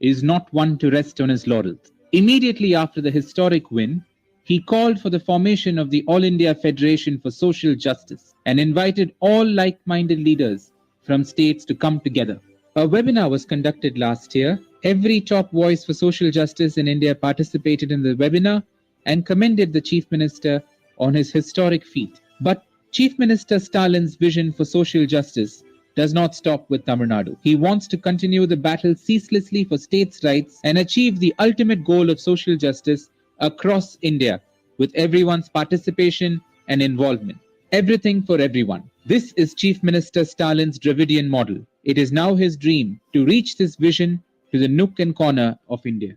is not one to rest on his laurels. Immediately after the historic win, he called for the formation of the All India Federation for Social Justice and invited all like minded leaders from states to come together. A webinar was conducted last year. Every top voice for social justice in India participated in the webinar and commended the Chief Minister on his historic feat. But Chief Minister Stalin's vision for social justice does not stop with Tamil Nadu. He wants to continue the battle ceaselessly for states' rights and achieve the ultimate goal of social justice across India with everyone's participation and involvement. Everything for everyone. This is Chief Minister Stalin's Dravidian model. It is now his dream to reach this vision to the nook and corner of India.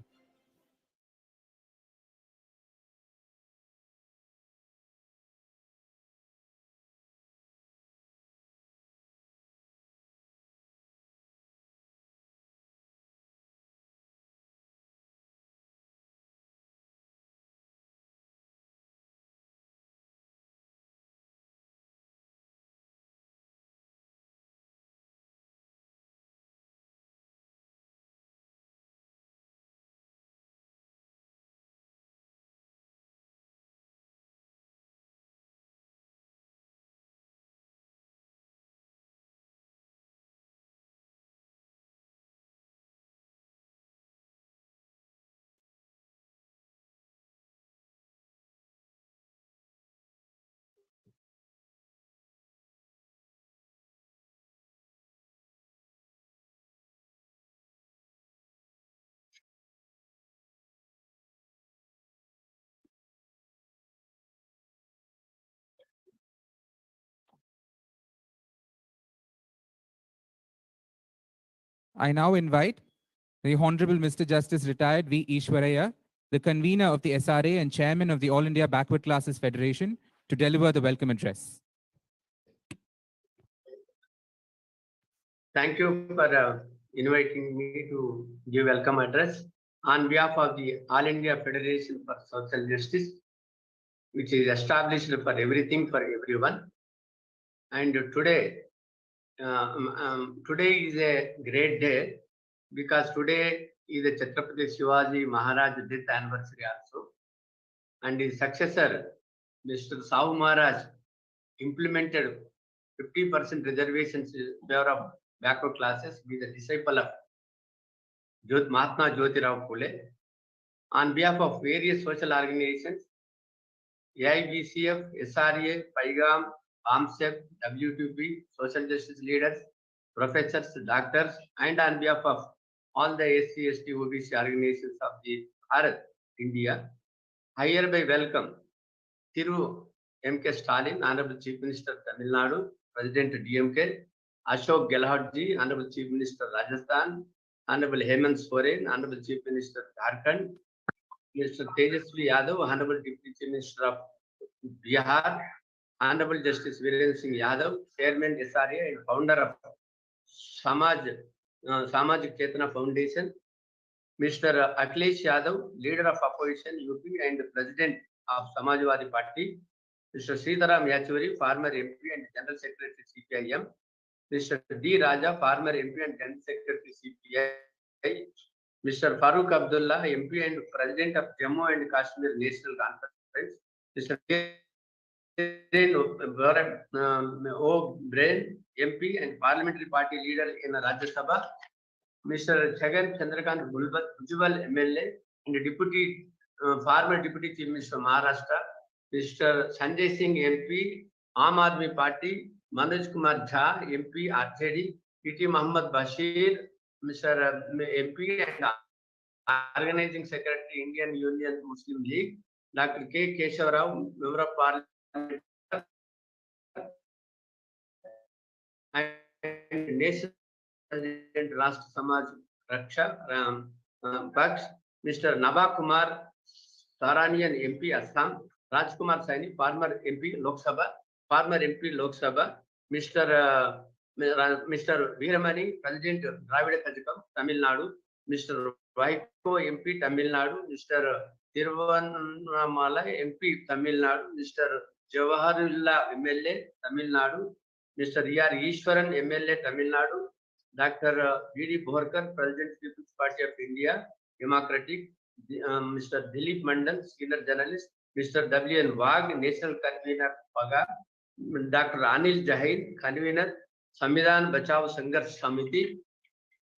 I now invite the Honorable Mr. Justice Retired V. Ishwaraya, the convener of the SRA and chairman of the All India Backward Classes Federation, to deliver the welcome address. Thank you for inviting me to give welcome address on behalf of the All India Federation for Social Justice, which is established for everything for everyone. And today is a great day because today is the Chhatrapati Shivaji Maharaj death anniversary also, and his successor, Mr. Sahu Maharaj, implemented 50% reservations in favor of backward classes, with a disciple of Mahatma Jyotirao Phule. On behalf of various social organizations, AIBCF, SRA, PAIGAM, AMSEP, WTP, social justice leaders, professors, doctors, and on behalf of all the SC, ST, OBC organizations of the Bharat, India, I hereby welcome Thiru M.K. Stalin, Honorable Chief Minister Tamil Nadu, President DMK, Ashok Gehlotji, Honorable Chief Minister Rajasthan, Honorable Hemant Soren, Honorable Chief Minister Jharkhand, Mr. Tejasvi Yadav, Honorable Deputy Chief Minister of Bihar, Honorable Justice Viren Singh Yadav, Chairman SRA and founder of Samajik Chetana Foundation, Mr. Akhilesh Yadav, leader of opposition UP and President of Samajwadi Party, Mr. Sridharam Yachuri, former MP and General Secretary CPIM, Mr. D. Raja, former MP and General Secretary CPI, Mr. Farooq Abdullah, MP and President of Jammu and Kashmir National Conference, Mr. O'Brien, MP and Parliamentary Party leader in Rajya Sabha, Mr. Jagan Chandrakant Bhujbal, MLA and Deputy former Deputy Chief Minister of Maharashtra, Mr. Sanjay Singh, MP, Aam Aadmi Party, Manoj Kumar Jha, MP, RJD, PT Muhammad Bashir, Mr. MP and Organizing Secretary, Indian Union Muslim League, Dr. K. Keshav Rao, Member of Parliament and Nation President Rashtra Samaj Raksha Paksh, Mr. Naba Kumar Saranian, MP, Assam, Rajkumar Saini, former MP Lok Sabha, Mr. Veeramani, President Dravida Kazhagam, Tamil Nadu, Mr. Vaiko, MP, Tamil Nadu, Mr. Tiruvannamalai, MP, Tamil Nadu, Mr. Jawaharullah, MLA, Tamil Nadu, Mr. E.R. Ishwaran, MLA, Tamil Nadu, Dr. B.D. Borkar, President People's Party of India, Democratic, Mr. Dilip Mandal, Senior Journalist, Mr. W.N. Wagh, National Convener, PAGA, Dr. Anil Jahid, Convener, Samvidhan Bachao Sangharsh Samiti,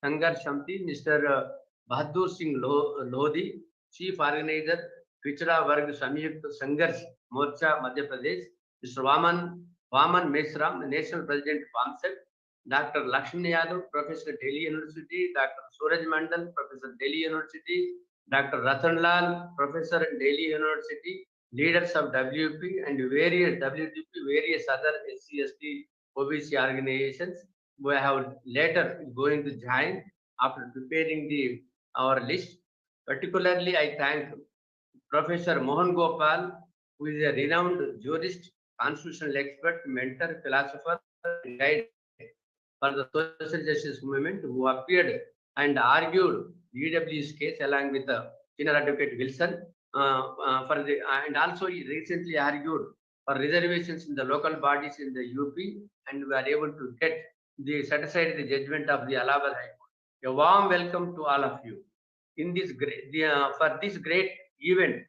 Mr. Bahadur Singh Lodhi, Chief Organizer, Pichda Varg Samyukt Sangharsh Morcha, Madhya Pradesh, Mr. Vaman Mesram, National President, PAMSEP, Dr. Lakshmi Yadav, Professor, Delhi University, Dr. Suraj Mandal, Professor, Delhi University, Dr. Ratan Lal, Professor in Delhi University, leaders of WP and various WTP, various other SC/ST OBC organizations who have later going to join after preparing our list. Particularly, I thank Professor Mohan Gopal, who is a renowned jurist, constitutional expert, mentor, philosopher, guide for the social justice movement, who appeared and argued EW's case along with senior advocate Wilson and also he recently argued for reservations in the local bodies in the UP, and we are able to get the set aside the judgment of the Allahabad High Court. A warm welcome to all of you in this for this great event,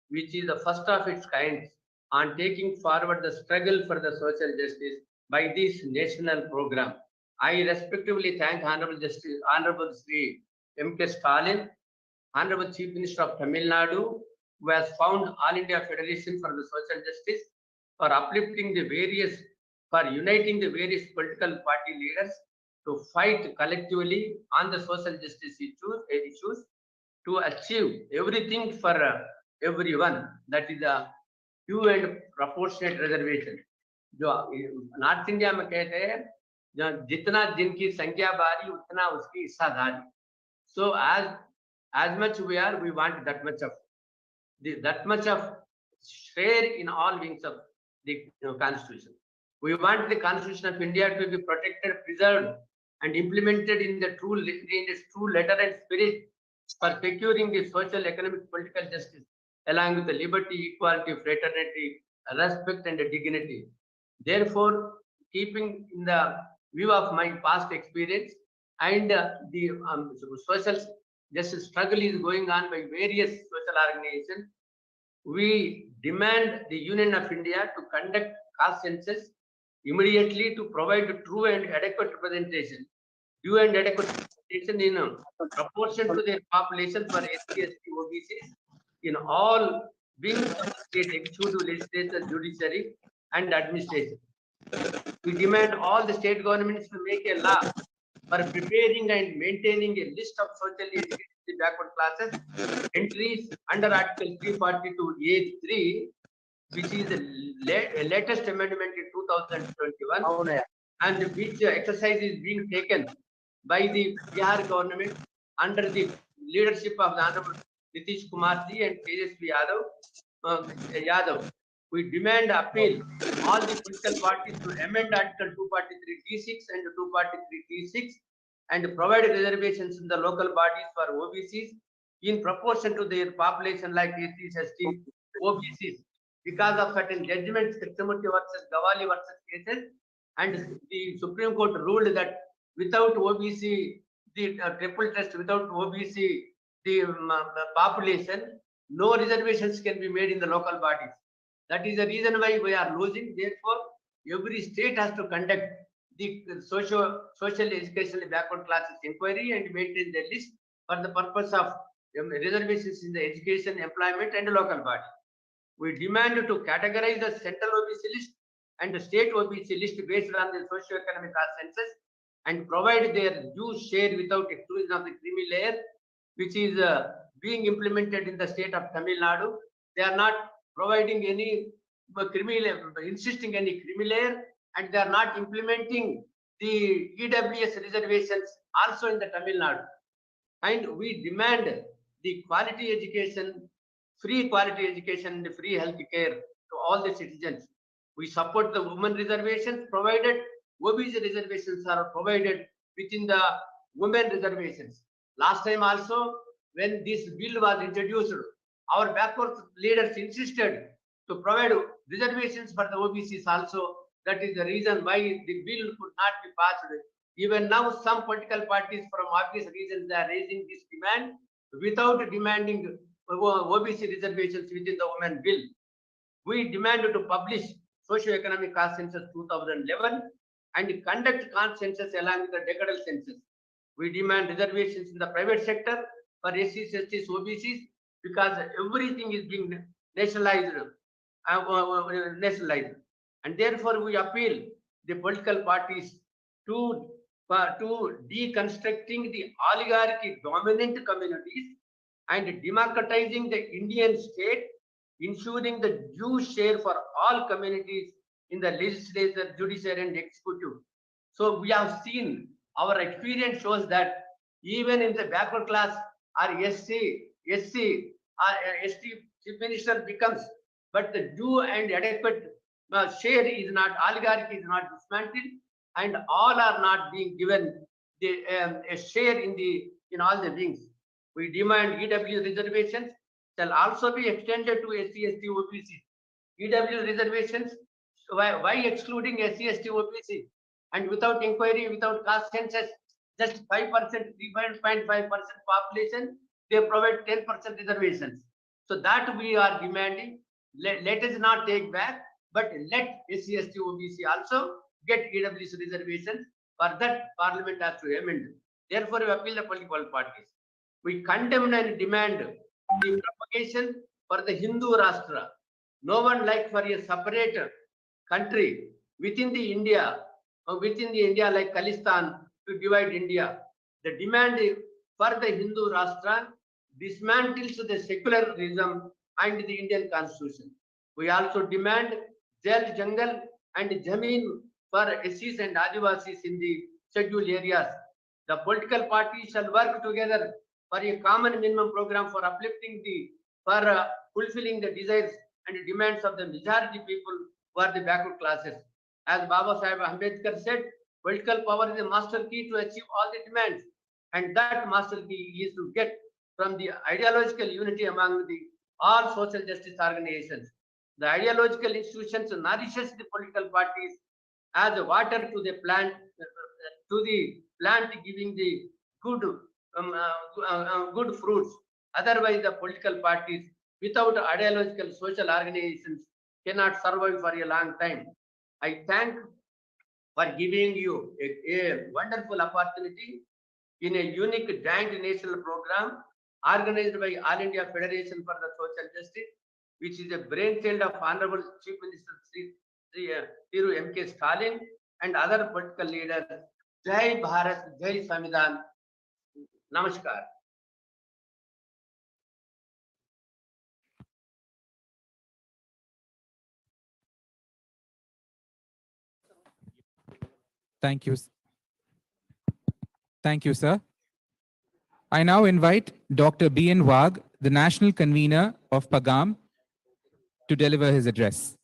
which is the first of its kind on taking forward the struggle for the social justice by this national program. I respectively thank Honorable Sri M.K. Stalin, Honorable Chief Minister of Tamil Nadu, who has found All India Federation for the Social Justice, for uplifting for uniting the various political party leaders to fight collectively on the social justice issues to achieve everything for everyone, that is a due and proportionate reservation. जो north India में कहते हैं जितना जिनकी संख्या भारी उतना उसकी हिस्साधारी. So as much we are, we want that much of share in all wings of the constitution. We want the Constitution of India to be protected, preserved, and implemented in its true letter and spirit for securing the social, economic, political justice, along with the liberty, equality, fraternity, respect, and dignity. Therefore, keeping in the view of my past experience and the social justice struggle is going on by various social organizations, we demand the Union of India to conduct caste census immediately to provide true and adequate representation. Due and adequate representation in proportion to their population for SC/ST OBCs in all wings of the state executive, legislature, judiciary, and administration. We demand all the state governments to make a law for preparing and maintaining a list of socially educated backward classes entries under Article 342A3, which is the latest amendment in 2021, and which exercise is being taken by the Bihar government under the leadership of the Honorable Nitish Kumar ji and Tejasvi Yadav. We demand appeal all the political parties to amend Article 243D6 and 243D6 and provide reservations in the local bodies for OBCs in proportion to their population like SCs, STs, OBCs. Because of certain judgments, Krishnamurthy versus Gawali versus cases, and the Supreme Court ruled that without OBC, the triple test, without OBC, the population, no reservations can be made in the local bodies. That is the reason why we are losing. Therefore, every state has to conduct the social educational backward classes inquiry and maintain the list for the purpose of reservations in the education, employment, and local body. We demand to categorize the central OBC list and the state OBC list based on the socio-economic census and provide their due share without exclusion of the creamy layer, which is being implemented in the state of Tamil Nadu. They are not providing any creamy layer, insisting any creamy layer, and they are not implementing the EWS reservations also in the Tamil Nadu. And we demand the quality education, free quality education, and free health care to all the citizens. We support the women reservations provided OBC reservations are provided within the women reservations. Last time also, when this bill was introduced, our backward leaders insisted to provide reservations for the OBCs also. That is the reason why the bill could not be passed Even now, some political parties from obvious reasons they are raising this demand without demanding OBC reservations within the Women Bill. We demanded to publish socio-economic caste census 2011 and conduct caste census along with the decadal census. We demand reservations in the private sector for SCs, STs, OBCs because everything is being nationalized, and therefore we appeal the political parties to deconstructing the oligarchy dominant communities and democratizing the Indian state, ensuring the due share for all communities in the legislature, judiciary, and executive. So we have seen, our experience shows that even in the backward class or SC, ST chief minister becomes, but the due and adequate share is not, oligarchy is not dismantled, and all are not being given the a share in all the wings. We demand EW reservations shall also be extended to SC, ST, OBC. EW reservations, why excluding SC, ST, OBC? And without inquiry, without caste census, just 5%, 3.5% population, they provide 10% reservations. So that we are demanding. Let us not take back, but let SC, ST, OBC also get EW's reservations. For that, Parliament has to amend. Therefore, we appeal the political parties. We condemn and demand the propagation for the Hindu Rashtra. No one like for a separate country within the India like Khalistan to divide India. The demand for the Hindu Rashtra dismantles the secularism and the Indian constitution. We also demand Jal, Jungle and Jameen for SCs and Adivasis in the scheduled areas. The political parties shall work together for a common minimum program for uplifting for fulfilling the desires and demands of the majority people who are the backward classes. As Baba Sahib Ambedkar said, political power is a master key to achieve all the demands, and that master key is to get from the ideological unity among all social justice organizations. The ideological institutions nourishes the political parties as water to the plant, giving the good fruits. Otherwise, the political parties without ideological social organizations cannot survive for a long time. I thank for giving you a wonderful opportunity in a unique joint national program organized by All India Federation for the Social Justice, which is a brainchild of Honorable Chief Minister Thiru M.K. Stalin and other political leaders. Jai Bharat, Jai Samvidhan. Namaskar. Thank you. Thank you, sir. I now invite Dr. B.N. Wagh, the national convener of PAGAM, to deliver his address.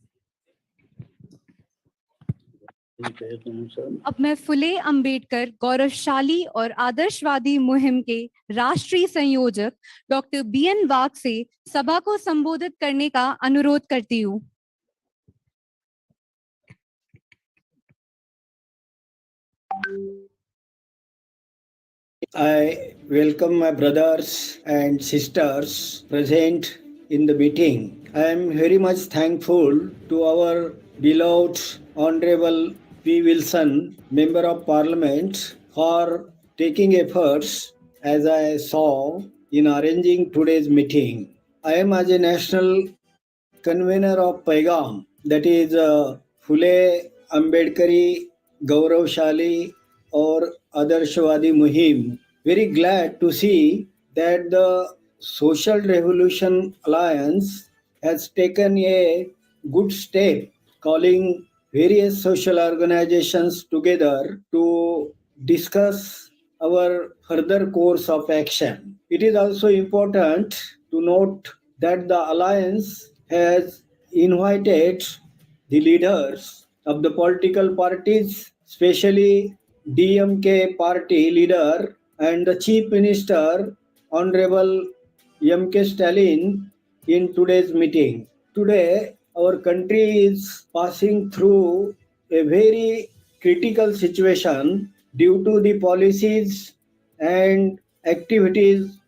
अब मैं फुले अंबेडकर गौरवशाली और आदर्शवादी मुहिम के राष्ट्रीय संयोजक doctor BN वाघ से सभा को संबोधित करने का अनुरोध करती हूँ। I welcome my brothers and sisters present in the meeting. I am very much thankful to our beloved Honorable P. Wilson, Member of Parliament, for taking efforts, as I saw, in arranging today's meeting. I am as a national convener of PAGAM, that is Phule Ambedkari Gauravshali or Adarshwadi Muhim. Very glad to see that the Social Revolution Alliance has taken a good step, calling various social organizations together to discuss our further course of action. It is also important to note that the alliance has invited the leaders of the political parties, especially DMK party leader and the Chief Minister, Honorable M.K. Stalin, in today's meeting. Today, our country is passing through a very critical situation due to the policies and activities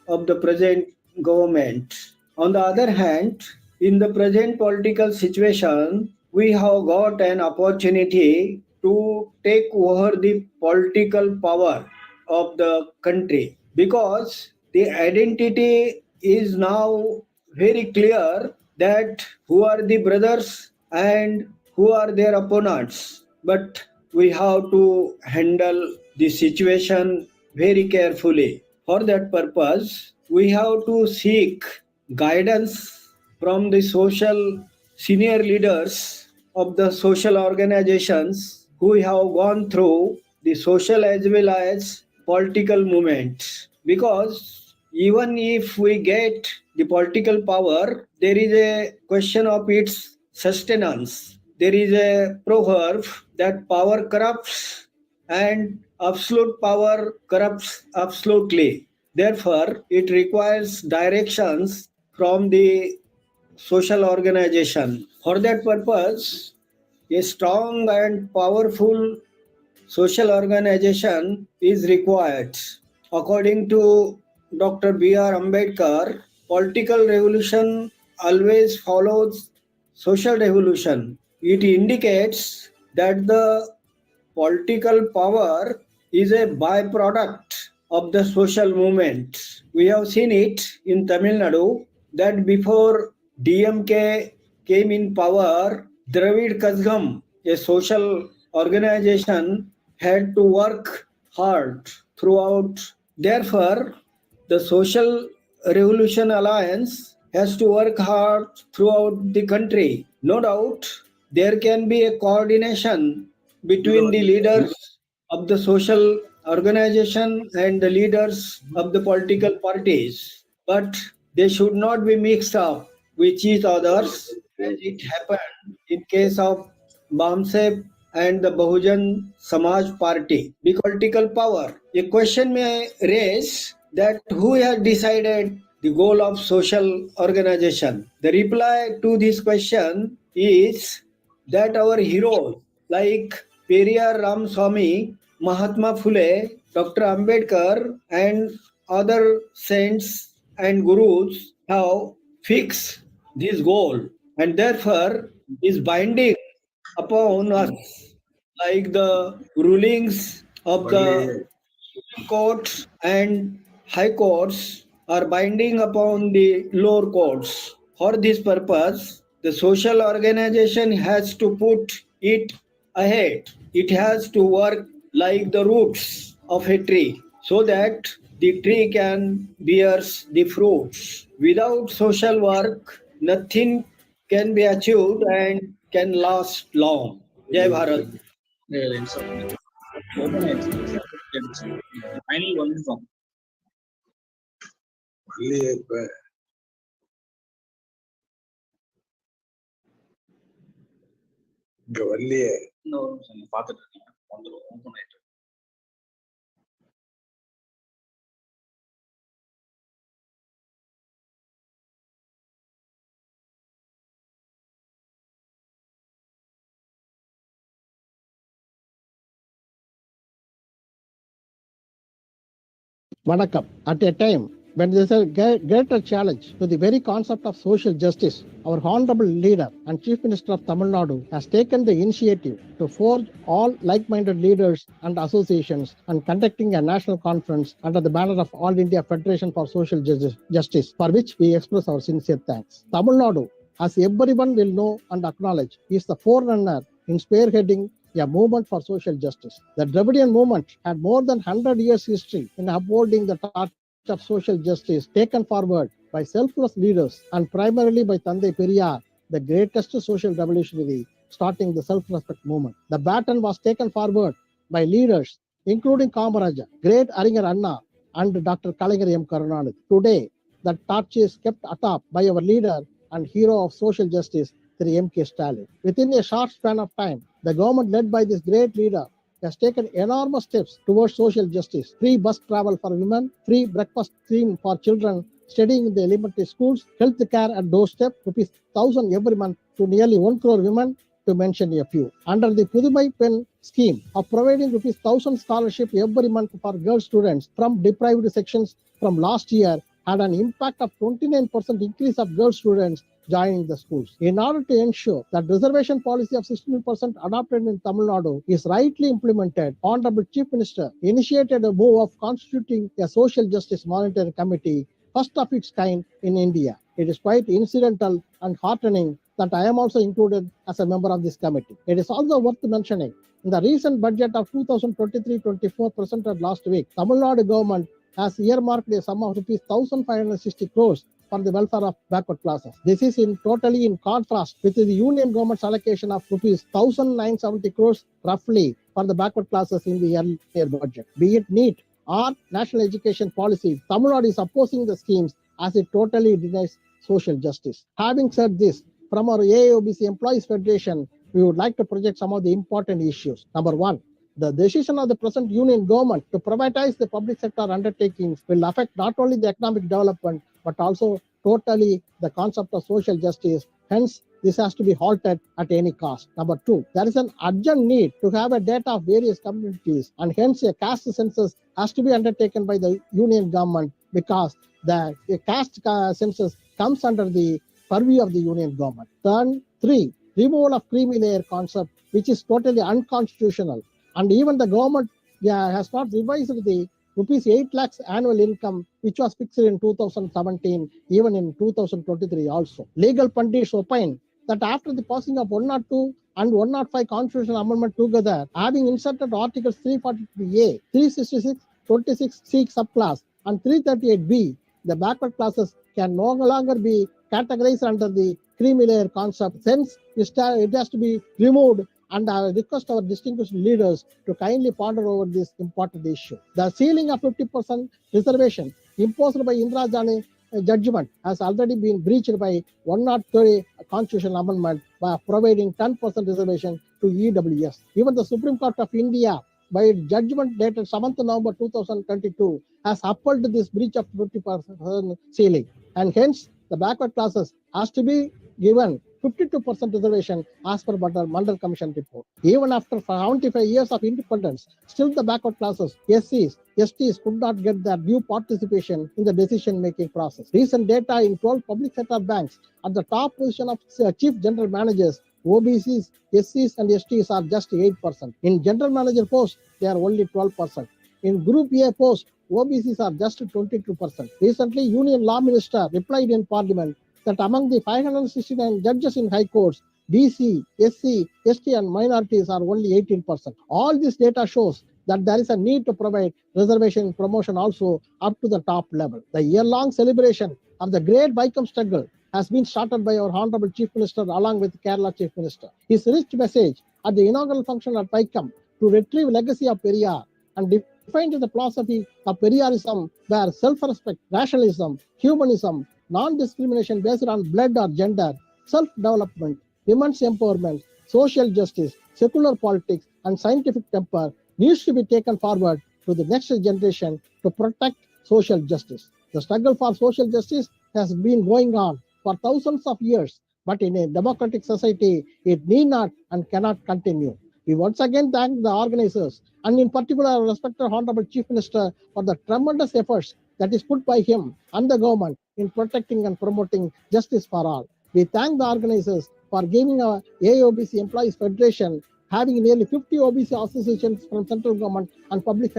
of the present government. On the other hand, in the present political situation, we have got an opportunity to take over the political power of the country because the identity is now very clear that who are the brothers and who are their opponents. But we have to handle the situation very carefully. For that purpose, we have to seek guidance from the social senior leaders of the social organizations who have gone through the social as well as political movement. Because even if we get the political power, there is a question of its sustenance. There is a proverb that power corrupts and absolute power corrupts absolutely. Therefore, it requires directions from the social organization. For that purpose, a strong and powerful social organization is required. According to Dr. B.R. Ambedkar, political revolution always follows social revolution. It indicates that the political power is a byproduct of the social movement. We have seen it in Tamil Nadu that before DMK came in power, Dravid Kazhagam, a social organization, had to work hard throughout. Therefore, the Social Revolution Alliance has to work hard throughout the country. No doubt, there can be a coordination between the leaders of the social organization and the leaders of the political parties, but they should not be mixed up with each others as it happened in case of BAMSEP and the Bahujan Samaj Party. The political power. A question may raise that who has decided the goal of social organization? The reply to this question is that our heroes like Periyar Ramaswamy, Mahatma Phule, Dr. Ambedkar, and other saints and gurus have fixed this goal and therefore is binding upon us, like the rulings of the Supreme Court and High Courts are binding upon the lower courts. For this purpose, the social organization has to put it ahead. It has to work like the roots of a tree so that the tree can bear the fruits. Without social work, nothing can be achieved and can last long. Jai Bharat. Finally, one song. வள்ளியே இப்ப இங்க வள்ளியே இன்னும் பார்த்துட்டு இருக்கீங்க வந்துடும் open ஆயிட்டு. Vanakkam. At a time when there is a greater challenge to the very concept of social justice, our honorable leader and Chief Minister of Tamil Nadu has taken the initiative to forge all like-minded leaders and associations and conducting a national conference under the banner of All India Federation for Social Justice, for which we express our sincere thanks. Tamil Nadu, as everyone will know and acknowledge, is the forerunner in spearheading a movement for social justice. The Dravidian movement had more than 100 years history in upholding the torch of social justice taken forward by selfless leaders and primarily by Tandai Periyar, the greatest social revolutionary, starting the self-respect movement. The baton was taken forward by leaders including Kamaraja, great Aringer Anna, and Dr. Kalaignar M. Karunanidhi. Today, the torch is kept atop by our leader and hero of social justice, Sri M.K. Stalin. Within a short span of time, the government led by this great leader has taken enormous steps towards social justice. Free bus travel for women, free breakfast scheme for children studying in the elementary schools, health care at doorstep, ₹1,000 every month to nearly 1 crore women, to mention a few. Under the Pudumai Pen scheme of providing rupees 1,000 scholarship every month for girl students from deprived sections from last year had an impact of 29% increase of girl students joining the schools. In order to ensure that reservation policy of 16% adopted in Tamil Nadu is rightly implemented, Honorable Chief Minister initiated a move of constituting a social justice monitoring committee, first of its kind in India. It is quite incidental and heartening that I am also included as a member of this committee. It is also worth mentioning, in the recent budget of 2023-24 presented last week, Tamil Nadu government has earmarked a sum of rupees 1,560 crores for the welfare of backward classes. This is totally in contrast with the Union government's allocation of rupees 1,970 crores roughly for the backward classes in the earlier budget. Be it NEET or national education policy, Tamil Nadu is opposing the schemes as it totally denies social justice. Having said this, from our AIOBC Employees Federation, we would like to project some of the important issues. Number one, the decision of the present union government to privatize the public sector undertakings will affect not only the economic development, but also totally the concept of social justice. Hence, this has to be halted at any cost. Number two, there is an urgent need to have a data of various communities, and hence a caste census has to be undertaken by the union government, because the caste census comes under the purview of the union government. Then three, removal of creamy layer concept, which is totally unconstitutional. And even the government has not revised the rupees 8 lakhs annual income, which was fixed in 2017, even in 2023 also. Legal pundits opine that after the passing of 102 and 105 constitutional amendment together, having inserted articles 343A, 366, 26C subclass, and 338B, the backward classes can no longer be categorized under the creamy layer concept. Since it has to be removed, and I request our distinguished leaders to kindly ponder over this important issue. The ceiling of 50% reservation imposed by Indira Jani judgment has already been breached by 103 constitutional amendment by providing 10% reservation to EWS. Even the Supreme Court of India, by judgment dated 7th November 2022, has upheld this breach of 50% ceiling, and hence the backward classes has to be given 52% reservation as per Mandal Commission report. Even after 75 years of independence, still the backward classes, SCs, STs could not get their due participation in the decision-making process. Recent data in 12 public sector banks at the top position of chief general managers, OBCs, SCs and STs are just 8%. In general manager post, they are only 12%. In Group A post, OBCs are just 22%. Recently, Union Law Minister replied in Parliament that among the 569 judges in high courts, BC, SC, ST and minorities are only 18%. All this data shows that there is a need to provide reservation promotion also up to the top level. The year-long celebration of the great Vaikam struggle has been started by our Honorable Chief Minister along with Kerala Chief Minister. His rich message at the inaugural function at Vaikam to retrieve legacy of Periyar and defined the philosophy of Periyarism, where self-respect, rationalism, humanism, non-discrimination based on blood or gender, self-development, women's empowerment, social justice, secular politics, and scientific temper needs to be taken forward to the next generation to protect social justice. The struggle for social justice has been going on for thousands of years, but in a democratic society, it need not and cannot continue. We once again thank the organizers, and in particular our respected Honorable Chief Minister, for the tremendous efforts that is put by him and the government in protecting and promoting justice for all. We thank the organizers for giving our AIOBC Employees Federation, having nearly 50 OBC associations from central government and public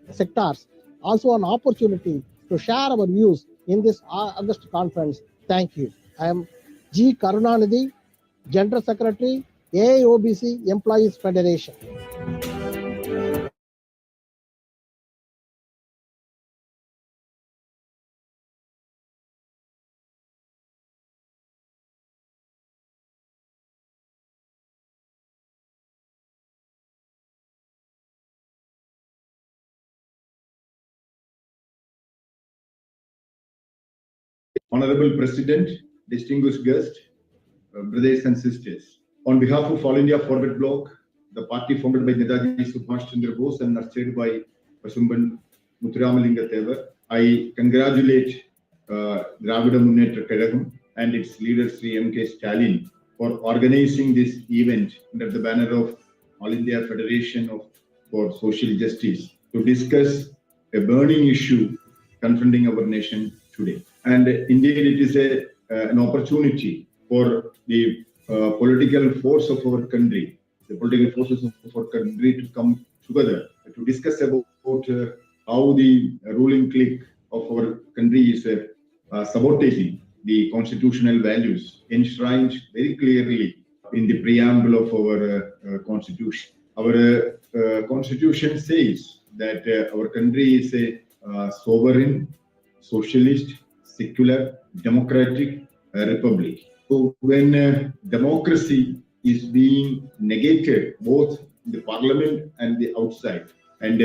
sectors, also an opportunity to share our views in this August conference. Thank you. I am G. Karunanidhi, General Secretary, AIOBC Employees Federation. Honorable President, distinguished guests, brothers and sisters. On behalf of All India Forward Bloc, the party founded by Netaji Subhash Chandra Bose and nurtured by Pasumban Muthuramalinga Thevar, I congratulate Dravida Munnetra Kazhagam and its leader Sri M.K. Stalin for organizing this event under the banner of All India Federation for Social Justice to discuss a burning issue confronting our nation today. And indeed, it is an opportunity for the political force of our country, the political forces of our country to come together to discuss about how the ruling clique of our country is sabotaging the constitutional values enshrined very clearly in the preamble of our constitution. Our constitution says that our country is a sovereign, socialist, secular, democratic republic. So when democracy is being negated both in the parliament and the outside, and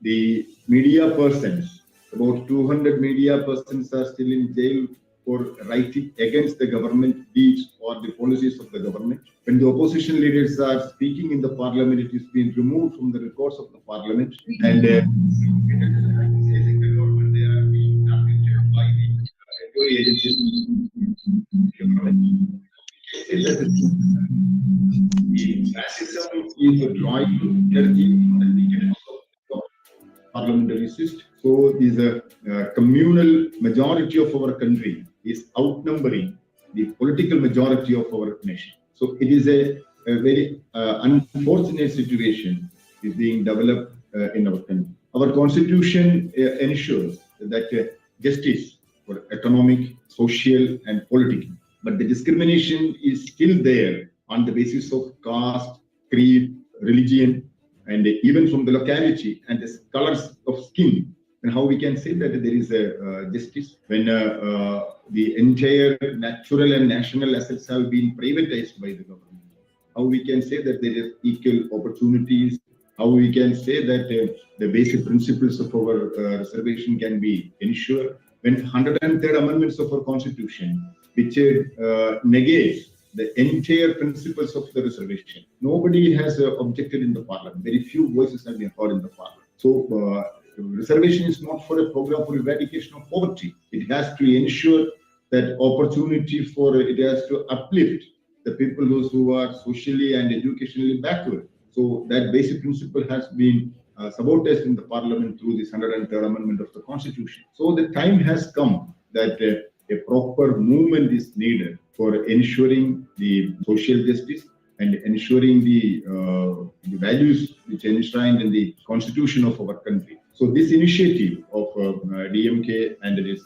the media persons, about 200 media persons are still in jail for writing against the government deeds or the policies of the government. When the opposition leaders are speaking in the parliament, it is being removed from the records of the parliament, and criticizing the government, they are being targeted by the inquiry agencies. The fascism is a drawing energy from the decadence of parliamentary system. So, is a communal majority of our country is outnumbering the political majority of our nation. So, it is a very unfortunate situation is being developed in our country. Our constitution ensures that justice for economic, social, and political, but the discrimination is still there on the basis of caste, creed, religion, and even from the locality and the colors of skin. And how we can say that there is a justice when the entire natural and national assets have been privatized by the government? How we can say that there is equal opportunities? How we can say that the basic principles of our reservation can be ensured when 103rd amendments of our constitution, which negates the entire principles of the reservation. Nobody has objected in the parliament. Very few voices have been heard in the parliament. So reservation is not for a program for eradication of poverty. It has to ensure that opportunity for it has to uplift the people those who are socially and educationally backward. So that basic principle has been sabotaged in the parliament through this 103rd amendment of the constitution. So the time has come that a proper movement is needed for ensuring the social justice and ensuring the values which are enshrined in the constitution of our country. So this initiative of DMK and this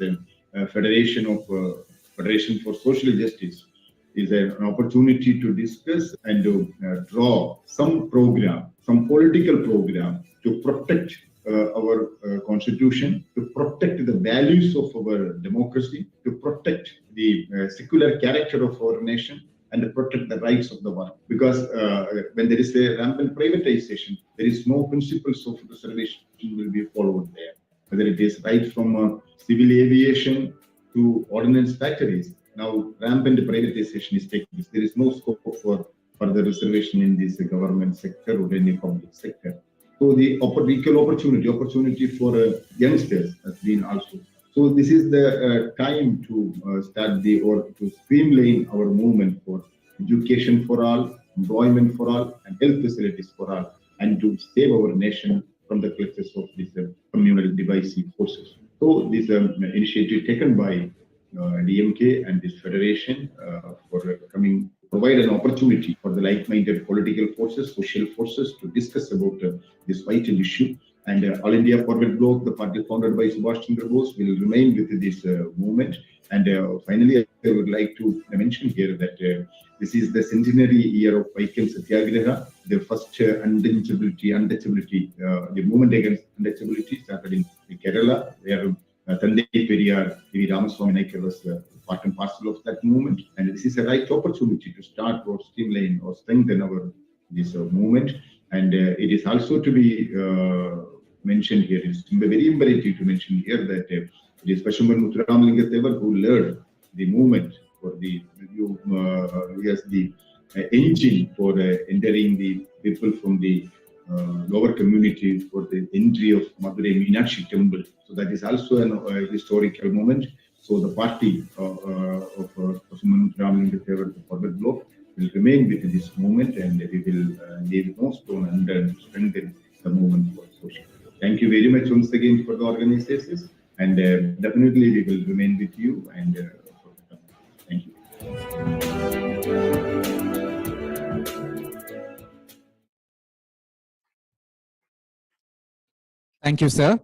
Federation for Social Justice is an opportunity to discuss and to draw some program, some political program to protect our constitution, to protect the values of our democracy, to protect the secular character of our nation, and to protect the rights of the one. Because when there is a rampant privatization, there is no principles of reservation will be followed there. Whether it is right from civil aviation to ordnance factories, now rampant privatization is taking place. There is no scope for further reservation in this government sector or any public sector. So the equal opportunity for youngsters has been also. So this is the time to start to streamline our movement for education for all, employment for all, and health facilities for all, and to save our nation from the clutches of these communal divisive forces. So this initiative taken by DMK and this federation for provide an opportunity for the like-minded political forces, social forces to discuss about this vital issue. And All India Forward Bloc, the party founded by Subhash Chandra Bose, will remain with this movement. And finally, I would like to mention here that this is the centenary year of Vaikam Satyagraha, the first untouchability, the movement against untouchability started in Kerala, where Thandai Periyar, V. Ramaswamy Naikar was part and parcel of that movement. And this is a right opportunity to start or streamline or strengthen this movement. And it is also to be mentioned here, it's very imperative to mention here that it is Pashumbhan Muthuramalingam Thevar who led the movement for the engine for entering the people from the lower community for the entry of Madurai Meenakshi temple. So that is also a historical moment. So the party of Pashumbhan Muthuramalingam Thevar, the Forward Bloc, will remain with this movement, and we will leave no stone unturned to strengthen the movement for social. Thank you very much once again for the organizers, and definitely we will remain with you. And thank you. Thank you, sir.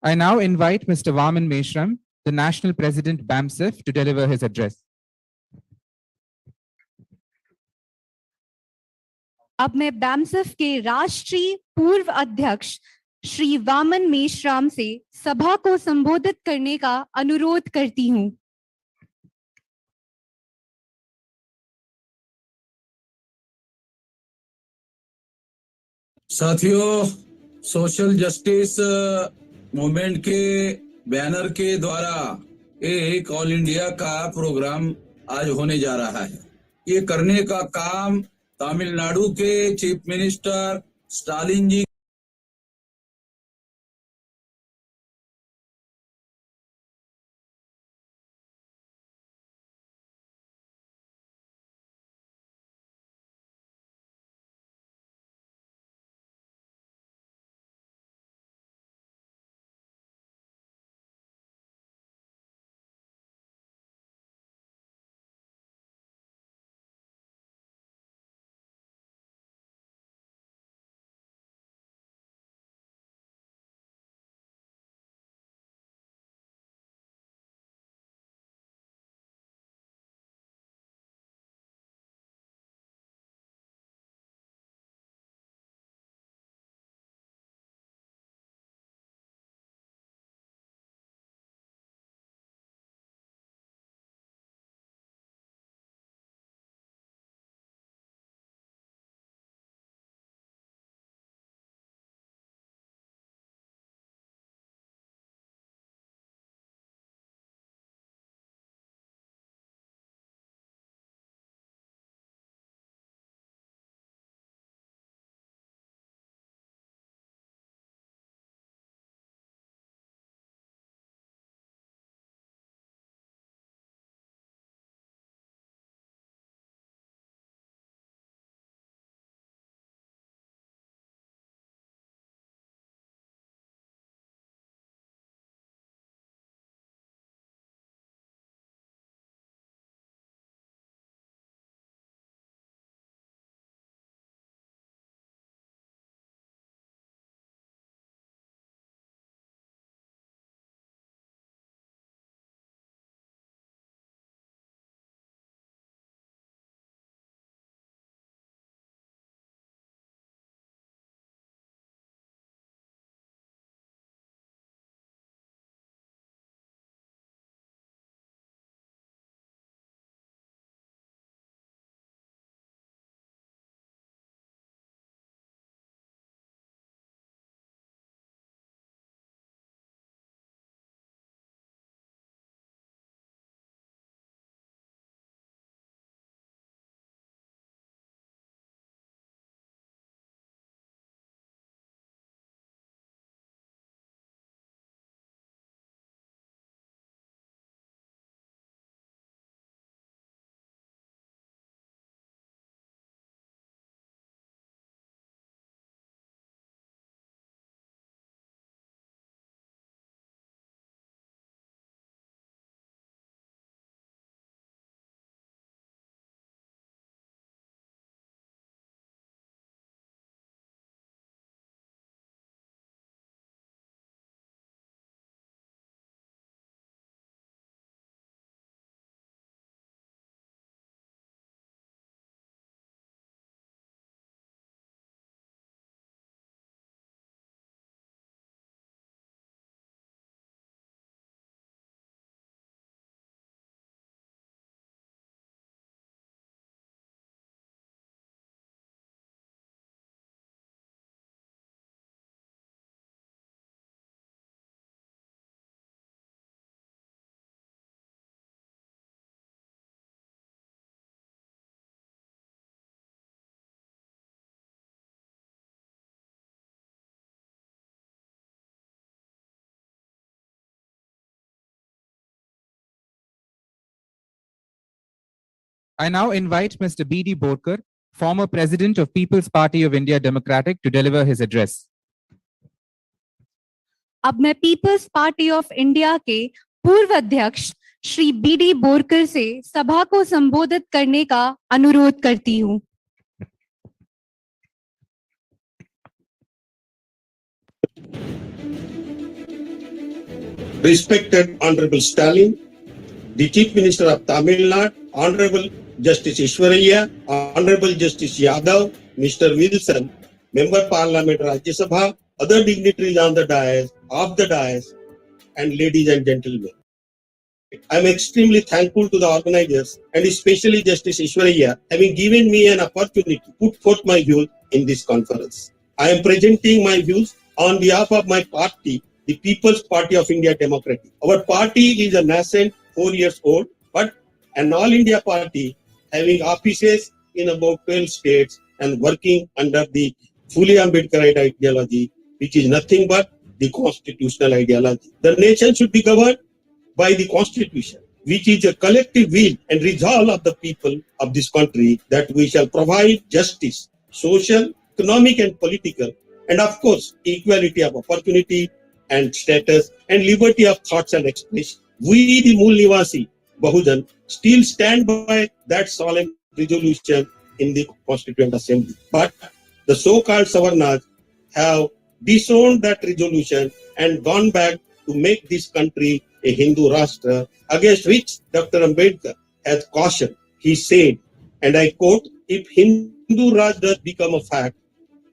I now invite Mr. Vaman Meshram, the National President, BAMSIF, to deliver his address. अब मैं बैम्सफ के राष्ट्रीय पूर्व अध्यक्ष श्री वामन मेश्राम से सभा को संबोधित करने का अनुरोध करती हूं। साथियों, सोशल जस्टिस मूवमेंट के बैनर के द्वारा एक ऑल इंडिया का प्रोग्राम आज होने जा रहा है। ये करने का काम तमिलनाडु के chief minister Stalin ji I now invite Mr. B.D. Borkar, former President of People's Party of India Democratic, to deliver his address. अब मैं पीपल्स पार्टी ऑफ इंडिया के पूर्व अध्यक्ष श्री बीडी बोरकर से सभा को संबोधित करने का अनुरोध करती हूँ। Respected Honorable Stalin, the Chief Minister of Tamil Nadu, Honorable Justice Ishwaraya, Honorable Justice Yadav, Mr. Wilson, Member Parliament Rajya Sabha, other dignitaries on the dais, off the dais, and ladies and gentlemen. I am extremely thankful to the organizers and especially Justice Ishwaraya having given me an opportunity to put forth my views in this conference. I am presenting my views on behalf of my party, the People's Party of India Democratic. Our party is a nascent 4 years old, but an all India party having offices in about 12 states and working under the fully Ambedkarite ideology, which is nothing but the constitutional ideology. The nation should be governed by the constitution, which is a collective will and resolve of the people of this country that we shall provide justice, social, economic and political, and of course, equality of opportunity and status and liberty of thoughts and expression. We, the Mool Nivasi Bahujan, still stand by that solemn resolution in the Constituent Assembly. But the so-called Savarnas have disowned that resolution and gone back to make this country a Hindu Rashtra, against which Dr. Ambedkar has cautioned. He said, and I quote, "If Hindu Raj does become a fact,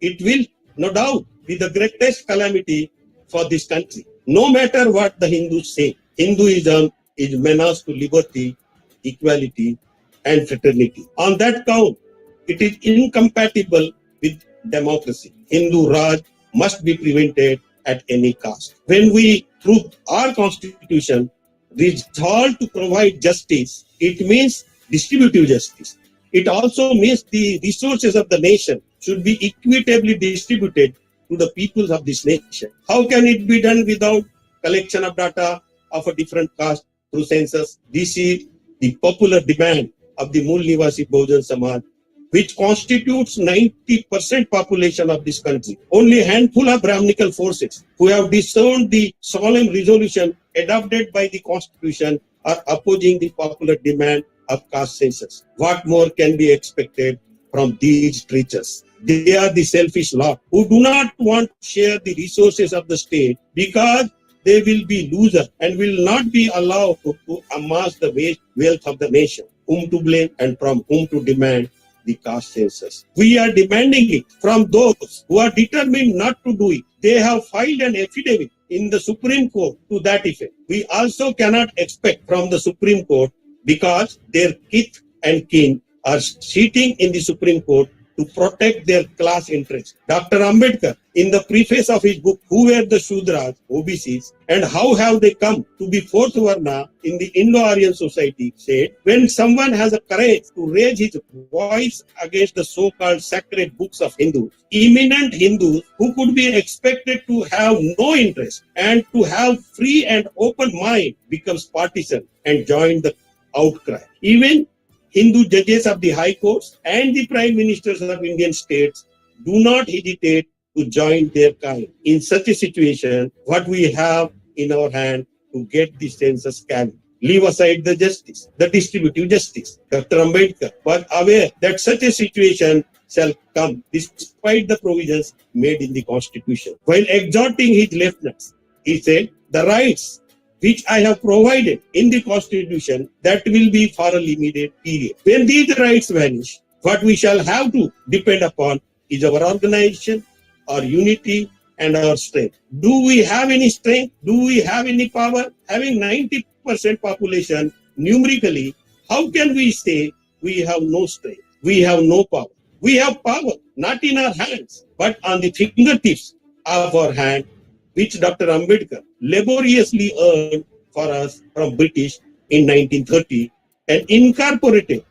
it will no doubt be the greatest calamity for this country. No matter what the Hindus say, Hinduism is menace to liberty, equality, and fraternity. On that count, it is incompatible with democracy. Hindu Raj must be prevented at any cost. When we, through our constitution, resolve to provide justice, it means distributive justice. It also means the resources of the nation should be equitably distributed to the peoples of this nation. How can it be done without collection of data of a different caste through census? This is the popular demand of the Mool Nivasi Bahujan Samaj, which constitutes 90% population of this country. Only a handful of Brahminical forces who have disowned the solemn resolution adopted by the constitution are opposing the popular demand of caste census. What more can be expected from these creatures? They are the selfish lot who do not want to share the resources of the state because they will be losers and will not be allowed to amass the wealth of the nation. Whom to blame and from whom to demand the caste census? We are demanding it from those who are determined not to do it. They have filed an affidavit in the Supreme Court to that effect. We also cannot expect from the Supreme Court, because their kith and kin are sitting in the Supreme Court, to protect their class interests. Dr. Ambedkar, in the preface of his book, Who Were the Shudras, OBCs, and How Have They Come to be Fourth Varna in the Indo-Aryan Society, said, when someone has a courage to raise his voice against the so-called sacred books of Hindus, eminent Hindus who could be expected to have no interest and to have free and open mind becomes partisan and join the outcry. Even Hindu judges of the high courts and the prime ministers of Indian states do not hesitate to join their kind. In such a situation, what we have in our hand to get the census carried. Leave aside the justice, the distributive justice. Dr. Ambedkar was aware that such a situation shall come despite the provisions made in the constitution. While exhorting his lieutenants, he said, the rights which I have provided in the constitution, that will be for a limited period. When these rights vanish, what we shall have to depend upon is our organization, our unity, and our strength. Do we have any strength? Do we have any power? Having 90% population numerically, how can we say we have no strength? We have no power. We have power, not in our hands, but on the fingertips of our hand, which Dr. Ambedkar laboriously earned for us from British in 1930 and incorporated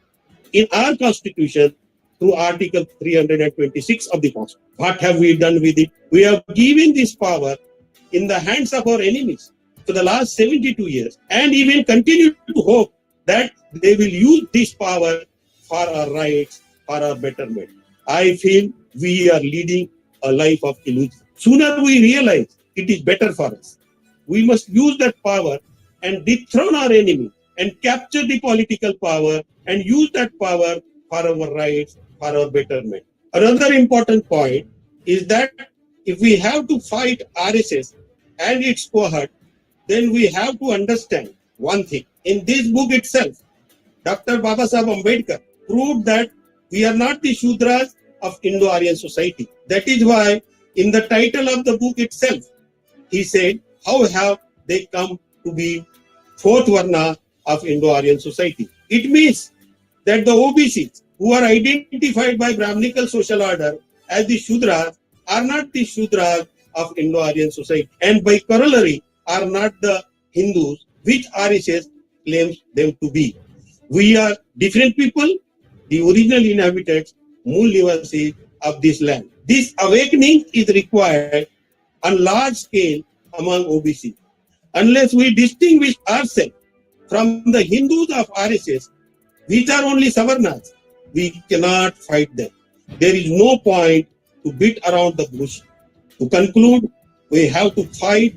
in our constitution through Article 326 of the Constitution. What have we done with it? We have given this power in the hands of our enemies for the last 72 years and even continue to hope that they will use this power for our rights, for our betterment. I feel we are leading a life of illusion. Sooner we realize it is better for us, we must use that power and dethrone our enemy and capture the political power and use that power for our rights, for our betterment. Another important point is that if we have to fight RSS and its cohort, then we have to understand one thing. In this book itself, Dr. Babasaheb Ambedkar proved that we are not the Shudras of Indo-Aryan society. That is why in the title of the book itself, he said, how have they come to be fourth Varna of Indo-Aryan society? It means that the OBCs who are identified by Brahminical social order as the Shudras are not the Shudras of Indo-Aryan society, and by corollary are not the Hindus which RSS claims them to be. We are different people, the original inhabitants, Mool Nivasi of this land. This awakening is required on large scale among OBC. Unless we distinguish ourselves from the Hindus of RSS, which are only Savarnas, we cannot fight them. There is no point to beat around the bush. To conclude, we have to fight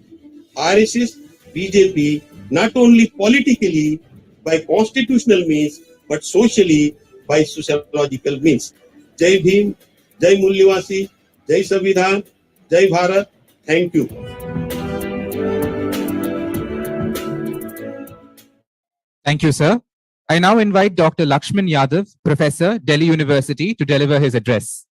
RSS, BJP, not only politically by constitutional means, but socially by sociological means. Jai Bhim, Jai Mool Nivasi, Jai Samvidhan, Jai Bharat. Thank you. Thank you, sir. I now invite Dr. Lakshman Yadav, Professor, Delhi University, to deliver his address.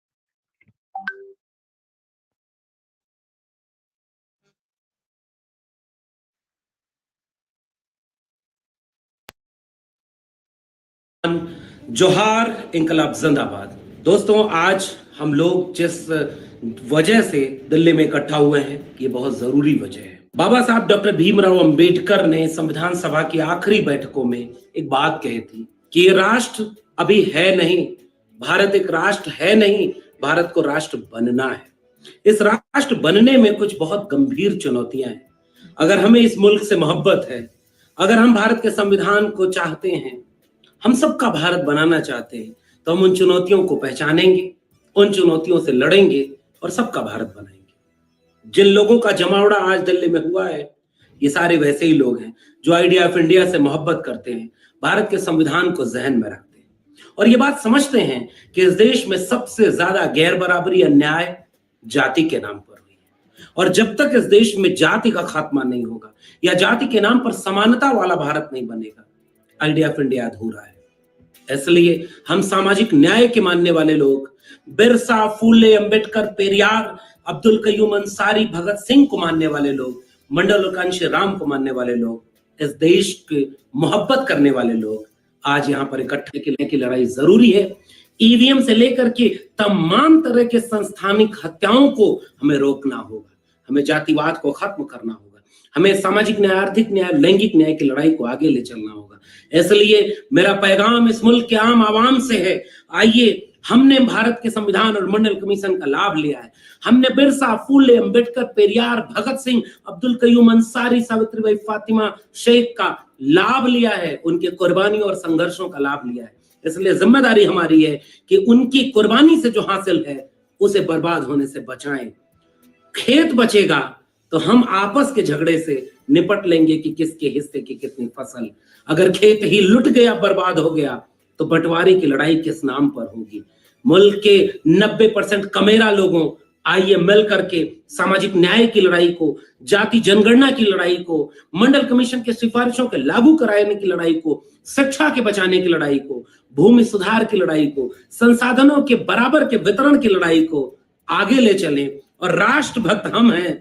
जोहार इंकलाब जिंदाबाद। दोस्तों, आज हम लोग जिस वजह से दिल्ली में इकट्ठा हुए हैं, ये बहुत जरूरी वजह है। बाबा साहब डॉक्टर भीमराव अंबेडकर ने संविधान सभा की आखिरी बैठकों में एक बात कही थी कि ये राष्ट्र अभी है नहीं, भारत एक राष्ट्र है नहीं, भारत को राष्ट्र बनना है। इस राष्ट्र बनने में कुछ बहुत गंभीर चुनौतियां हैं। अगर हमें इस मुल्क से मोहब्बत है, अगर हम भारत के संविधान को चाहते हैं, हम सबका भारत बनाना चाहते हैं, तो हम उन चुनौतियों को पहचानेंगे, उन चुनौतियों से लड़ेंगे और सबका भारत बनाएंगे। जिन लोगों का जमावड़ा आज दिल्ली में हुआ है, ये सारे वैसे ही लोग हैं जो आइडिया ऑफ इंडिया से मोहब्बत करते हैं, भारत के संविधान को जहन में रखते हैं और ये बात समझते हैं कि इस देश में सबसे ज्यादा गैर बराबरी, अन्याय जाति के नाम पर हुई है और जब तक इस देश में जाति का खात्मा नहीं होगा या जाति के नाम पर समानता वाला भारत नहीं बनेगा, आइडिया ऑफ इंडिया अधूरा है। इसलिए हम सामाजिक न्याय के मानने वाले लोग, बिरसा, फूले, अंबेडकर, पेरियार, अब्दुल कयूम अंसारी, भगत सिंह को मानने वाले लोग, मंडल और कांशी राम को मानने वाले लोग, इस देश के मोहब्बत करने वाले लोग आज यहाँ पर इकट्ठे करने की लड़ाई जरूरी है। ईवीएम से लेकर के तमाम तरह के संस्थानिक हत्याओं को हमें रोकना होगा, हमें जातिवाद को खत्म करना होगा, हमें सामाजिक न्याय, आर्थिक न्याय, लैंगिक न्याय की लड़ाई को आगे ले चलना होगा। इसलिए मेरा पैगाम इस मुल्क के आम आवाम से है, आइए, हमने भारत के संविधान और मंडल कमीशन का लाभ लिया है, हमने बिरसा, फूले, अंबेडकर, पेरियार, भगत सिंह, अब्दुल कयूम अंसारी, सावित्रीबाई फातिमा शेख का लाभ लिया है, उनके कुर्बानियों और संघर्षों का लाभ लिया है। इसलिए जिम्मेदारी हमारी है कि उनकी कुर्बानी से जो हासिल है उसे बर्बाद होने से बचाएं। खेत बचेगा तो हम आपस के झगड़े से निपट लेंगे कि किसके हिस्से की कितनी फसल। अगर खेत ही लुट गया, बर्बाद हो गया, तो बंटवारे की लड़ाई किस नाम पर होगी। मुल्क के 90% कमेरा लोगों, आइए मिल करके सामाजिक न्याय की लड़ाई को, जाति जनगणना की लड़ाई को, मंडल कमीशन के सिफारिशों के लागू कराने की लड़ाई को, शिक्षा के बचाने की लड़ाई को, भूमि सुधार की लड़ाई को, संसाधनों के बराबर के वितरण की लड़ाई को आगे ले चलें। और राष्ट्रभक्त हम हैं,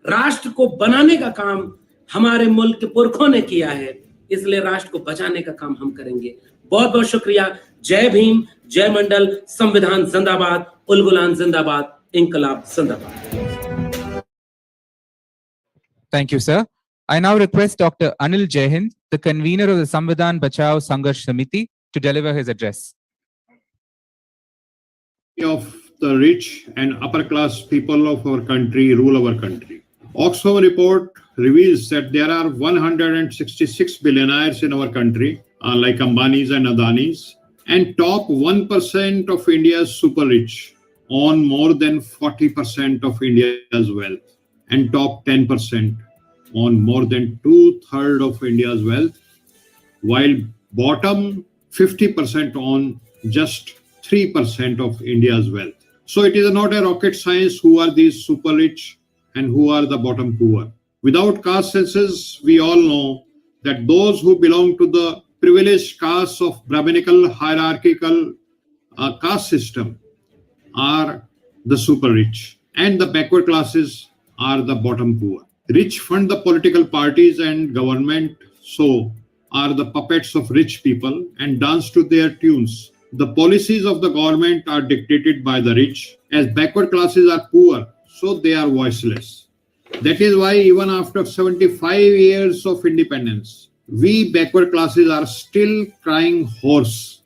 राष्ट्र को बनाने का काम हमारे मुल्क के पुरखों ने किया है, इसलिए राष्ट्र को बचाने का काम हम करेंगे। बहुत बहुत शुक्रिया। जय भीम, जय मंडल, संविधान जिंदाबाद, उल गुलाम जिंदाबाद, इंकलाब जिंदाबाद। Thank you, sir. I now request Dr. Anil Jaihind, the convener of the Samvidhan Bachao Sangharsh Samiti, to deliver his address. Of the rich and upper class people of our country rule our country. Oxfam report reveals that there are 166 billionaires in our country, like Ambanis and Adanis, and top 1% of India's super rich own more than 40% of India's wealth, and top 10% own more than 2/3 of India's wealth, while bottom 50% own just 3% of India's wealth. So it is not a rocket science who are these super rich and who are the bottom poor. Without caste census, we all know that those who belong to the privileged castes of Brahminical hierarchical caste system are the super rich, and the backward classes are the bottom poor. Rich fund the political parties and government, so are the puppets of rich people and dance to their tunes. The policies of the government are dictated by the rich, as backward classes are poor, so they are voiceless. That is why even after 75 years of independence, we backward classes are still crying hoarse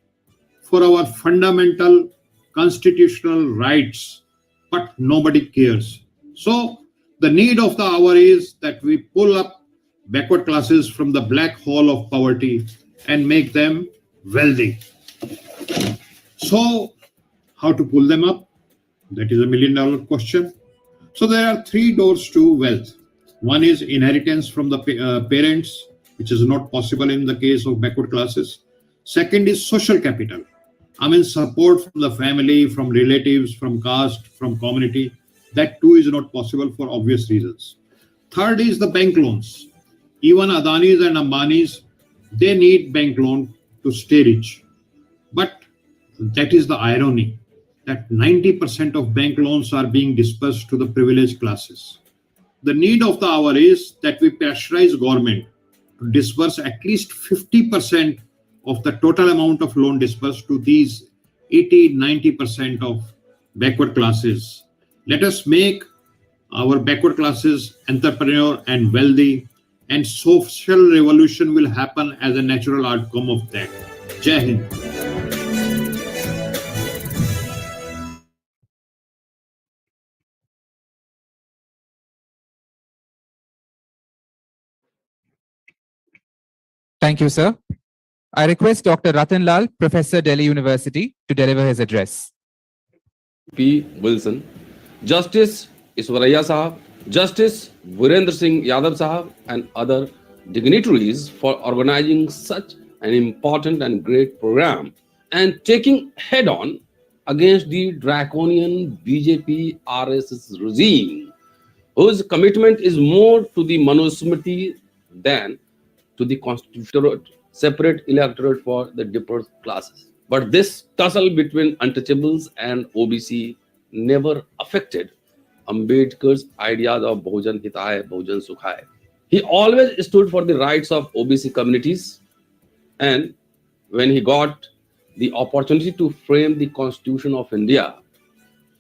for our fundamental constitutional rights, but nobody cares. So the need of the hour is that we pull up backward classes from the black hole of poverty and make them wealthy. So how to pull them up? That is $1 million question. So there are 3 doors to wealth. One is inheritance from the parents, which is not possible in the case of backward classes. Second is social capital. I mean support from the family, from relatives, from caste, from community. That too is not possible for obvious reasons. Third is the bank loans. Even Adanis and Ambanis, they need bank loan to stay rich. But that is the irony, that 90% of bank loans are being dispersed to the privileged classes. The need of the hour is that we pressurize government to disperse at least 50% of the total amount of loan dispersed to these 80-90% of backward classes. Let us make our backward classes entrepreneur and wealthy, and social revolution will happen as a natural outcome of that. Jai Hind. Thank you, sir. I request Dr. Ratan Lal, Professor, Delhi University, to deliver his address. P. Wilson, Justice Ishwaraiya Sahab, Justice Virendra Singh Yadav Sahab, and other dignitaries for organizing such an important and great program and taking head-on against the draconian BJP RSS regime, whose commitment is more to the Manusmriti than to the constitutional separate electorate for the deprived classes. But this tussle between untouchables and OBC never affected Ambedkar's ideas of Bahujan Hitay, Bahujan Sukhay. He always stood for the rights of OBC communities, and when he got the opportunity to frame the Constitution of India,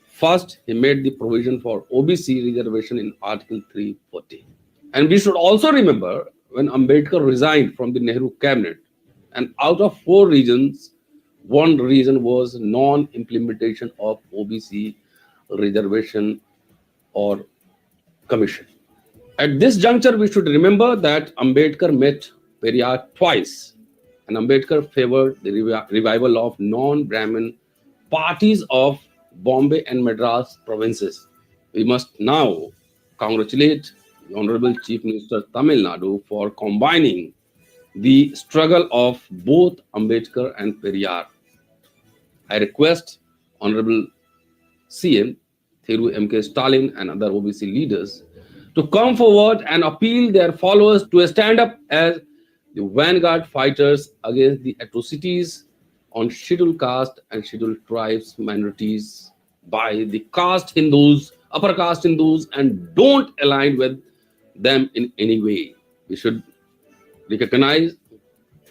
first he made the provision for OBC reservation in Article 340. And we should also remember when Ambedkar resigned from the Nehru cabinet, and out of 4 reasons, one reason was non-implementation of OBC reservation or commission. At this juncture, we should remember that Ambedkar met Periyar twice, and Ambedkar favored the revival of non-Brahmin parties of Bombay and Madras provinces. We must now congratulate the Honorable Chief Minister Tamil Nadu for combining the struggle of both Ambedkar and Periyar. I request Honorable CM Thiru M.K. Stalin and other OBC leaders to come forward and appeal their followers to stand up as the vanguard fighters against the atrocities on scheduled caste and scheduled tribes minorities by the caste Hindus, upper caste Hindus, and don't align with them in any way. We should recognize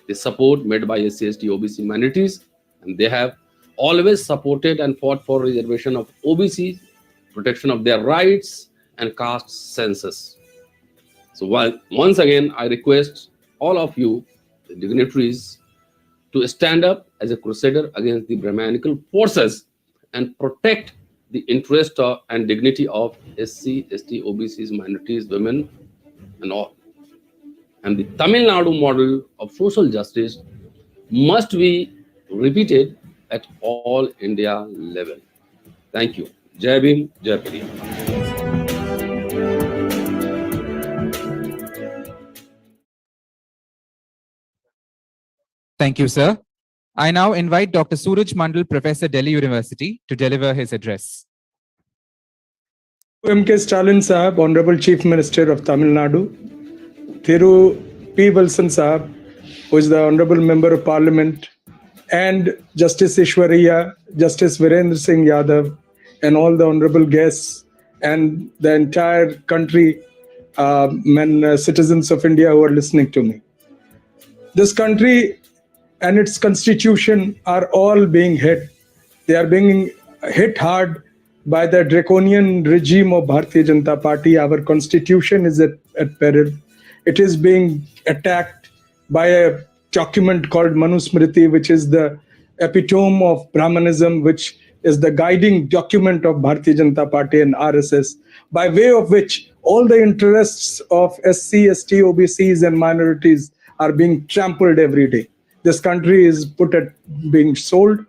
the support made by SC/ST OBC minorities, and they have always supported and fought for reservation of OBC, protection of their rights, and caste census. So once again, I request all of you, the dignitaries, to stand up as a crusader against the Brahmanical forces and protect the interest and dignity of SC/ST, OBCs, minorities, women, and all. And the Tamil Nadu model of social justice must be repeated at all India level. Thank you. Jai Bhim, Jai Pariyam. Thank you, sir. I now invite Dr. Suraj Mandal, Professor, Delhi University, to deliver his address. M.K. Stalin Sahab, Honorable Chief Minister of Tamil Nadu, Thiru P. Wilson Sahab, who is the Honorable Member of Parliament, and Justice Ishwariya, Justice Virendra Singh Yadav, and all the honorable guests, and the entire country and citizens of India who are listening to me. This country and its constitution are all being hit. They are being hit hard by the draconian regime of Bharatiya Janata Party. Our constitution is at peril. It is being attacked by a document called Manusmriti, which is the epitome of Brahmanism, which is the guiding document of Bharatiya Janata Party and RSS, by way of which all the interests of SC, ST, OBCs and minorities are being trampled every day. This country is put at being sold.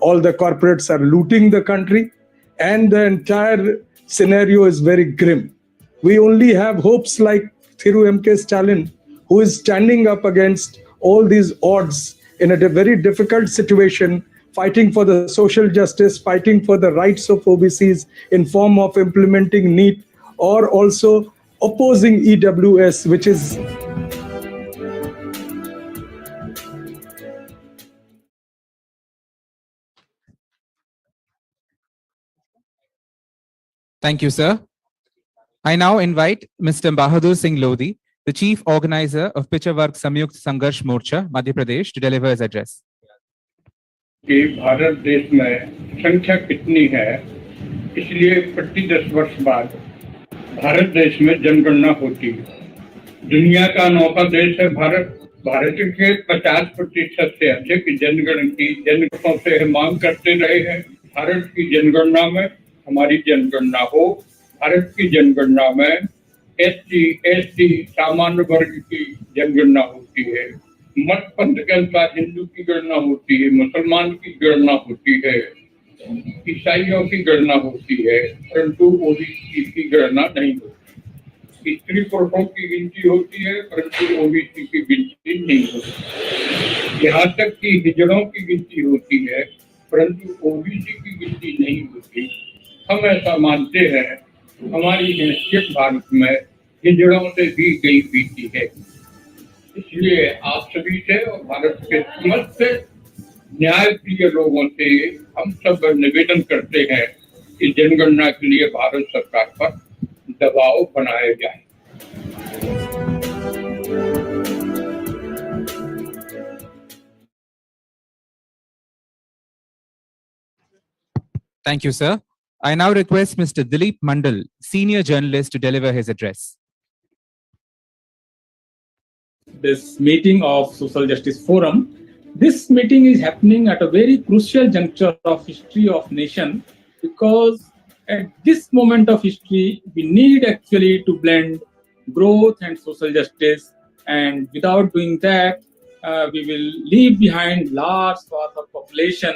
All the corporates are looting the country, and the entire scenario is very grim. We only have hopes like Thiru M.K. Stalin, who is standing up against all these odds in a very difficult situation, fighting for the social justice, fighting for the rights of OBCs in form of implementing NEET, or also opposing EWS, which is... Thank you, sir. I now invite Mr. Bahadur Singh Lodi, the Chief Organizer of Pichavarg Samyukt Sangharsh Morcha, Madhya Pradesh, to deliver his address. कि भारत देश में संख्या कितनी है, इसलिए प्रति 10 वर्ष बाद भारत देश में जनगणना होती है। दुनिया का अनोखा देश है भारत। भारत के 50% से अधिक जनगणना से मांग करते रहे हैं। भारत की जनगणना में हमारी जनगणना हो। भारत की जनगणना में SC, ST सामान्य वर्ग की जनगणना होती है। मत पंथ के अनुसार हिंदू की गणना होती है, मुसलमान की गणना होती है, ईसाइयों की गणना होती है, परंतु ओबीसी की गणना नहीं होती। स्त्री पुरुषों की गिनती होती है, परंतु ओबीसी की गिनती नहीं होती। यहाँ तक कि हिजड़ों की गिनती होती है, परंतु ओबीसी की गिनती नहीं होती। हम ऐसा मानते हैं, हमारी हैसियत भारत में हिजड़ों से दी गई बीती है। इसलिए आप सभी से और भारत के समस्त न्यायप्रिय लोगों से हम सब निवेदन करते हैं कि जनगणना के लिए भारत सरकार पर दबाव बनाया जाए। Thank you, sir. I now request Mr. Dilip Mandal, Senior Journalist, to deliver his address. This meeting of Social Justice Forum. This meeting is happening at a very crucial juncture of history of nation, because at this moment of history, we need actually to blend growth and social justice. And without doing that, we will leave behind large swath of population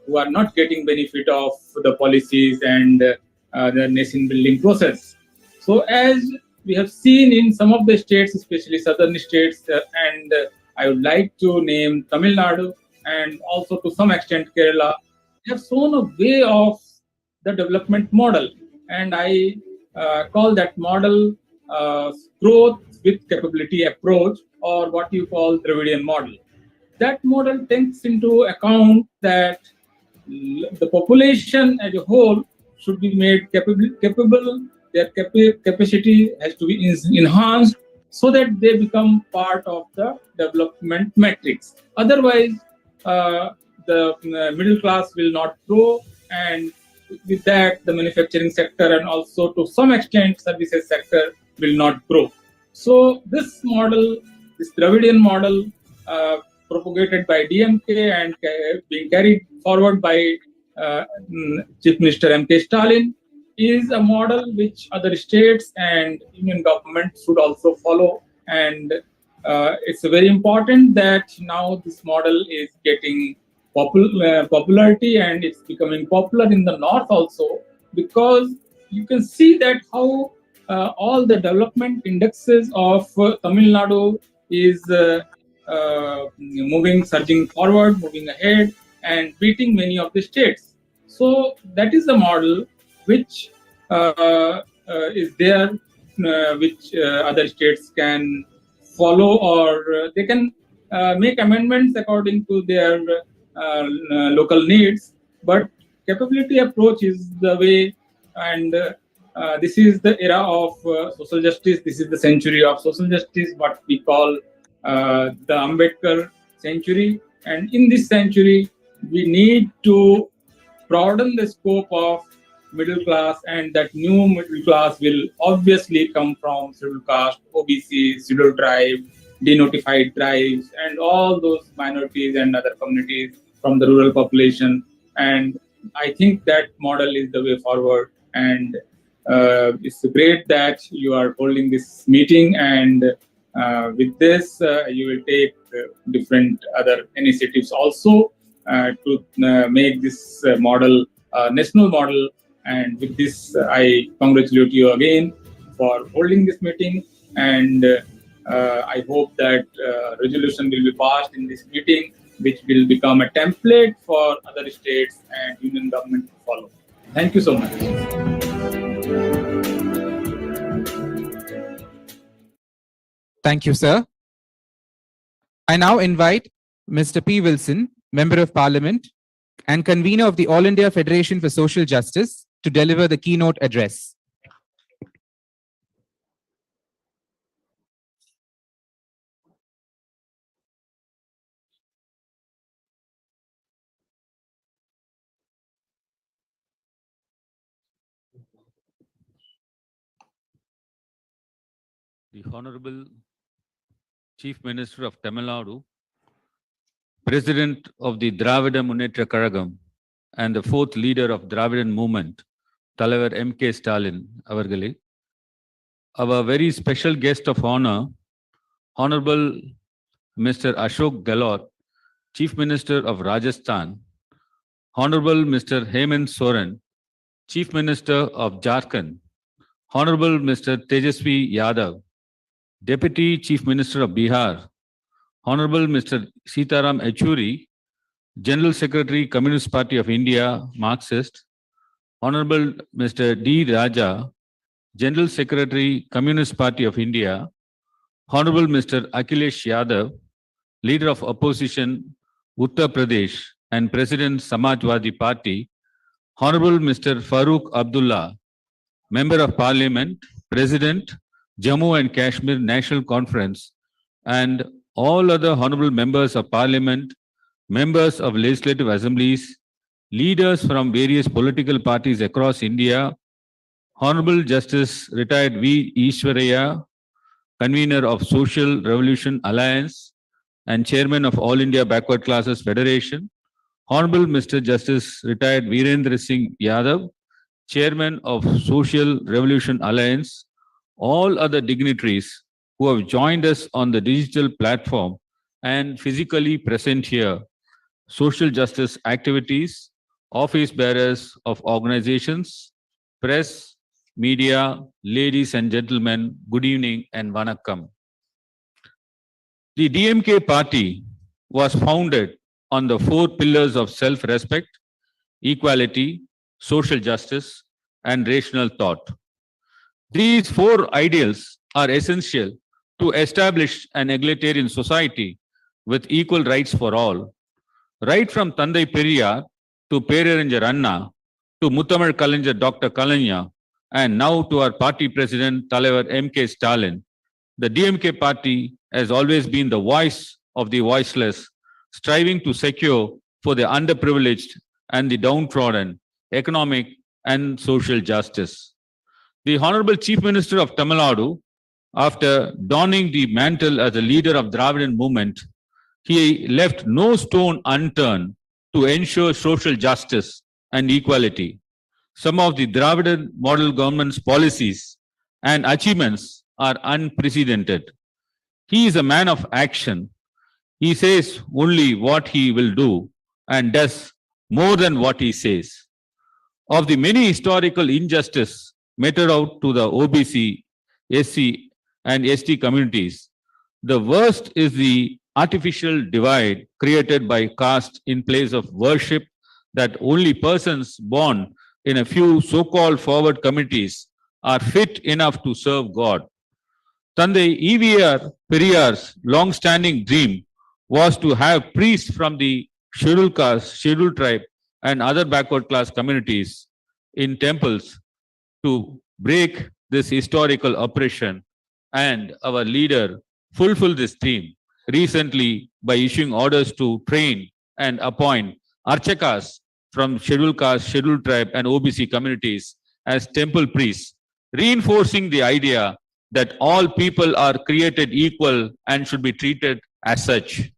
who are not getting benefit of the policies and the nation building process. So as we have seen in some of the states, especially southern states, and I would like to name Tamil Nadu and also to some extent Kerala, they have shown a way of the development model. And I call that model growth with capability approach, or what you call Dravidian model. That model takes into account that the population as a whole should be made capable. Their capacity has to be enhanced so that they become part of the development matrix. Otherwise, the middle class will not grow, and with that, the manufacturing sector and also to some extent services sector will not grow. So this model, this Dravidian model, propagated by DMK and being carried forward by Chief Minister M.K. Stalin, is a model which other states and union government should also follow. And it's very important that now this model is getting popularity, and it's becoming popular in the north also, because you can see that how all the development indexes of Tamil Nadu is surging forward, moving ahead, and beating many of the states. So that is the model which is there, which other states can follow, or they can make amendments according to their local needs. But capability approach is the way, and this is the era of social justice. This is the century of social justice, what we call the Ambedkar century. And in this century, we need to broaden the scope of middle class, and that new middle class will obviously come from scheduled caste, OBC, scheduled tribe, denotified tribes, and all those minorities and other communities from the rural population. And I think that model is the way forward. And it's great that you are holding this meeting, and with this, you will take different other initiatives also to make this model national model. And with this, I congratulate you again for holding this meeting, and I hope that resolution will be passed in this meeting, which will become a template for other states and union government to follow. Thank you so much. Thank you, sir. I now invite Mr. P. Wilson, Member of Parliament and convener of the All India Federation for Social Justice, to deliver the keynote address. The Honorable Chief Minister of Tamil Nadu, President of the Dravida Munnetra Kazhagam, and the fourth leader of Dravidian movement, Thalaivar M.K. Stalin avargale, our very special guest of honor, Honorable Mr. Ashok Gehlot, Chief Minister of Rajasthan, Honorable Mr. Hemant Soren, Chief Minister of Jharkhand, Honorable Mr. Tejasvi Yadav, Deputy Chief Minister of Bihar, Honorable Mr. Sitaram Yechury, General Secretary, Communist Party of India, Marxist, Honorable Mr. D. Raja, General Secretary, Communist Party of India, Honorable Mr. Akhilesh Yadav, Leader of Opposition, Uttar Pradesh and President, Samajwadi Party, Honorable Mr. Farooq Abdullah, Member of Parliament, President, Jammu and Kashmir National Conference, and all other honorable members of Parliament, members of legislative assemblies, leaders from various political parties across India, Honorable Justice Retired V. Ishwaraya, Convener of Social Revolution Alliance and Chairman of All India Backward Classes Federation, Honorable Mr. Justice Retired Virendra Singh Yadav, Chairman of Social Revolution Alliance, all other dignitaries who have joined us on the digital platform and physically present here, social justice activities, office bearers of organizations, press, media, ladies and gentlemen, good evening and vanakkam. The DMK party was founded on the 4 pillars of self-respect, equality, social justice, and rational thought. These 4 ideals are essential to establish an egalitarian society with equal rights for all. Right from Thandai Periyar to Perarinyar Anna to Muthamazh Kalaignar Dr. Kalaignar, and now to our party president Thalaivar M.K. Stalin, the DMK party has always been the voice of the voiceless, striving to secure for the underprivileged and the downtrodden economic and social justice. The Honorable Chief Minister of Tamil Nadu, after donning the mantle as a leader of Dravidian movement, he left no stone unturned to ensure social justice and equality. Some of the Dravidian model government's policies and achievements are unprecedented. He is a man of action. He says only what he will do and does more than what he says. Of the many historical injustice meted out to the OBC, SC, and ST communities, the worst is the artificial divide created by caste in place of worship that only persons born in a few so-called forward communities are fit enough to serve God. Tandai EVR Periyar's long-standing dream was to have priests from the scheduled caste, scheduled tribe, and other backward class communities in temples to break this historical oppression, and our leader fulfilled this theme recently by issuing orders to train and appoint archakas from scheduled caste, scheduled tribe, and OBC communities as temple priests, reinforcing the idea that all people are created equal and should be treated as such.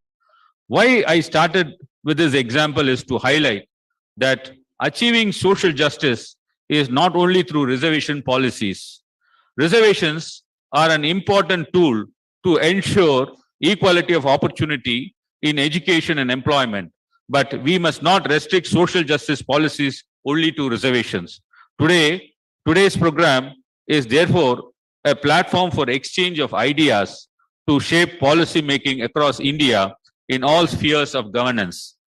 Why I started with this example is to highlight that achieving social justice is not only through reservation policies. Reservations are an important tool to ensure equality of opportunity in education and employment, but we must not restrict social justice policies only to reservations. Today's program is therefore a platform for exchange of ideas to shape policy making across India in all spheres of governance.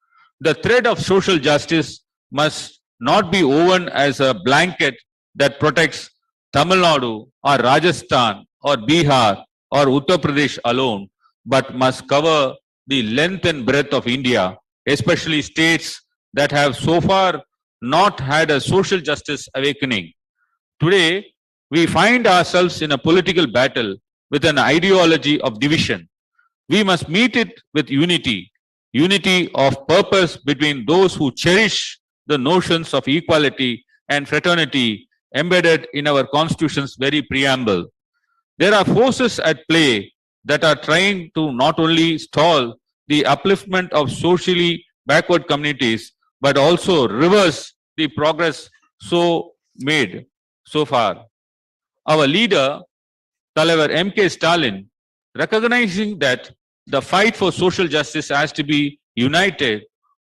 The thread of social justice must not be woven as a blanket that protects Tamil Nadu or Rajasthan or Bihar or Uttar Pradesh alone, but must cover the length and breadth of India, especially states that have so far not had a social justice awakening. Today, we find ourselves in a political battle with an ideology of division. We must meet it with unity, unity of purpose between those who cherish the notions of equality and fraternity embedded in our Constitution's very preamble. There are forces at play that are trying to not only stall the upliftment of socially backward communities, but also reverse the progress so made so far. Our leader, தலைவர் M.K. Stalin, recognizing that the fight for social justice has to be united,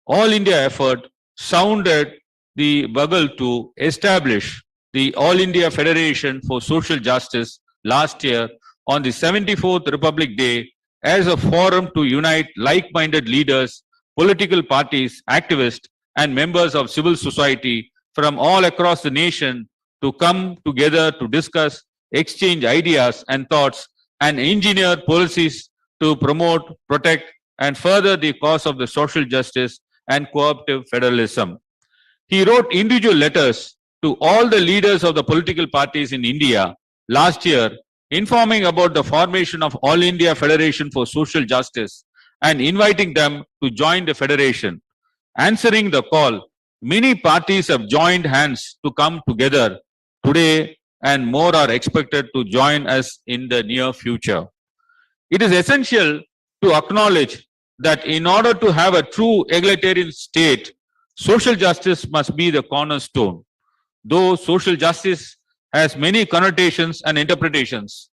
all India effort sounded the bugle to establish the All India Federation for Social Justice last year on the 74th Republic Day as a forum to unite like-minded leaders, political parties, activists, and members of civil society from all across the nation to come together to discuss, exchange ideas and thoughts, and engineer policies to promote, protect, and further the cause of the social justice and cooperative federalism. He wrote individual letters to all the leaders of the political parties in India last year, informing about the formation of All India Federation for Social Justice and inviting them to join the federation. Answering the call, many parties have joined hands to come together today, and more are expected to join us in the near future. It is essential to acknowledge that in order to have a true egalitarian state, social justice must be the cornerstone. Though social justice has many connotations and interpretations,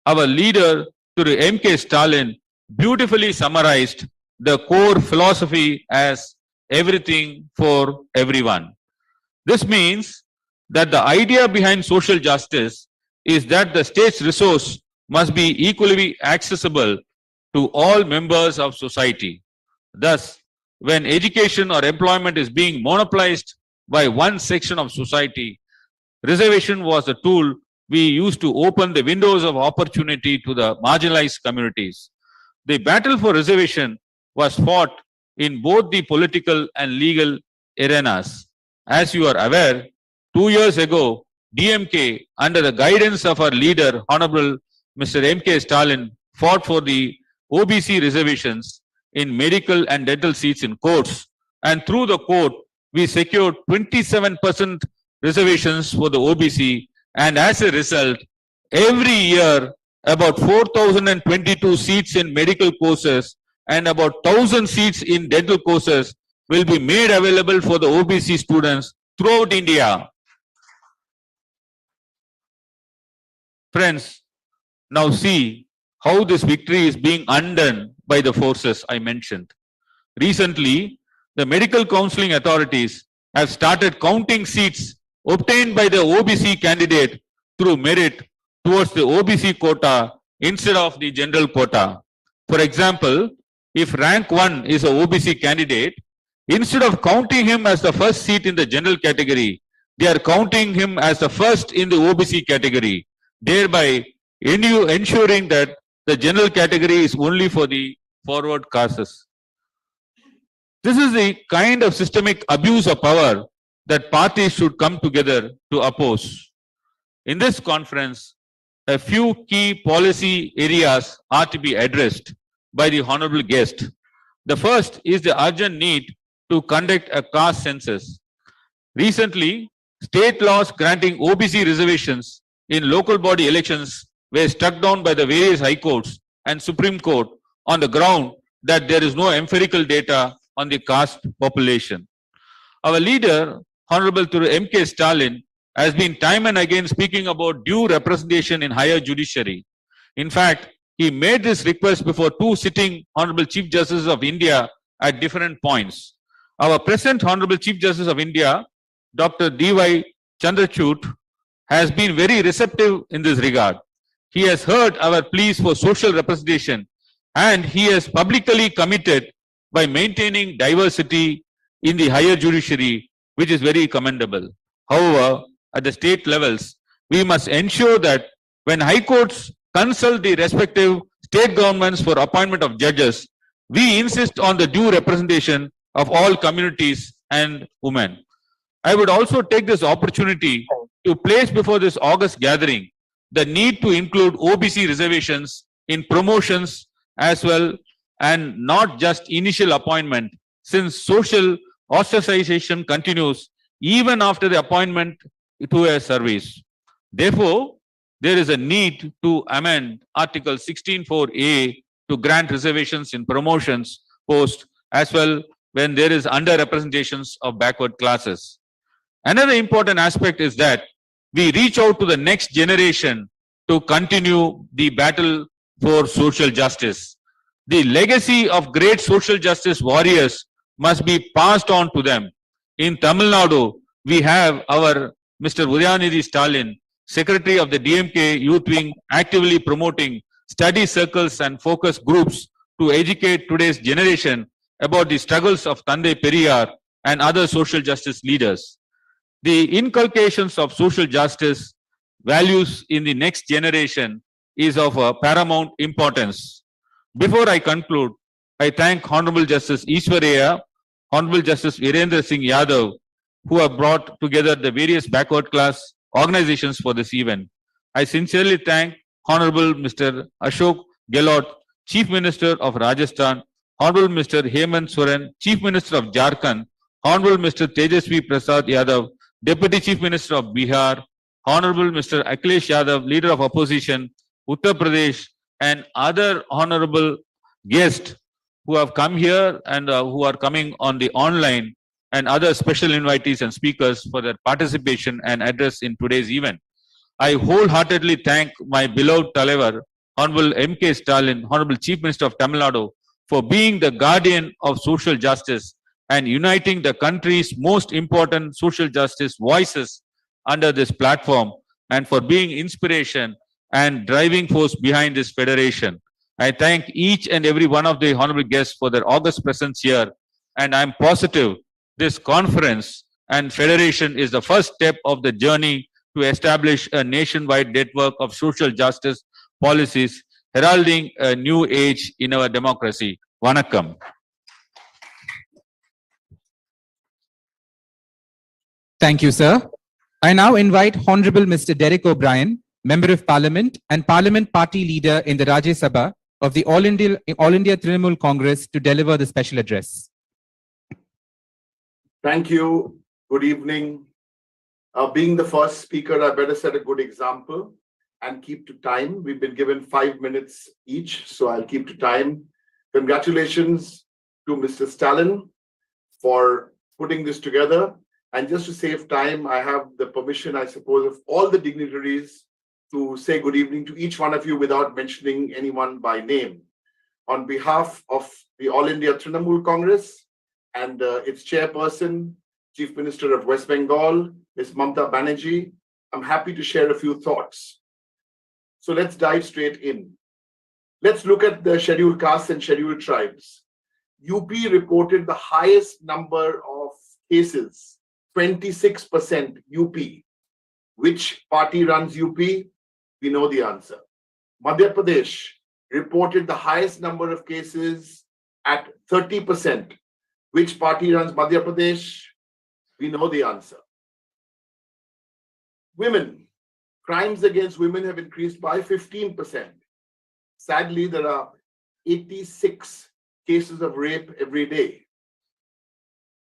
our leader, Through M.K. Stalin, beautifully summarized the core philosophy as everything for everyone. This means that the idea behind social justice is that the state's resource must be equally accessible to all members of society. Thus, when education or employment is being monopolized by one section of society, reservation was a tool we used to open the windows of opportunity to the marginalized communities. The battle for reservation was fought in both the political and legal arenas. As you are aware, 2 years ago, DMK, under the guidance of our leader, Honorable Mr. M.K. Stalin, fought for the OBC reservations in medical and dental seats in courts. And through the court, we secured 27% reservations for the OBC. And as a result, every year, about 4,022 seats in medical courses and about 1,000 seats in dental courses will be made available for the OBC students throughout India. Friends, now see how this victory is being undone by the forces I mentioned. Recently, the medical counseling authorities have started counting seats obtained by the OBC candidate through merit towards the OBC quota instead of the general quota. For example, if rank 1 is a OBC candidate, instead of counting him as the first seat in the general category, they are counting him as the first in the OBC category, thereby ensuring that the general category is only for the forward castes. This is the kind of systemic abuse of power that parties should come together to oppose. In this conference, a few key policy areas are to be addressed by the honorable guest. The first is the urgent need to conduct a caste census. Recently, state laws granting OBC reservations in local body elections were struck down by the various high courts and Supreme Court on the ground that there is no empirical data on the caste population. Our leader, Honorable M.K. Stalin, has been time and again speaking about due representation in higher judiciary. In fact, he made this request before two sitting Honorable Chief Justices of India at different points. Our present Honorable Chief Justice of India, Dr. D.Y. Chandrachud, has been very receptive in this regard. He has heard our pleas for social representation and he has publicly committed by maintaining diversity in the higher judiciary, which is very commendable. However, at the state levels, we must ensure that when high courts consult the respective state governments for appointment of judges, we insist on the due representation of all communities and women. I would also take this opportunity to place before this August gathering the need to include OBC reservations in promotions as well and not just initial appointment, since social ostracization continues even after the appointment to a service. Therefore, there is a need to amend Article 16(4)(a) to grant reservations in promotions post as well when there is underrepresentations of backward classes. Another important aspect is that we reach out to the next generation to continue the battle for social justice. The legacy of great social justice warriors must be passed on to them. In Tamil Nadu, we have our Mr. Udayanithi Stalin, Secretary of the DMK Youth Wing, actively promoting study circles and focus groups to educate today's generation about the struggles of Tandai Periyar and other social justice leaders. The inculcations of social justice values in the next generation is of paramount importance. Before I conclude, I thank Honorable Justice Ishwaraya, Honorable Justice Virendra Singh Yadav, who have brought together the various backward class organizations for this event. I sincerely thank Honorable Mr. Ashok Gehlot, Chief Minister of Rajasthan, Honorable Mr. Hemant Soren, Chief Minister of Jharkhand, Honorable Mr. Tejasvi Prasad Yadav, Deputy Chief Minister of Bihar, Honorable Mr. Akhilesh Yadav, Leader of Opposition, Uttar Pradesh, and other honorable guests who have come here and who are coming on the online, and other special invitees and speakers for their participation and address in today's event. I wholeheartedly thank my beloved Talaivar, Honorable M.K. Stalin, Honorable Chief Minister of Tamil Nadu, for being the guardian of social justice and uniting the country's most important social justice voices under this platform, and for being inspiration and driving force behind this federation. I thank each and every one of the honorable guests for their august presence here, and I'm positive this conference and federation is the first step of the journey to establish a nationwide network of social justice policies, heralding a new age in our democracy. Vanakkam. Thank you, sir. I now invite Honorable Mr. Derek O'Brien, Member of Parliament and Parliament Party Leader in the Rajya Sabha of the All India Trinamool Congress to deliver the special address. Thank you. Good evening. Being the first speaker, I better set a good example and keep to time. We've been given 5 minutes each, so I'll keep to time. Congratulations to Mr. Stalin for putting this together. And just to save time, I have the permission, I suppose, of all the dignitaries to say good evening to each one of you without mentioning anyone by name. On behalf of the All India Trinamool Congress and its chairperson, Chief Minister of West Bengal, Ms. Mamata Banerjee, I'm happy to share a few thoughts. So let's dive straight in. Let's look at the scheduled castes and scheduled tribes. UP reported the highest number of cases, 26% UP. Which party runs UP? We know the answer. Madhya Pradesh reported the highest number of cases at 30%. Which party runs Madhya Pradesh? We know the answer. Women, crimes against women have increased by 15%. Sadly, there are 86 cases of rape every day.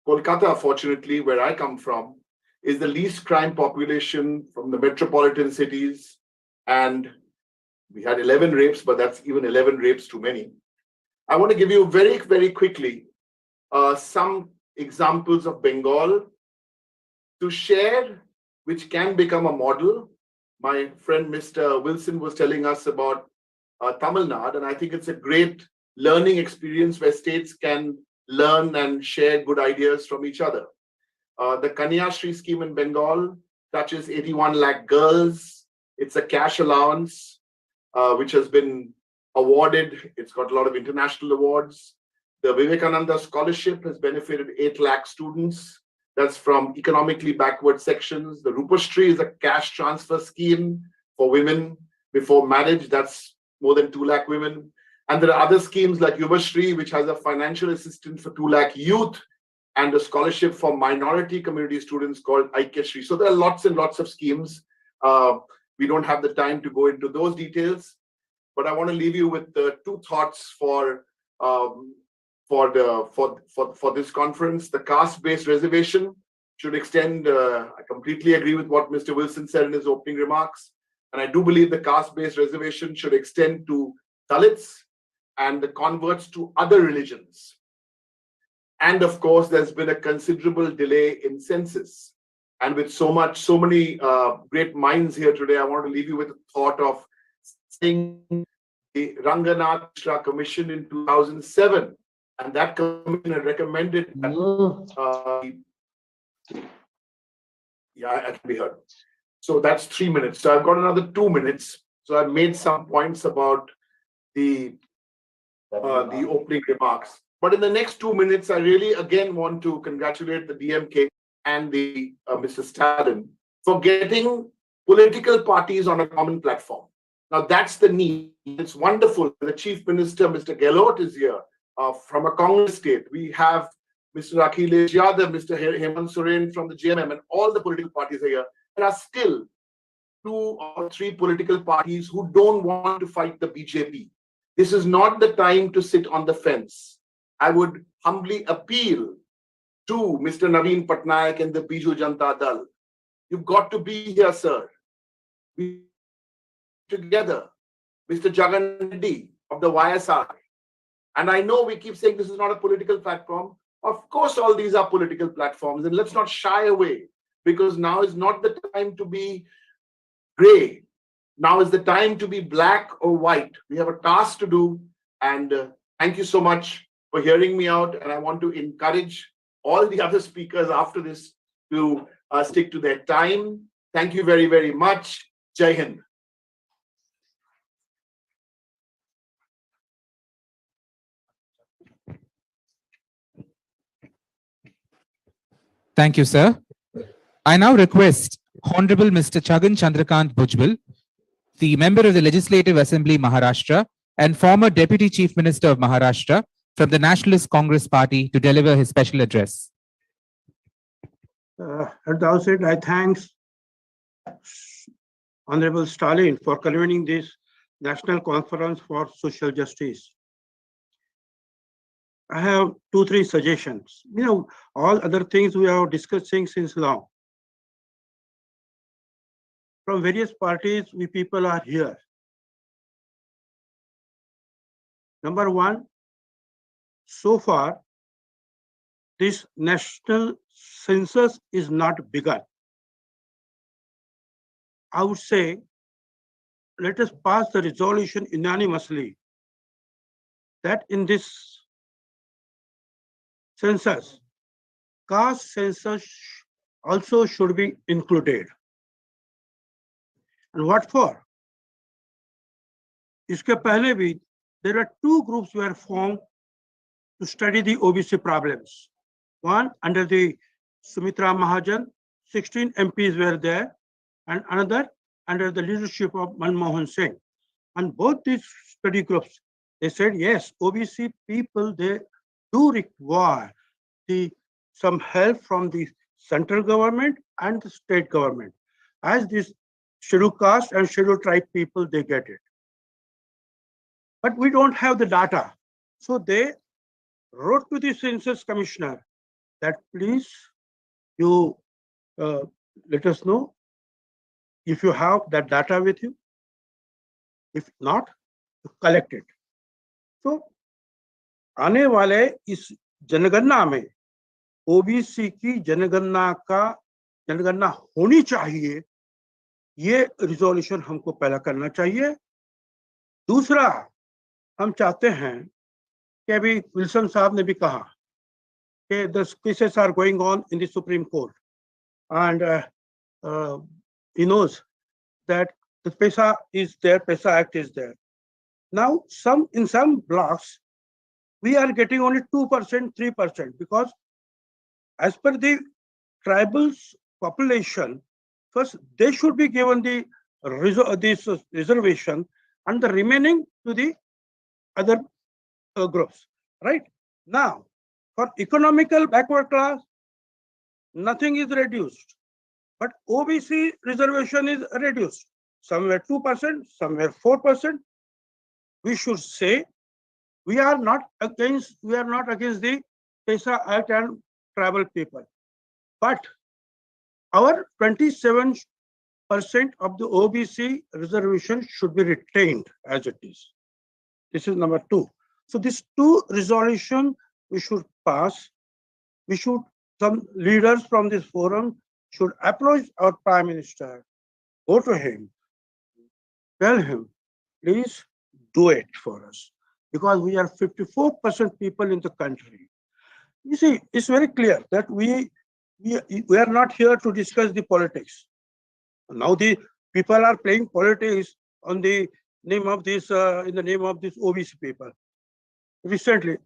Kolkata, fortunately, where I come from, is the least crime population from the metropolitan cities. And we had 11 rapes, but that's even 11 rapes too many. I want to give you very, very quickly some examples of Bengal to share, which can become a model. My friend Mr. Wilson was telling us about Tamil Nadu, and I think it's a great learning experience where states can learn and share good ideas from each other. The Kanya Shri scheme in Bengal touches 81 lakh girls. It's a cash allowance, which has been awarded. It's got a lot of international awards. The Vivekananda Scholarship has benefited 8 lakh students. That's from economically backward sections. The Rupashri is a cash transfer scheme for women before marriage. That's more than 2 lakh women. And there are other schemes like Yuvashri, which has a financial assistance for 2 lakh youth, and a scholarship for minority community students called Aikyashri. So there are lots and lots of schemes. We don't have the time to go into those details, but I want to leave you with two thoughts for this conference. The caste-based reservation should extend. I completely agree with what Mr. Wilson said in his opening remarks, and I do believe the caste-based reservation should extend to Dalits and the converts to other religions. And of course, there's been a considerable delay in census. And with so many great minds here today, I want to leave you with a thought of seeing the Ranganath Mishra Commission in 2007. And that commission had recommended that, I can be heard. So that's 3 minutes. So I've got another 2 minutes. So I've made some points about the opening remarks. But in the next 2 minutes, I really again want to congratulate the DMK and the Mr. Stalin for getting political parties on a common platform. Now that's the need. It's wonderful. The Chief Minister, Mr. Gehlot, is here from a Congress state. We have Mr. Akhilesh Yadav, Mr. Hemant Soren from the JMM, and all the political parties are here. There are still 2 or 3 political parties who don't want to fight the BJP. This is not the time to sit on the fence. I would humbly appeal to Mr. Naveen Patnaik and the Biju Janata Dal. You've got to be here, sir. We together, Mr. Jagan Reddy of the YSR. And I know we keep saying this is not a political platform. Of course, all these are political platforms, and let's not shy away, because now is not the time to be gray. Now is the time to be black or white. We have a task to do, and thank you so much for hearing me out. And I want to encourage all the other speakers after this to stick to their time. Thank you very, very much. Jai Hind. Thank you, sir. I now request Honorable Mr. Chhagan Chandrakant Bhujbal, the member of the Legislative Assembly Maharashtra and former Deputy Chief Minister of Maharashtra from the Nationalist Congress Party, to deliver his special address. At the outset, I thank Honorable Stalin for convening this National Conference for Social Justice. I have 2-3 suggestions. All other things we are discussing since long. From various parties, we people are here. Number one, so far, this national census is not begun. I would say, let us pass the resolution unanimously that in this census, caste census also should be included. And what for? इसके पहले भी there were two groups were formed to study the OBC problems. One under the Sumitra Mahajan, 16 MPs were there, and another under the leadership of Manmohan Singh. And both these study groups, they said, yes, OBC people, they do require some help from the central government and the state government. As this scheduled caste and scheduled tribe people, they get it. But we don't have the data. So they wrote to the census commissioner that please, you let us know if you have that data with you. If not, you collect it. So आने वाले इस जनगणना में OBC की जनगणना होनी चाहिए, ये रिजोल्यूशन हमको पहला करना चाहिए. दूसरा, हम चाहते हैं कि अभी विल्सन साहब ने भी कहा कि the cases are going on in the Supreme Court, and he knows that the PESA is there, PESA Act is there. Now, in some blocks, we are getting only 2%, 3%, because as per the tribals population, first they should be given this reservation, and the remaining to the other groups, right? Now, for economical backward class, nothing is reduced, but OBC reservation is reduced. Somewhere 2%, somewhere 4%. We should say we are not against the PESA Act and tribal people, but our 27% of the OBC reservation should be retained as it is. This is number 2. So these two resolutions we should pass. Some leaders from this forum should approach our Prime Minister, go to him, tell him, please do it for us, because we are 54% people in the country. You see, it's very clear that we are not here to discuss the politics. Now the people are playing politics on the name of this, in the name of this OBC people. Recently,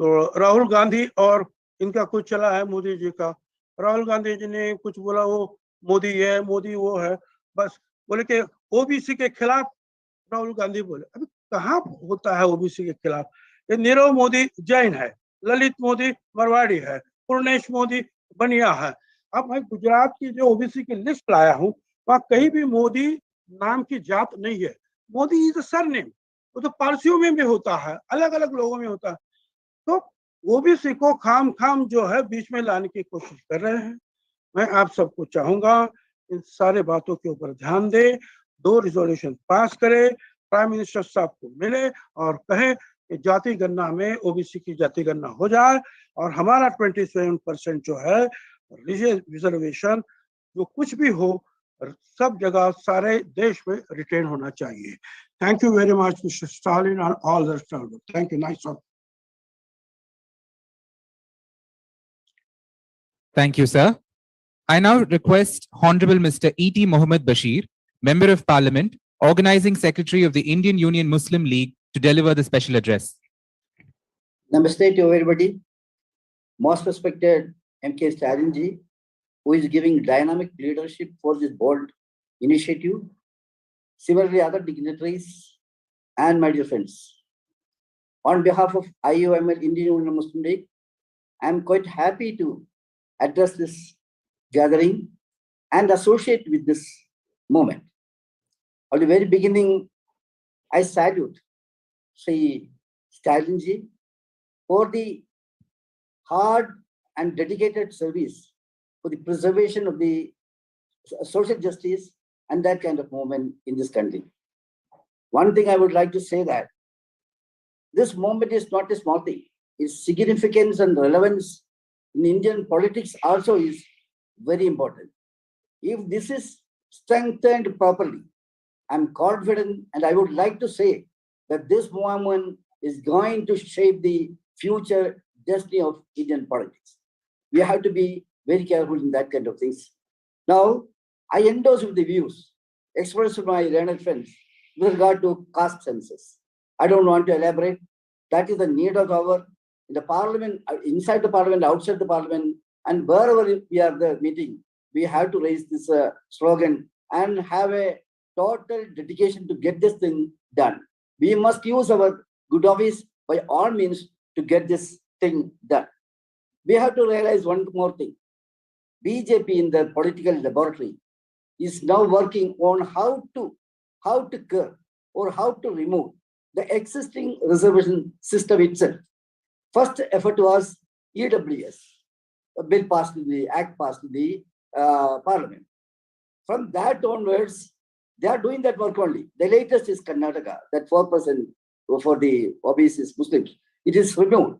Rahul Gandhi और इनका कुछ चला है मोदी जी का. राहुल गांधी जी ने कुछ बोला, वो मोदी है, मोदी वो है, बस बोले कि ओबीसी के खिलाफ राहुल गांधी बोले. अभी कहाँ होता है ओबीसी के खिलाफ? ये नीरव मोदी जैन है, ललित मोदी मरवाड़ी है, पूर्णेश मोदी बनिया है. अब मैं गुजरात की जो ओबीसी की लिस्ट लाया हूँ, वहाँ कहीं भी मोदी नाम की जात नहीं है. Modi is a surname. वो तो पारसियों में भी होता है, अलग अलग लोगों में होता है. तो ओबीसी को खाम जो है बीच में लाने की कोशिश कर रहे हैं. मैं आप सबको चाहूंगा इन सारे बातों के ऊपर ध्यान दे, 2 रिजोल्यूशन पास करे, प्राइम मिनिस्टर साहब को मिले और कहे कि जाति गणना में ओबीसी की जाति गणना हो जाए और हमारा 27% जो है रिजर्वेशन, जो कुछ भी हो, सब जगह सारे देश में रिटेन होना चाहिए. Thank you very much mister Stalin and all the staff. Thank you. Nice. Thank you, sir. I now request Honorable Mr. E.T. Mohammed Bashir, Member of Parliament, Organizing Secretary of the Indian Union Muslim League, to deliver the special address. Namaste to everybody. Most respected M.K. Stalin ji, who is giving dynamic leadership for this bold initiative. Similarly, other dignitaries and my dear friends. On behalf of IUML, Indian Union Muslim League, I am quite happy to address this gathering and associate with this moment. At the very beginning, I salute Sri Stalin ji for the hard and dedicated service for the preservation of the social justice and that kind of movement in this country. One thing I would like to say that this movement is not a small thing. Its significance and relevance in Indian politics also is very important. If this is strengthened properly, I'm confident, and I would like to say that this movement is going to shape the future destiny of Indian politics. we have to be very careful in that kind of things. Now, I endorse with the views expressed by my learned friends with regard to caste census. I don't want to elaborate. That is the need of our in the parliament, inside the parliament, outside the parliament, and wherever we are the meeting, we have to raise this slogan and have a total dedication to get this thing done. We must use our good office by all means to get this thing done. We have to realize one more thing. BJP in the political laboratory is now working on how to curb or how to remove the existing reservation system itself. First effort was EWS, a bill passed in the act passed in the parliament. From that onwards, they are doing that work only. The latest is Karnataka, that 4% for the OBCs Muslims. It is removed.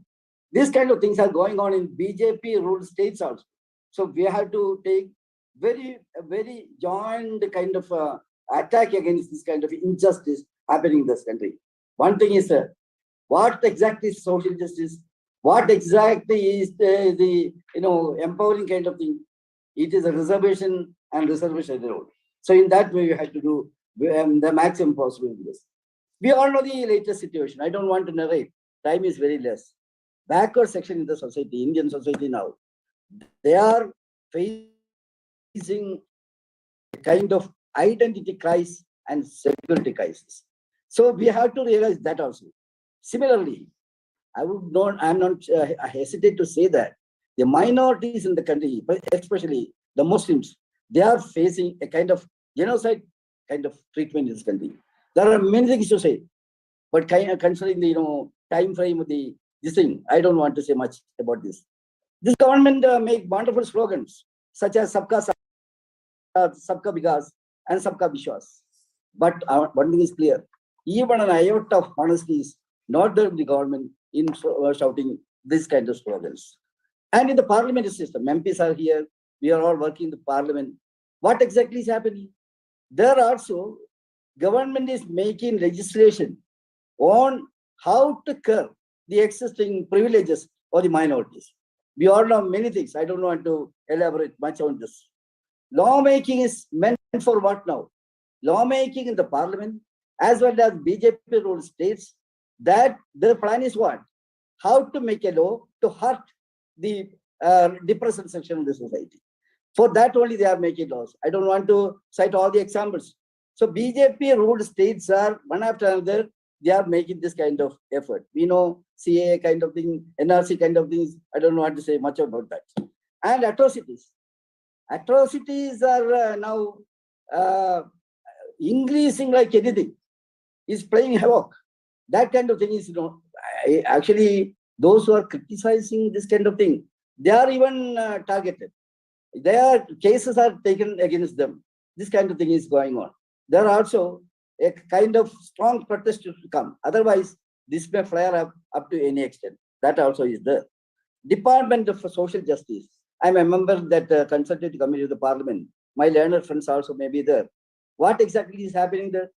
These kind of things are going on in BJP ruled states also. So we have to take very joint kind of attack against this kind of injustice happening in this country. One thing is what exactly is social justice? What exactly is the empowering kind of thing? It is a reservation and reservation road. So in that way, we have to do the maximum possible in this. We all know the latest situation. I don't want to narrate. Time is very less. Backward section in the society, Indian society now, they are facing a kind of identity crisis and security crisis. So we have to realize that also. Similarly, I'm not hesitate to say that the minorities in the country, but especially the Muslims, they are facing a kind of genocide kind of treatment in this country. There are many things to say, but considering the time frame of this thing, I don't want to say much about this. This government make wonderful slogans such as Sabka Saath, Sabka Vikas, and Sabka Vishwas. But one thing is clear: even an iota of honesty is not there in the government in shouting this kind of slogans. And in the parliamentary system, MPs are here. We are all working in the parliament. What exactly is happening? There also, government is making legislation on how to curb the existing privileges of the minorities. We all know many things. I don't want to elaborate much on this. Lawmaking is meant for what now? Lawmaking in the parliament, as well as BJP ruled states, that their plan is what? How to make a law to hurt the depressed section of the society. For that only they are making laws. I don't want to cite all the examples. So BJP ruled states are one after another, they are making this kind of effort. We know CAA kind of thing, NRC kind of things. I don't want to say much about that. And atrocities. Atrocities are now increasing like anything. Is playing havoc. That kind of thing is, actually, those who are criticizing this kind of thing, they are even targeted. Their cases are taken against them. This kind of thing is going on. There are also a kind of strong protest to come. Otherwise, this may flare up to any extent. That also is there. Department of Social Justice. I'm a member of that consultative committee of the parliament. My learned friends also may be there. What exactly is happening there?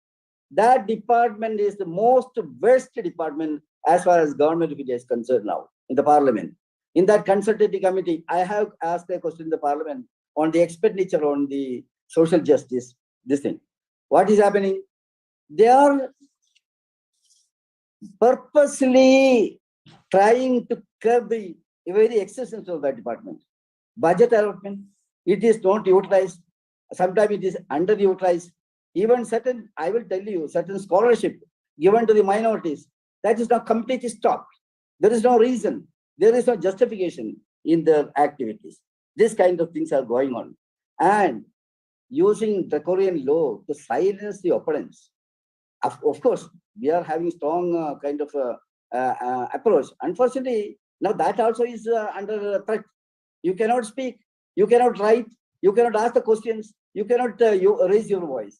That department is the most worst department as far as government of India is concerned now in the parliament. In that consultative committee, I have asked a question in the parliament on the expenditure on the social justice, this thing. What is happening? They are purposely trying to curb the very existence of that department. Budget allotment, it is not utilized. Sometimes it is underutilized. Even certain, I will tell you, certain scholarship given to the minorities, that is now completely stopped. There is no reason. There is no justification in their activities. This kind of things are going on. And using draconian law to silence the opponents. Of course, we are having strong kind of approach. Unfortunately, now that also is under threat. You cannot speak, you cannot write, you cannot ask the questions, you cannot raise your voice.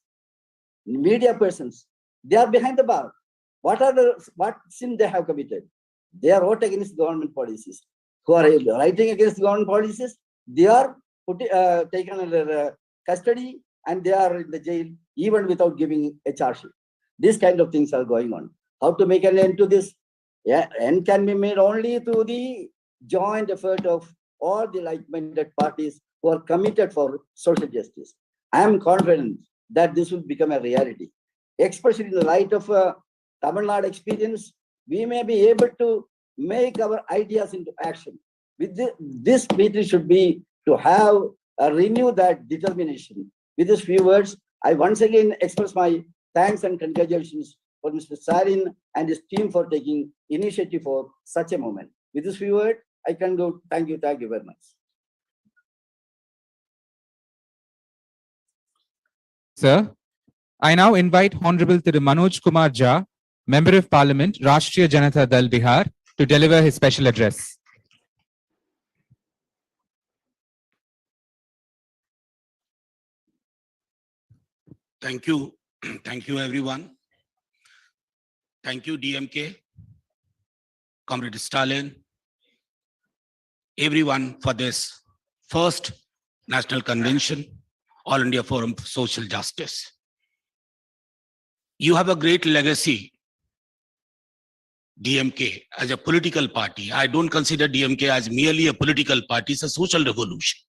Media persons, they are behind the bar. What sin they have committed? They are out against government policies. Who are writing against government policies, they are taken under custody and they are in the jail even without giving a charge sheet. These kind of things are going on. How to make an end to this? Yeah, end can be made only through the joint effort of all the like-minded parties who are committed for social justice. I am confident that this will become a reality. Especially in the light of Tamil Nadu experience, we may be able to make our ideas into action. With this meeting should be to have renew that determination. With these few words, I once again express my thanks and congratulations for Mr. Sarin and his team for taking initiative for such a moment. With this few words, I can go. Thank you very much. Sir, I now invite Honorable Thiru Manoj Kumar Jha, Member of Parliament, Rashtriya Janata Dal Bihar, to deliver his special address. Thank you. Thank you, everyone. Thank you, DMK, Comrade Stalin, everyone for this first National Convention, All India Forum for Social Justice. You have a great legacy, DMK, as a political party. I don't consider DMK as merely a political party, it's a social revolution.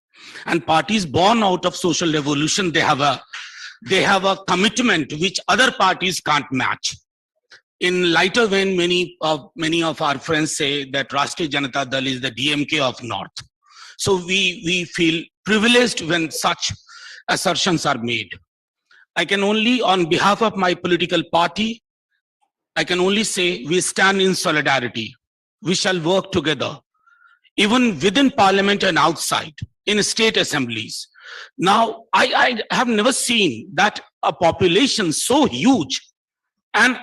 And parties born out of social revolution, they have a commitment which other parties can't match. In lighter vein, many of our friends say that Rashtriya Janata Dal is the DMK of North. So we feel privileged when such assertions are made. I can only, on behalf of my political party, I can only say we stand in solidarity. We shall work together, even within Parliament and outside, in state assemblies. Now, I have never seen that a population so huge, and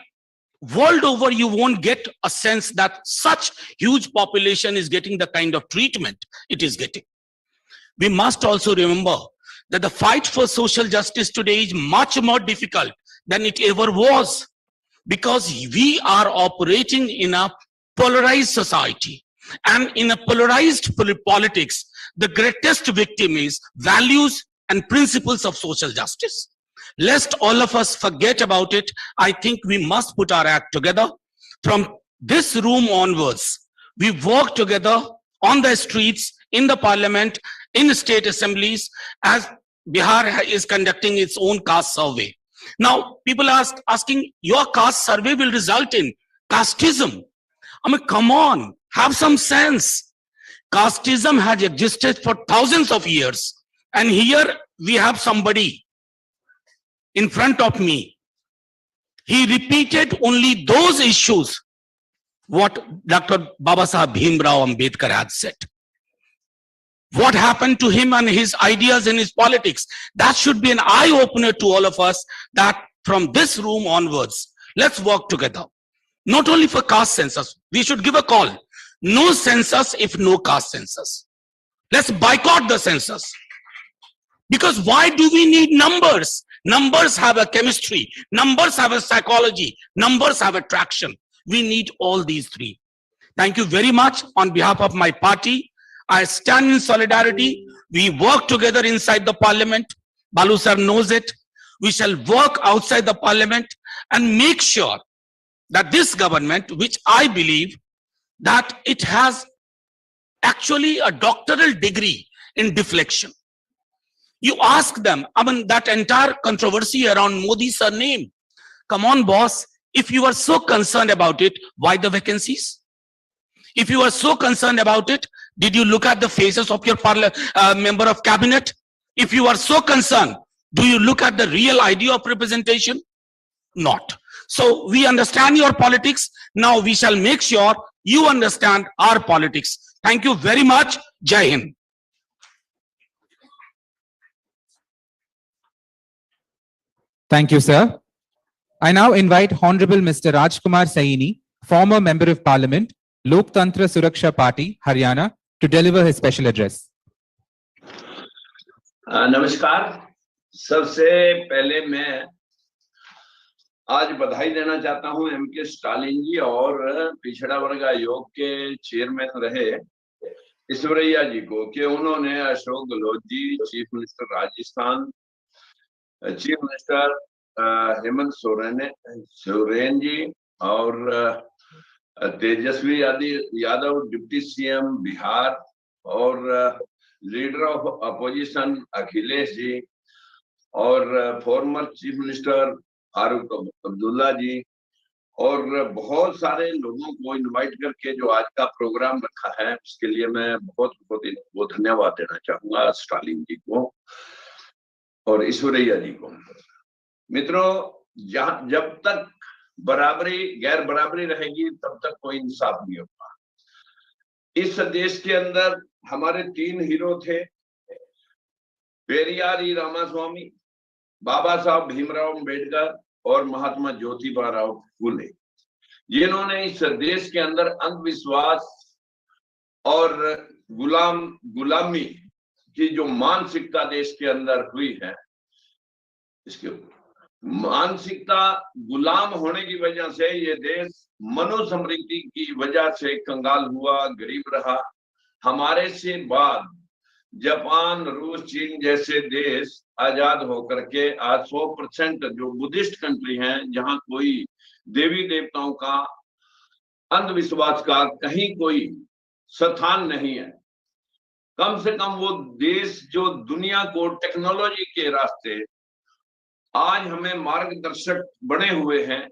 world over you won't get a sense that such huge population is getting the kind of treatment it is getting. We must also remember that the fight for social justice today is much more difficult than it ever was, because we are operating in a polarized society, and in a polarized politics, the greatest victim is values and principles of social justice. Lest all of us forget about it, I think we must put our act together. From this room onwards, we work together on the streets, in the parliament, in the state assemblies, as Bihar is conducting its own caste survey. Now, people are asking, your caste survey will result in casteism. I mean, come on, have some sense. Casteism has existed for thousands of years. And here we have somebody in front of me. He repeated only those issues what Dr. Babasaheb Bhimrao Ambedkar had said. What happened to him and his ideas and his politics? That should be an eye-opener to all of us, that from this room onwards, let's work together. Not only for caste census, we should give a call. No census if no caste census. Let's boycott the census. Because why do we need numbers? Numbers have a chemistry. Numbers have a psychology. Numbers have attraction. We need all these three. Thank you very much. On behalf of my party, I stand in solidarity. We work together inside the parliament. Balu sir knows it. We shall work outside the parliament and make sure that this government, which I believe that it has actually a doctoral degree in deflection. You ask them, I mean, that entire controversy around Modi's surname. Come on, boss. If you are so concerned about it, why the vacancies? If you are so concerned about it, did you look at the faces of your member of cabinet? If you are so concerned, do you look at the real idea of representation? Not. So we understand your politics. Now we shall make sure you understand our politics. Thank you very much. Jai Hind. Thank you, sir. I now invite Honorable Mr. Rajkumar Saini, former Member of Parliament, Loktantra Suraksha Party, Haryana, to deliver his special address. नमस्कार. सबसे पहले मैं आज बधाई देना चाहता हूं MK Stalin जी और पिछड़ा वर्ग आयोग के चेयरमैन रहे ईश्वरैया जी को कि उन्होंने Ashok Gehlot ji, chief minister Rajasthan, chief minister Hemant Soren ji और तेजस्वी यादव डिप्टी सीएम बिहार और leader of opposition Akhilesh ji और former chief minister Farooq Abdullah ji और बहुत सारे लोगों को इनवाइट करके जो आज का प्रोग्राम रखा है उसके लिए मैं बहुत धन्यवाद देना चाहूंगा स्टालिन जी को और ईश्वरैया जी को। मित्रों, जब तक बराबरी गैर बराबरी रहेगी तब तक कोई इंसाफ नहीं होगा। इस देश के अंदर हमारे 3 हीरो थे, पेरियार ई रामास्वामी, बाबा साहब भीमराव अम्बेडकर और महात्मा ज्योतिबा राव फूले, जिन्होंने इस देश के अंदर अंधविश्वास और गुलामी की जो मानसिकता देश के अंदर हुई है, इसके मानसिकता गुलाम होने की वजह से ये देश मनुस्मृति की वजह से कंगाल हुआ, गरीब रहा। हमारे से बाद जापान, रूस, चीन जैसे देश आजाद होकर के आज 100% जो बुद्धिस्ट कंट्री हैं, जहां कोई देवी देवताओं का अंधविश्वास का कहीं कोई स्थान नहीं है। कम से कम वो देश जो दुनिया को टेक्नोलॉजी के रास्ते आज हमें मार्गदर्शक बने हुए हैं।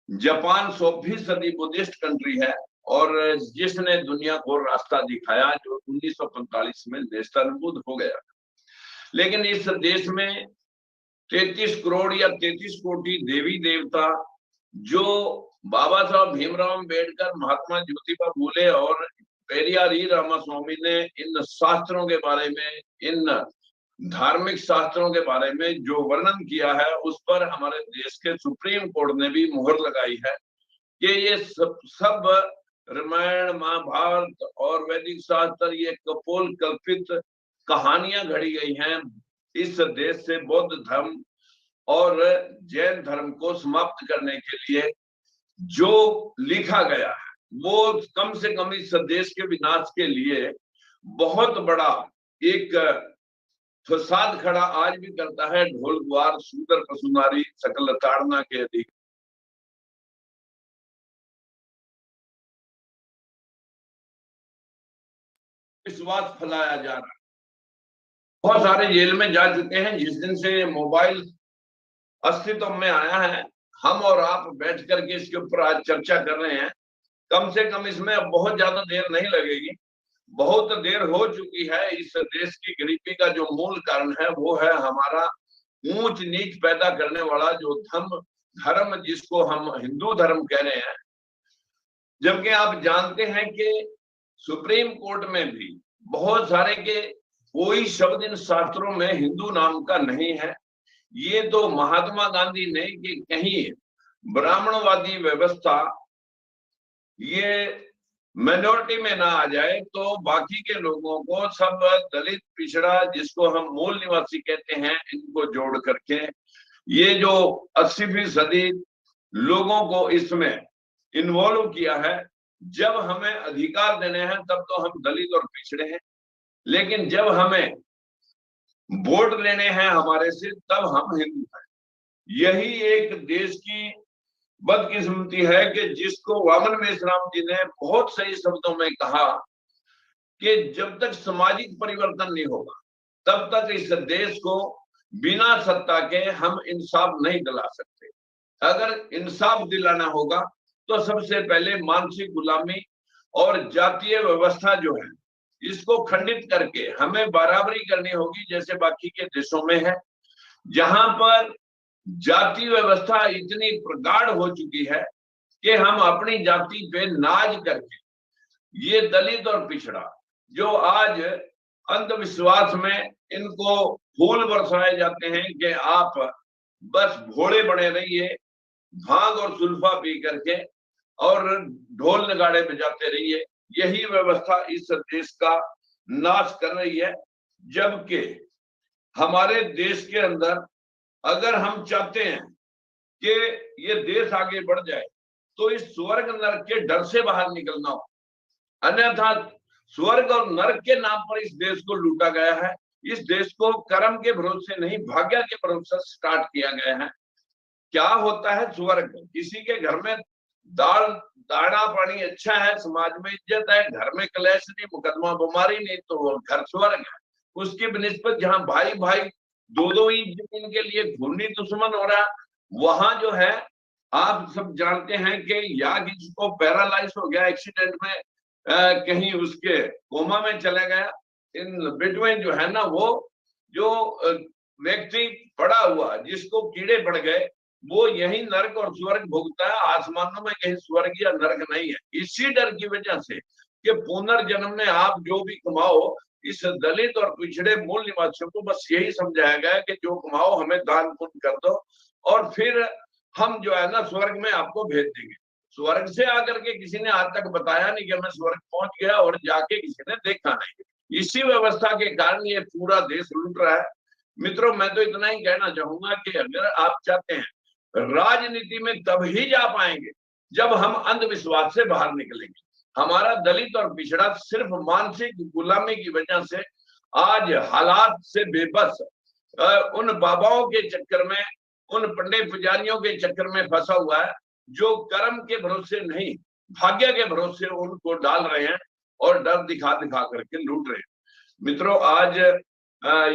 जापान 100% बुद्धिस्ट कंट्री है और जिसने दुनिया को रास्ता दिखाया, जो 1945 में नेस्तनाबूद हो गया। लेकिन इस देश में 33 करोड़ या 33 कोटि देवी देवता, जो बाबा साहब भीमराव अम्बेडकर, महात्मा ज्योतिबा फूले और पेरियार ई रामास्वामी ने इन शास्त्रों के बारे में, इन धार्मिक शास्त्रों के बारे में जो वर्णन किया है, उस पर हमारे देश के सुप्रीम कोर्ट ने भी मुहर लगाई है कि ये सब रामायण, महाभारत और वैदिक शास्त्र ये कपोल कल्पित कहानियां घड़ी गई हैं। इस देश से बौद्ध धर्म और जैन धर्म को समाप्त करने के लिए जो लिखा गया है वो कम से कम इस देश के विनाश के लिए बहुत बड़ा एक फसाद खड़ा आज भी करता है। ढोल ग्वार शूदर पशुनारी सकल ताड़ना के अधिक विश्वास फैलाया जा रहा है। बहुत सारे जेल में जा चुके हैं। जिस दिन से मोबाइल अस्तित्व में आया है, हम और आप बैठ करके इसके ऊपर आज चर्चा कर रहे हैं। कम से कम इसमें अब बहुत ज्यादा देर नहीं लगेगी, बहुत देर हो चुकी है। इस देश की गरीबी का जो मूल कारण है वो है हमारा ऊंच नीच पैदा करने वाला जो धर्म जिसको हम हिंदू धर्म कह रहे हैं। जबकि आप जानते हैं कि सुप्रीम कोर्ट में भी बहुत सारे के कोई शब्द इन शास्त्रों में हिंदू नाम का नहीं है। ये तो महात्मा गांधी ने कि कहीं ब्राह्मणवादी व्यवस्था ये माइनॉरिटी में ना आ जाए तो बाकी के लोगों को, सब दलित पिछड़ा जिसको हम मूल निवासी कहते हैं, इनको जोड़ करके ये जो 80% लोगों को इसमें इन्वॉल्व किया है। जब हमें अधिकार देने हैं तब तो हम दलित और पिछड़े हैं, लेकिन जब हमें वोट लेने हैं हमारे से तब हम हिंदू हैं। यही एक देश की बदकिस्मती है कि जिसको वामन मेश्राम जी ने बहुत सही शब्दों में कहा कि जब तक सामाजिक परिवर्तन नहीं होगा तब तक इस देश को बिना सत्ता के हम इंसाफ नहीं दिला सकते। अगर इंसाफ दिलाना होगा तो सबसे पहले मानसिक गुलामी और जातीय व्यवस्था जो है इसको खंडित करके हमें बराबरी करनी होगी, जैसे बाकी के देशों में है, जहां पर जाति व्यवस्था इतनी प्रगाढ़ हो चुकी है कि हम अपनी जाति पे नाज करके ये दलित और पिछड़ा जो आज अंधविश्वास में इनको फूल बरसाए जाते हैं कि आप बस भोले बने रहिए, भांग और सुल्फा पी करके और ढोल नगाड़े बजाते रहिए। यही व्यवस्था इस देश का नाश कर रही है। जबकि हमारे देश के अंदर अगर हम चाहते हैं कि ये देश आगे बढ़ जाए तो इस स्वर्ग नरक के डर से बाहर निकलना हो, अन्यथा स्वर्ग और नरक के नाम पर इस देश को लूटा गया है। इस देश को कर्म के भरोसे नहीं, भाग्य के भरोसे स्टार्ट किया गया है। क्या होता है स्वर्ग? किसी के घर में दाल दाना पानी अच्छा है, समाज में इज्जत है, घर में कलेश नहीं, मुकदमा बीमारी नहीं, तो वो घर स्वर्ग है। उसकी बनिस्बत जहाँ भाई भाई दो इंच जमीन के लिए खूनी दुश्मन हो रहा, वहां जो है आप सब जानते हैं कि या किसी पैरालाइज हो गया एक्सीडेंट में, कहीं उसके कोमा में चला गया, इन बिटवीन जो है ना, वो जो व्यक्ति पड़ा हुआ जिसको कीड़े पड़ गए, वो यही नर्क और स्वर्ग भोगता है, आसमानों में कहीं स्वर्ग या नर्क नहीं है। इसी डर की वजह से कि पुनर्जन्म में आप जो भी कमाओ, इस दलित और पिछड़े मूल निवासियों को बस यही समझाया गया कि जो कमाओ हमें दान पुण्य कर दो, और फिर हम जो है ना स्वर्ग में आपको भेज देंगे। स्वर्ग से आकर के किसी ने आज तक बताया नहीं कि मैं स्वर्ग पहुंच गया, और जाके किसी ने देखा नहीं। इसी व्यवस्था के कारण ये पूरा देश लूट रहा है। मित्रों, मैं तो इतना ही कहना चाहूंगा कि अगर आप चाहते हैं, राजनीति में तभी जा पाएंगे जब हम अंधविश्वास से बाहर निकलेंगे। हमारा दलित और पिछड़ा सिर्फ मानसिक गुलामी की वजह से आज हालात से बेबस उन बाबाओं के चक्कर में, उन पंडित पुजारियों के चक्कर में फंसा हुआ है, जो कर्म के भरोसे नहीं भाग्य के भरोसे उनको डाल रहे हैं और डर दिखा दिखा करके लूट रहे हैं। मित्रों, आज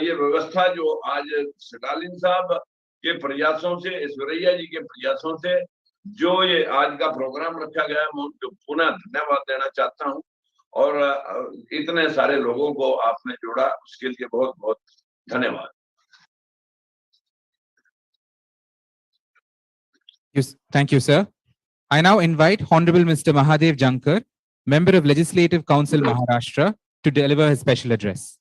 ये व्यवस्था जो आज स्टालिन साहब के प्रयासों से, ऐश्वर्या जी के प्रयासों से जो ये आज का प्रोग्राम रखा गया है, मैं उनको पुनः धन्यवाद देना चाहता हूं, और इतने सारे लोगों को आपने जोड़ा, उसके लिए बहुत बहुत धन्यवाद। Thank you, sir. I now invite Honorable Mr. Mahadev Jankar, Member of Legislative Council, Maharashtra, to deliver his special address.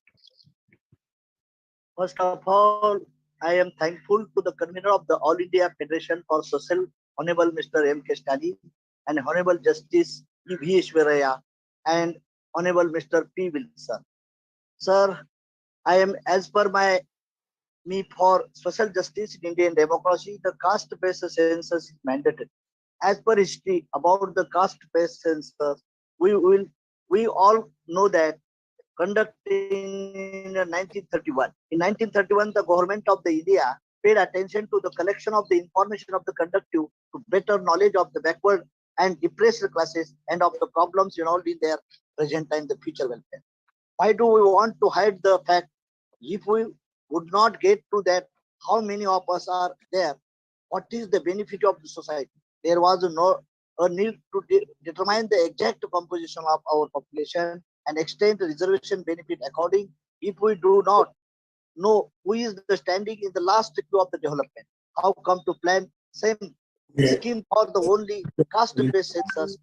First of all, I am thankful to the convener of the All India Federation for Social, Honorable Mr. M.K. Stalin, and Honorable Justice E.V. Ishwaraya, and Honorable Mr. P. Wilson. Sir, I am, as per me for social justice in Indian democracy, the caste-based census is mandated. As per history about the caste-based census, we all know that conducted in 1931. In 1931, the government of the India paid attention to the collection of the information of the conductive to better knowledge of the backward and depressed classes and of the problems involved in their present and the future welfare. Why do we want to hide the fact? If we would not get to that, how many of us are there? What is the benefit of the society? There was a need to determine the exact composition of our population and extend the reservation benefit according. If we do not know who is the standing in the last queue of the development, how come to plan same scheme for the only caste-based census?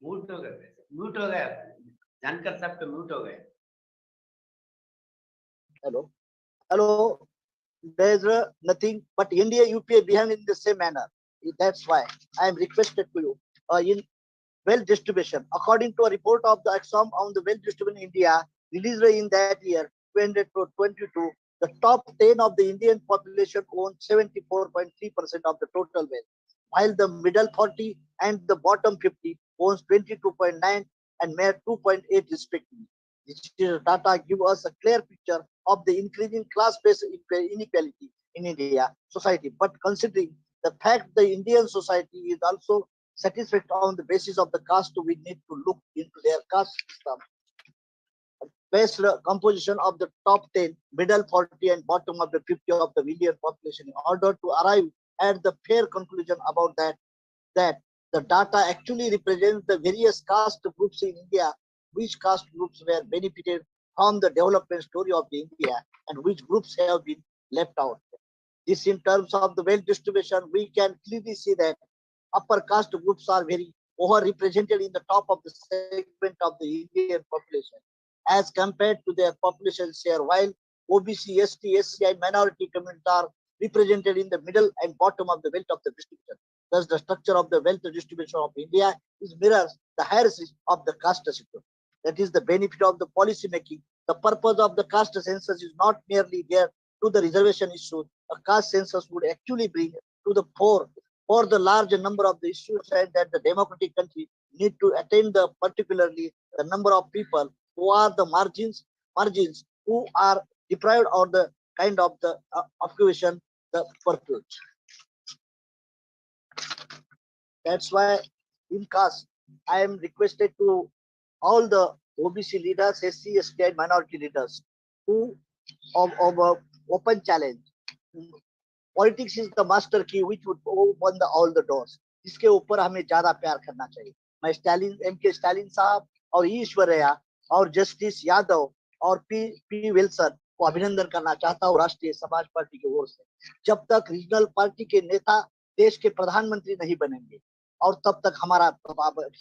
Mute हो गए जानकर साहब तो mute हो गए। Hello. There is nothing but India UPA behaving in the same manner. That's why I am requested to you in wealth distribution. According to a report of the Axom on the wealth distribution in India released in that year 2022, the top 10 of the Indian population own 74.3% of the total wealth, while the middle 40 and the bottom 50 owns 22.9 and mere 2.8 respectively. This data give us a clear picture of the increasing class-based inequality in India society. But considering the fact the Indian society is also satisfied on the basis of the caste, we need to look into their caste system. Based composition of the top 10, middle 40 and bottom of the 50 of the Indian population in order to arrive at the fair conclusion about that the data actually represents the various caste groups in India, which caste groups were benefited from the development story of the India and which groups have been left out. This in terms of the wealth distribution, we can clearly see that upper caste groups are very overrepresented in the top of the segment of the Indian population as compared to their population share, while OBC, ST, SC and minority communities are represented in the middle and bottom of the wealth of the distribution. Thus, the structure of the wealth distribution of India mirrors the hierarchy of the caste system. That is the benefit of the policy making. The purpose of the caste census is not merely there to the reservation issue. A caste census would actually bring to the fore for the large number of the issues and that the democratic country need to attend the particularly the number of people who are the margins who are deprived or the kind of the occupation, the pursuit. That's why in caste, I am requested to all the OBC leaders, SC, ST, and minority leaders who of open challenge. Politics is the master key which would open all the doors. इसके ऊपर हमें ज्यादा प्यार करना चाहिए. मैं Stalin, MK Stalin साहब और ईश्वरैया और जस्टिस यादव और पी विल्सन को अभिनंदन करना चाहता हूँ राष्ट्रीय समाज पार्टी की ओर से. जब तक रीजनल पार्टी के नेता देश के प्रधानमंत्री नहीं बनेंगे और तब तक हमारा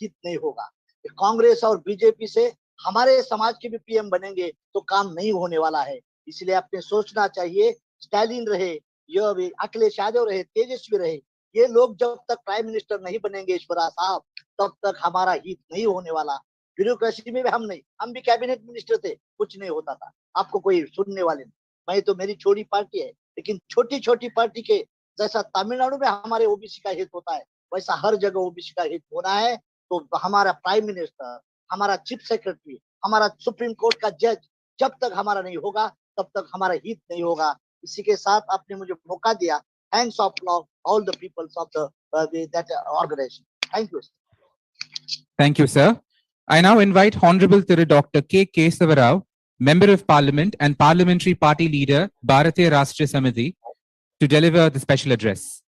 हित नहीं होगा. कांग्रेस और बीजेपी से हमारे समाज के भी पीएम बनेंगे तो काम नहीं होने वाला है. इसलिए अपने सोचना चाहिए. स्टालिन रहे, यह भी अखिलेश यादव रहे, तेजस्वी रहे, ये लोग जब तक प्राइम मिनिस्टर नहीं बनेंगे ईश्वरा साहब, तब तक हमारा हित नहीं होने वाला. ब्यूरोक्रेसी में भी हम भी कैबिनेट मिनिस्टर थे, कुछ नहीं होता था. आपको कोई सुनने वाले नहीं. मैं तो, मेरी छोटी पार्टी है, लेकिन छोटी छोटी पार्टी के जैसा तमिलनाडु में हमारे ओबीसी का हित होता है, वैसा हर जगह ओबीसी का हित होना है. तो हमारा प्राइम मिनिस्टर, हमारा चीफ सेक्रेटरी, हमारा सुप्रीम कोर्ट का जज जब तक हमारा नहीं होगा तब तक हमारा हित नहीं होगा. इसी के साथ आपने मुझे मौका दिया. Thanks of all the peoples of that organization. Thank you. Thank you, sir. I now invite Honorable Thiru Dr. K. Kesava Rao, Member of Parliament and Parliamentary Party Leader, Bharatiya Rashtriya Samiti, to deliver the special address.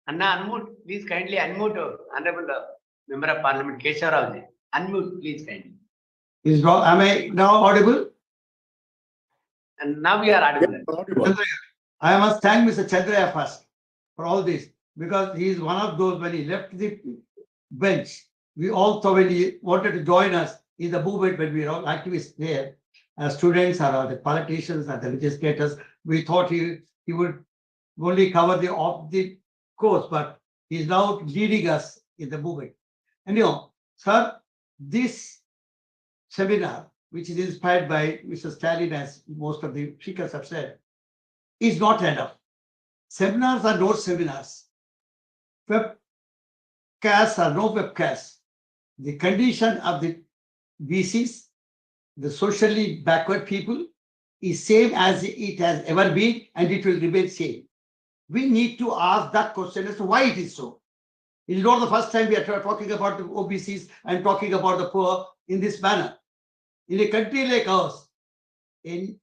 Anna, unmute, please kindly unmute, Honorable Member of Parliament Kesava Rao ji. Unmute, please kindly. Am I now audible? And now we are audible. I must thank Mr. Chandraya first for all this, because he is one of those, when he left the bench, we all thought when he wanted to join us in the movement, when we were all activists there, as students or the politicians or the legislators, we thought he would only cover the course, but he is now leading us in the movement. And sir, this seminar, which is inspired by Mr. Stalin, as most of the speakers have said, is not enough. Seminars are not seminars. Webcasts are no webcasts. The condition of the BCs, the socially backward people, is same as it has ever been, and it will remain same. We need to ask that question as to why it is so. It is not the first time we are talking about the OBCs and talking about the poor in this manner. In a country like ours, in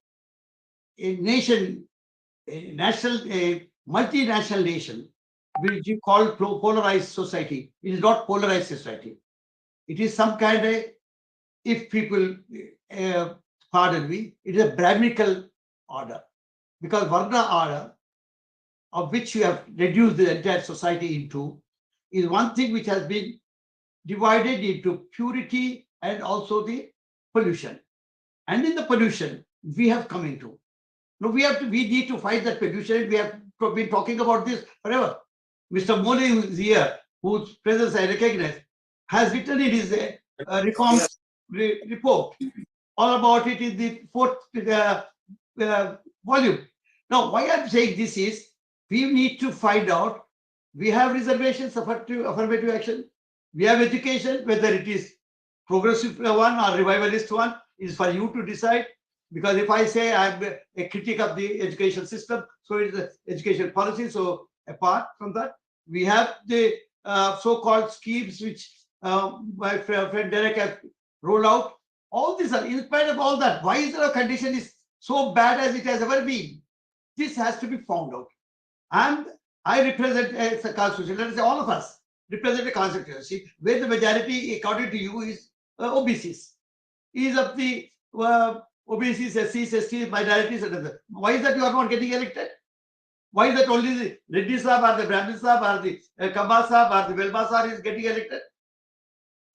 a nation, a multinational nation, which you call polarized society, it is not polarized society. It is some kind of, if people pardon me, it is a Brahminical order, because Varna order, of which you have reduced the entire society into, is one thing which has been divided into purity and also the pollution. And in the pollution, we have come into. Now we need to fight that pollution. We have been talking about this forever. Mr. Mole, who is here, whose presence I recognize, has written in his reform report all about it in the 4th volume. Now, why I'm saying this is, we need to find out. We have reservations of affirmative action. We have education, whether it is progressive one or revivalist one, is for you to decide. Because if I say I'm a critic of the education system, so it is the education policy. So apart from that, we have the so-called schemes which my friend Derek has rolled out. All these are, in spite of all that, why is our condition is so bad as it has ever been? This has to be found out. And I represent a constituency, let us say all of us represent a constituency where the majority, according to you, is OBCs. Is of the OBCs, SCs, STs, minorities, and others. Why is that you are not getting elected? Why is that only the Reddy Sahab or the Brahmin Sahab or the Kamba Sahab or the Velba Sahab is getting elected?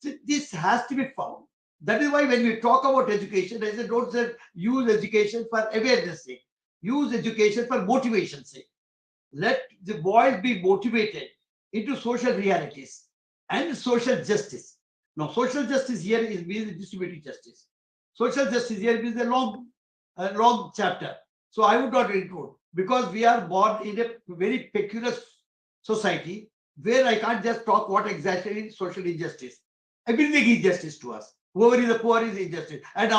So this has to be found. That is why when we talk about education, I say don't say use education for awareness sake. Use education for motivation sake. Let the boys be motivated into social realities and social justice. Now, social justice here is means distributive justice. Social justice here means a long chapter. So I would not include, because we are born in a very peculiar society where I can't just talk what exactly is social injustice. Everything is justice to us. Whoever is the poor is injustice. And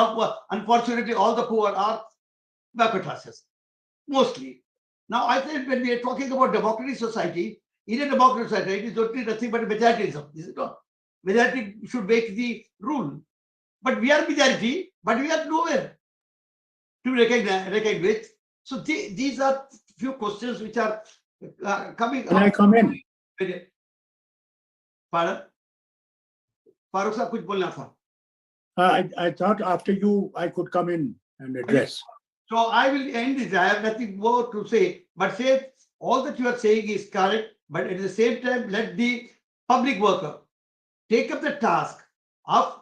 unfortunately, all the poor are backward classes, mostly. Now, I think when we are talking about democratic society, in a democratic society, it is only nothing but majoritism, is it not? Majority should make the rule. But we are majority, but we are nowhere to recognize with. So these are few questions which are coming. Can I come in? Pardon? Farooq sir, kuch bolna tha. I thought after you, I could come in and address. So I will end this. I have nothing more to say, but say all that you are saying is correct, but at the same time, let the public worker take up the task of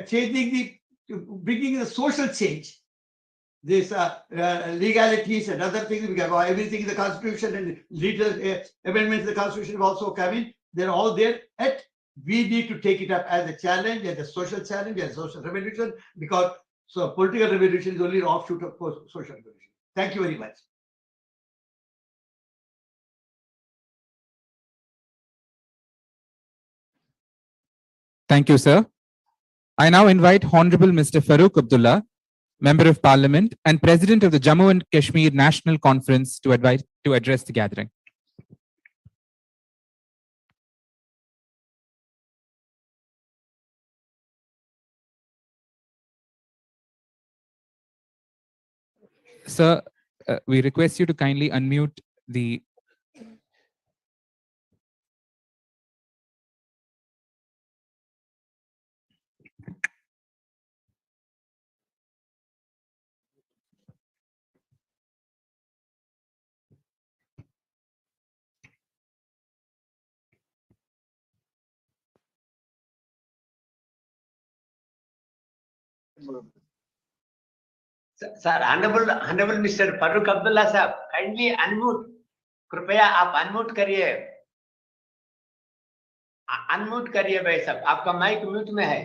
changing bringing the social change. This legalities and other things, we have everything in the constitution and legal amendments in the constitution have also come in. They're all there. Yet we need to take it up as a challenge, as a social challenge, as a social revolution, because political revolution is only an offshoot of social revolution. Thank you very much. Thank you, sir. I now invite Honorable Mr. Farooq Abdullah, Member of Parliament and President of the Jammu and Kashmir National Conference, to address the gathering. Sir, we request you to kindly unmute the Sir, Honorable Mr. Farooq Abdullah साहब, kindly unmute. कृपया आप unmute करिए. Unmute करिए भाई साहब, आपका mic mute में है.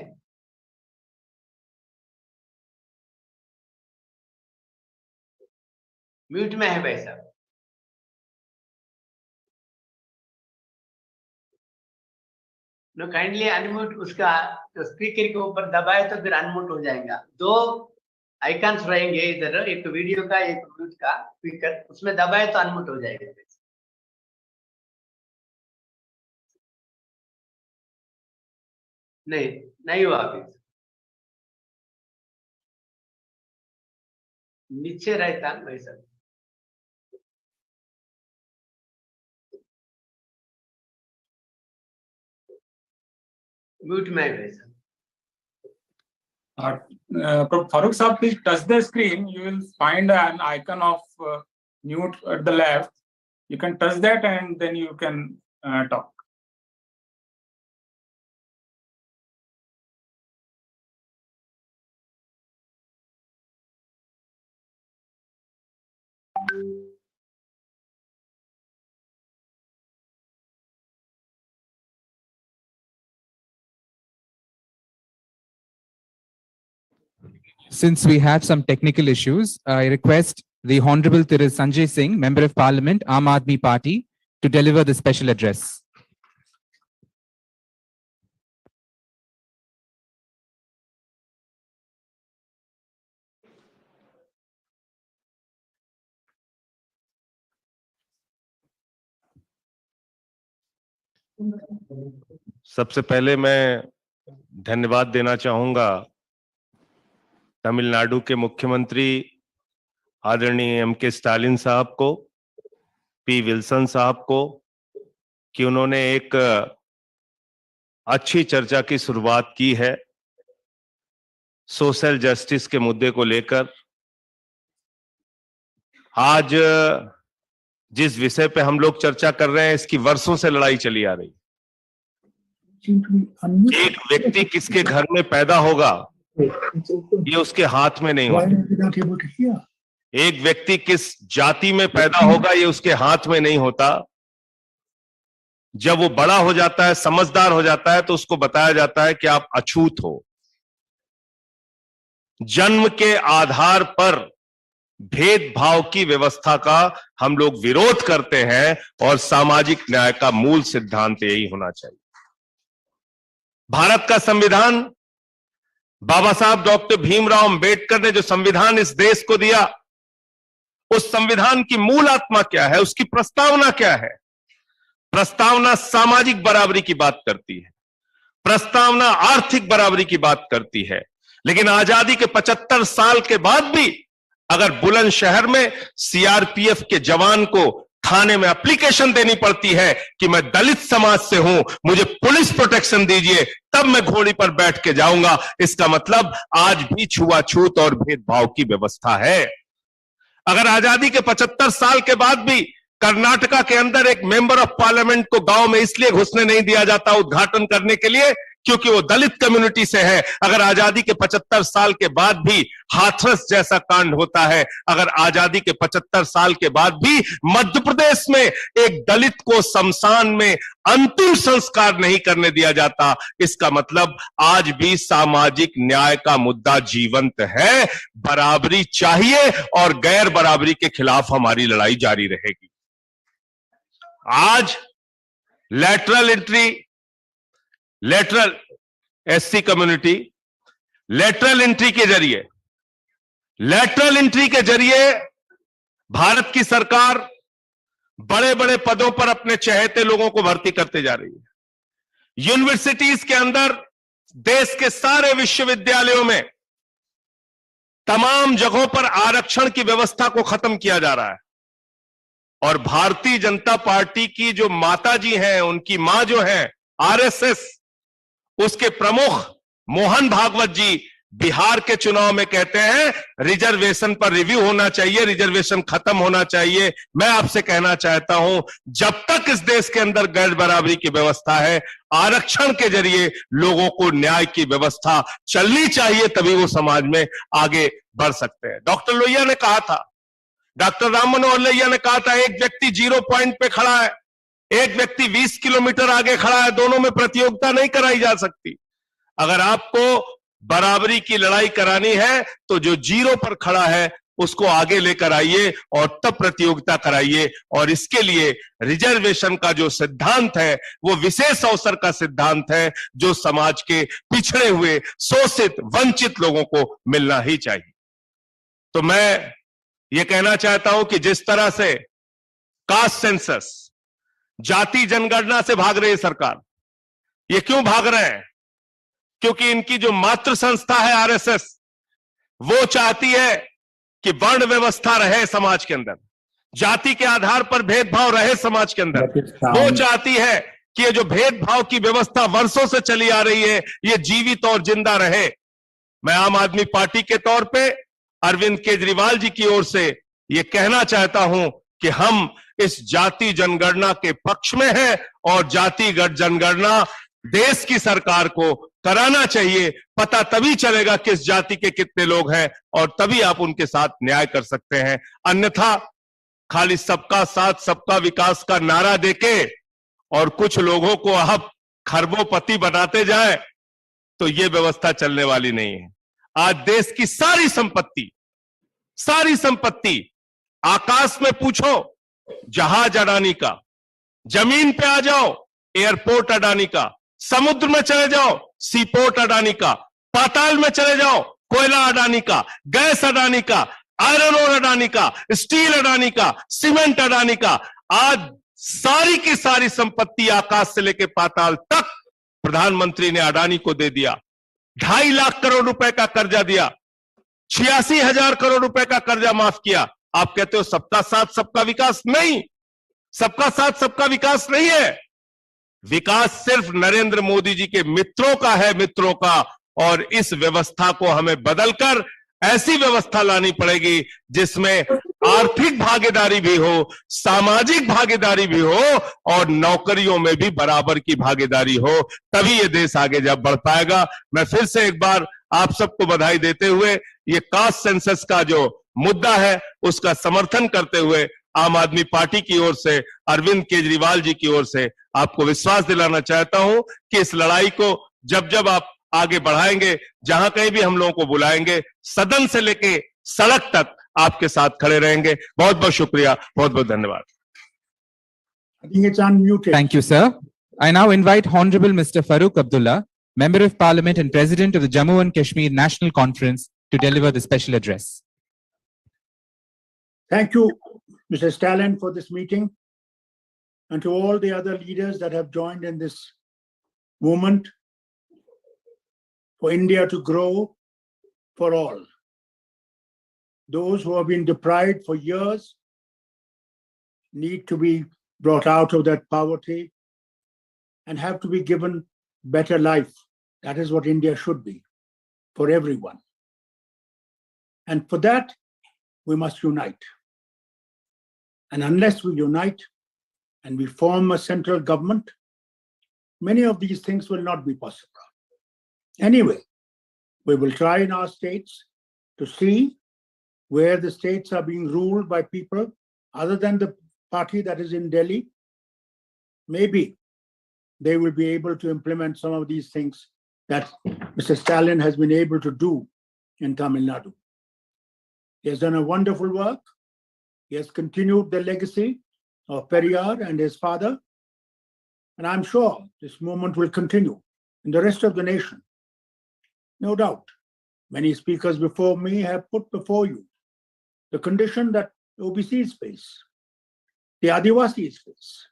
म्यूट में है भाई साहब. No kindly unmute. उसका स्पीकर के ऊपर दबाए तो फिर अनम्यूट हो जाएगा. दो आइकन्स रहेंगे इधर, एक वीडियो का एक म्यूट का स्पीकर, उसमें दबाए तो अनम्यूट हो जाएगा. नहीं हुआ अभी. नीचे रहता भाई साहब. म्यूट में है भाई साहब. Farooq sir, please touch the screen. You will find an icon of mute at the left. You can touch that and then you can talk. Since we have some technical issues, I request the Honorable Thiru Sanjay Singh, Member of Parliament, Aam Aadmi Party, to deliver the special address. सबसे पहले मैं धन्यवाद देना चाहूंगा तमिलनाडु के मुख्यमंत्री आदरणीय MK. Stalin साहब को, पी. विल्सन साहब को, कि उन्होंने एक अच्छी चर्चा की शुरुआत की है सोशल जस्टिस के मुद्दे को लेकर। आज जिस विषय पे हम लोग चर्चा कर रहे हैं, इसकी वर्षों से लड़ाई चली आ रही। एक व्यक्ति किसके घर में पैदा होगा, ये उसके हाथ में नहीं होता। एक व्यक्ति किस जाति में पैदा होगा, ये उसके हाथ में नहीं होता। जब वो बड़ा हो जाता है, समझदार हो जाता है, तो उसको बताया जाता है कि आप अछूत हो। जन्म के आधार पर भेदभाव की व्यवस्था का हम लोग विरोध करते हैं और सामाजिक न्याय का मूल सिद्धांत यही होना चाहिए। भारत का संविधान, बाबा साहब डॉक्टर भीमराव अंबेडकर ने जो संविधान इस देश को दिया, उस संविधान की मूल आत्मा क्या है, उसकी प्रस्तावना क्या है? प्रस्तावना सामाजिक बराबरी की बात करती है, प्रस्तावना आर्थिक बराबरी की बात करती है। लेकिन आजादी के 75 साल के बाद भी अगर बुलंदशहर में सीआरपीएफ के जवान को थाने में एप्लीकेशन देनी पड़ती है कि मैं दलित समाज से हूं, मुझे पुलिस प्रोटेक्शन दीजिए, तब मैं घोड़ी पर बैठ के जाऊंगा, इसका मतलब आज भी छुआछूत और भेदभाव की व्यवस्था है। अगर आजादी के 75 साल के बाद भी कर्नाटका के अंदर एक मेंबर ऑफ पार्लियामेंट को गांव में इसलिए घुसने नहीं दिया जाता उद्घाटन करने के लिए क्योंकि वो दलित कम्युनिटी से है, अगर आजादी के 75 साल के बाद भी हाथरस जैसा कांड होता है, अगर आजादी के 75 साल के बाद भी मध्य प्रदेश में एक दलित को शमशान में अंतिम संस्कार नहीं करने दिया जाता, इसका मतलब आज भी सामाजिक न्याय का मुद्दा जीवंत है। बराबरी चाहिए और गैर बराबरी के खिलाफ हमारी लड़ाई जारी रहेगी। आज lateral SC community lateral entry के जरिए भारत की सरकार बड़े बड़े पदों पर अपने चहेते लोगों को भर्ती करते जा रही है। यूनिवर्सिटीज के अंदर देश के सारे विश्वविद्यालयों में तमाम जगहों पर आरक्षण की व्यवस्था को खत्म किया जा रहा है और भारतीय जनता पार्टी की जो माता जी हैं, उनकी मां जो है आरएसएस, उसके प्रमुख मोहन भागवत जी बिहार के चुनाव में कहते हैं रिजर्वेशन पर रिव्यू होना चाहिए, रिजर्वेशन खत्म होना चाहिए। मैं आपसे कहना चाहता हूं, जब तक इस देश के अंदर गैर बराबरी की व्यवस्था है, आरक्षण के जरिए लोगों को न्याय की व्यवस्था चलनी चाहिए, तभी वो समाज में आगे बढ़ सकते हैं। डॉक्टर लोहिया ने कहा था, डॉक्टर राम मनोहर लोहिया ने कहा था, एक व्यक्ति 0 पॉइंट पे खड़ा है, एक व्यक्ति 20 किलोमीटर आगे खड़ा है, दोनों में प्रतियोगिता नहीं कराई जा सकती। अगर आपको बराबरी की लड़ाई करानी है तो जो 0 पर खड़ा है उसको आगे लेकर आइए और तब प्रतियोगिता कराइए। और इसके लिए रिजर्वेशन का जो सिद्धांत है वो विशेष अवसर का सिद्धांत है, जो समाज के पिछड़े हुए, शोषित, वंचित लोगों को मिलना ही चाहिए। तो मैं ये कहना चाहता हूं कि जिस तरह से कास्ट सेंसस, जाति जनगणना से भाग रही है सरकार, ये क्यों भाग रहे हैं? क्योंकि इनकी जो मातृ संस्था है आरएसएस, वो चाहती है कि वर्ण व्यवस्था रहे समाज के अंदर, जाति के आधार पर भेदभाव रहे समाज के अंदर। वो चाहती है कि ये जो भेदभाव की व्यवस्था वर्षों से चली आ रही है, ये जीवित और जिंदा रहे। मैं आम आदमी पार्टी के तौर पे अरविंद केजरीवाल जी की ओर से ये कहना चाहता हूं कि हम इस जाति जनगणना के पक्ष में हैं और जातिगत जनगणना देश की सरकार को कराना चाहिए। पता तभी चलेगा किस जाति के कितने लोग हैं और तभी आप उनके साथ न्याय कर सकते हैं। अन्यथा खाली सबका साथ सबका विकास का नारा देके और कुछ लोगों को आप खरबोपति बनाते जाएं तो ये व्यवस्था चलने वाली नहीं है। आज देश की सारी संपत्ति आकाश में पूछो जहाज अडानी का, जमीन पे आ जाओ एयरपोर्ट अडानी का, समुद्र में चले जाओ सीपोर्ट अडानी का, पाताल में चले जाओ कोयला अडानी का, गैस अडानी का, आयरन ओर अडानी का, स्टील अडानी का, सीमेंट अडानी का। आज सारी की सारी संपत्ति आकाश से लेकर पाताल तक प्रधानमंत्री ने अडानी को दे दिया। 2.5 लाख करोड़ रुपए का कर्जा दिया, 86,000 करोड़ रुपए का कर्जा माफ किया। आप कहते हो सबका साथ सबका विकास? नहीं, सबका साथ सबका विकास नहीं है। विकास सिर्फ नरेंद्र मोदी जी के मित्रों का है, मित्रों का। और इस व्यवस्था को हमें बदलकर ऐसी व्यवस्था लानी पड़ेगी जिसमें आर्थिक भागीदारी भी हो, सामाजिक भागीदारी भी हो और नौकरियों में भी बराबर की भागीदारी हो, तभी ये देश आगे जब बढ़ पाएगा। मैं फिर से एक बार आप सबको बधाई देते हुए ये कास्ट सेंसस का जो मुद्दा है उसका समर्थन करते हुए आम आदमी पार्टी की ओर से, अरविंद केजरीवाल जी की ओर से आपको विश्वास दिलाना चाहता हूं कि इस लड़ाई को जब जब आप आगे बढ़ाएंगे, जहां कहीं भी हम लोगों को बुलाएंगे, सदन से लेके सड़क तक आपके साथ खड़े रहेंगे। बहुत बहुत शुक्रिया, बहुत बहुत धन्यवाद। I think it's unmuted. Thank you, sir. I now invite Honorable Mr. Farooq Abdullah, Member of Parliament and President of the Jammu and Kashmir National Conference, to deliver the special address. Thank you, Mr. Stalin, for this meeting, and to all the other leaders that have joined in this movement for India to grow for all. Those who have been deprived for years need to be brought out of that poverty and have to be given better life. That is what India should be for everyone. And for that, we must unite. And unless we unite and we form a central government, many of these things will not be possible. Anyway, we will try in our states to see where the states are being ruled by people other than the party that is in Delhi. Maybe they will be able to implement some of these things that Mr. Stalin has been able to do in Tamil Nadu. He has done a wonderful work. He has continued the legacy of Periyar and his father. And I'm sure this movement will continue in the rest of the nation. No doubt, many speakers before me have put before you the condition that OBCs face, the Adivasis face,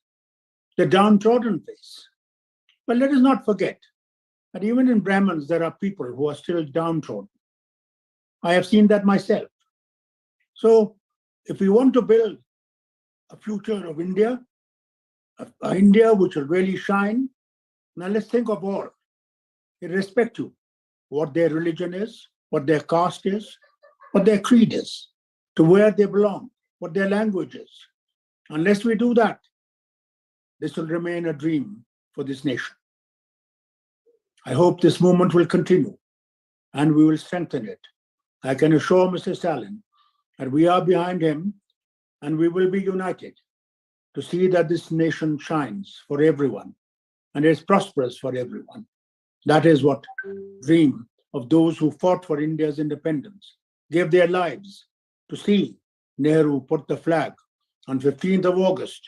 the downtrodden face. But let us not forget that even in Brahmins, there are people who are still downtrodden. I have seen that myself. So if we want to build a future of India, an India which will really shine, now let's think of all, irrespective of what their religion is, what their caste is, what their creed is, to where they belong, what their language is. Unless we do that, this will remain a dream for this nation. I hope this movement will continue and we will strengthen it. I can assure Mr. Stalin that we are behind him and we will be united to see that this nation shines for everyone and is prosperous for everyone. That is what dream of those who fought for India's independence, gave their lives to see Nehru put the flag on 15th of August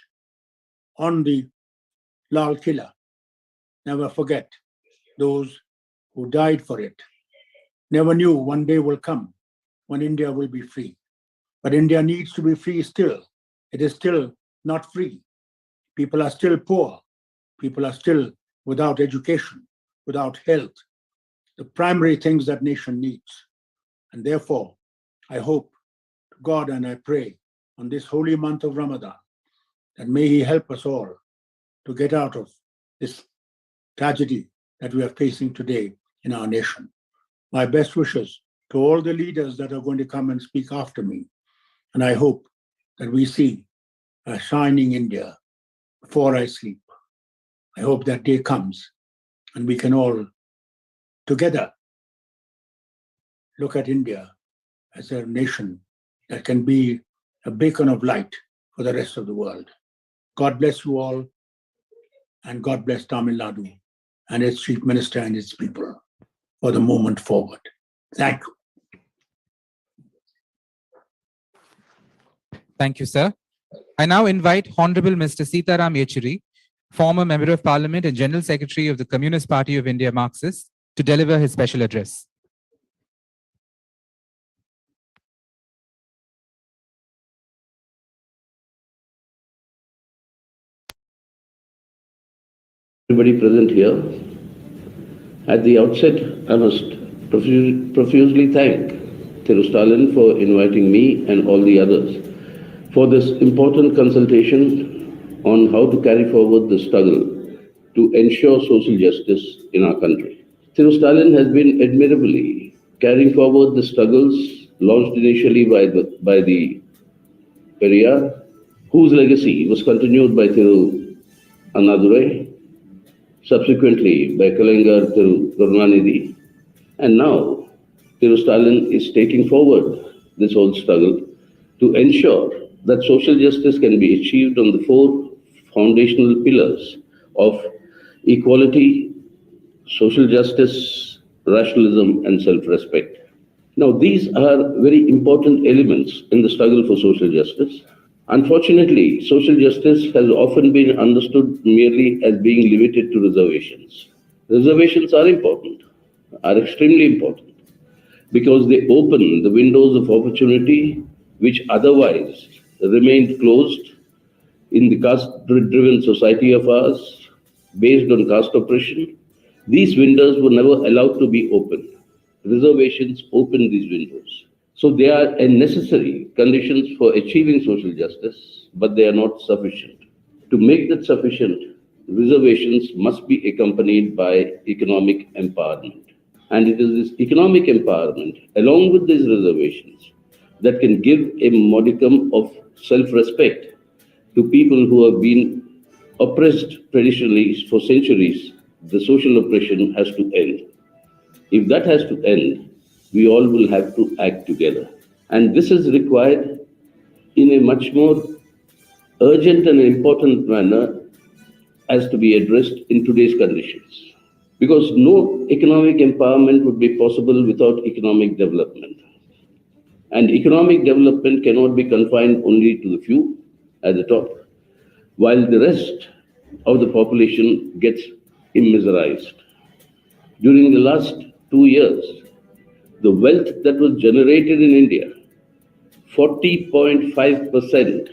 on the Lal Killa. Never forget those who died for it. Never knew one day will come when India will be free. But India needs to be free still. It is still not free. People are still poor. People are still without education, without health, the primary things that nation needs. And therefore, I hope to God and I pray on this holy month of Ramadan that may He help us all to get out of this tragedy that we are facing today in our nation. My best wishes to all the leaders that are going to come and speak after me. And I hope that we see a shining India before I sleep. I hope that day comes and we can all together look at India as a nation that can be a beacon of light for the rest of the world. God bless you all, and God bless Tamil Nadu and its Chief Minister and its people for the movement forward. Thank you. Thank you, sir. I now invite Honorable Mr. Sitaram Yechuri, former Member of Parliament and General Secretary of the Communist Party of India, Marxist, to deliver his special address. Everybody present here. At the outset, I must profusely thank Thiru Stalin for inviting me and all the others for this important consultation on how to carry forward the struggle to ensure social justice in our country. Thiru Stalin has been admirably carrying forward the struggles launched initially by the Periyar, whose legacy was continued by Thiru Annadurai, subsequently by Kalangar Thiru Karunanidhi, and now Thiru Stalin is taking forward this whole struggle to ensure that social justice can be achieved on the four foundational pillars of equality, social justice, rationalism, and self-respect. Now, these are very important elements in the struggle for social justice. Unfortunately, social justice has often been understood merely as being limited to reservations. Reservations are important, are extremely important, because they open the windows of opportunity which otherwise remained closed in the caste-driven society of ours, based on caste oppression. These windows were never allowed to be opened. Reservations open these windows. So they are a necessary conditions for achieving social justice, but they are not sufficient. To make that sufficient, reservations must be accompanied by economic empowerment. And it is this economic empowerment, along with these reservations, that can give a modicum of self-respect to people who have been oppressed traditionally for centuries. The social oppression has to end. If that has to end, we all will have to act together. And this is required in a much more urgent and important manner as to be addressed in today's conditions. Because no economic empowerment would be possible without economic development. And economic development cannot be confined only to the few at the top, while the rest of the population gets immiserized. During the last 2 years, the wealth that was generated in India, 40.5%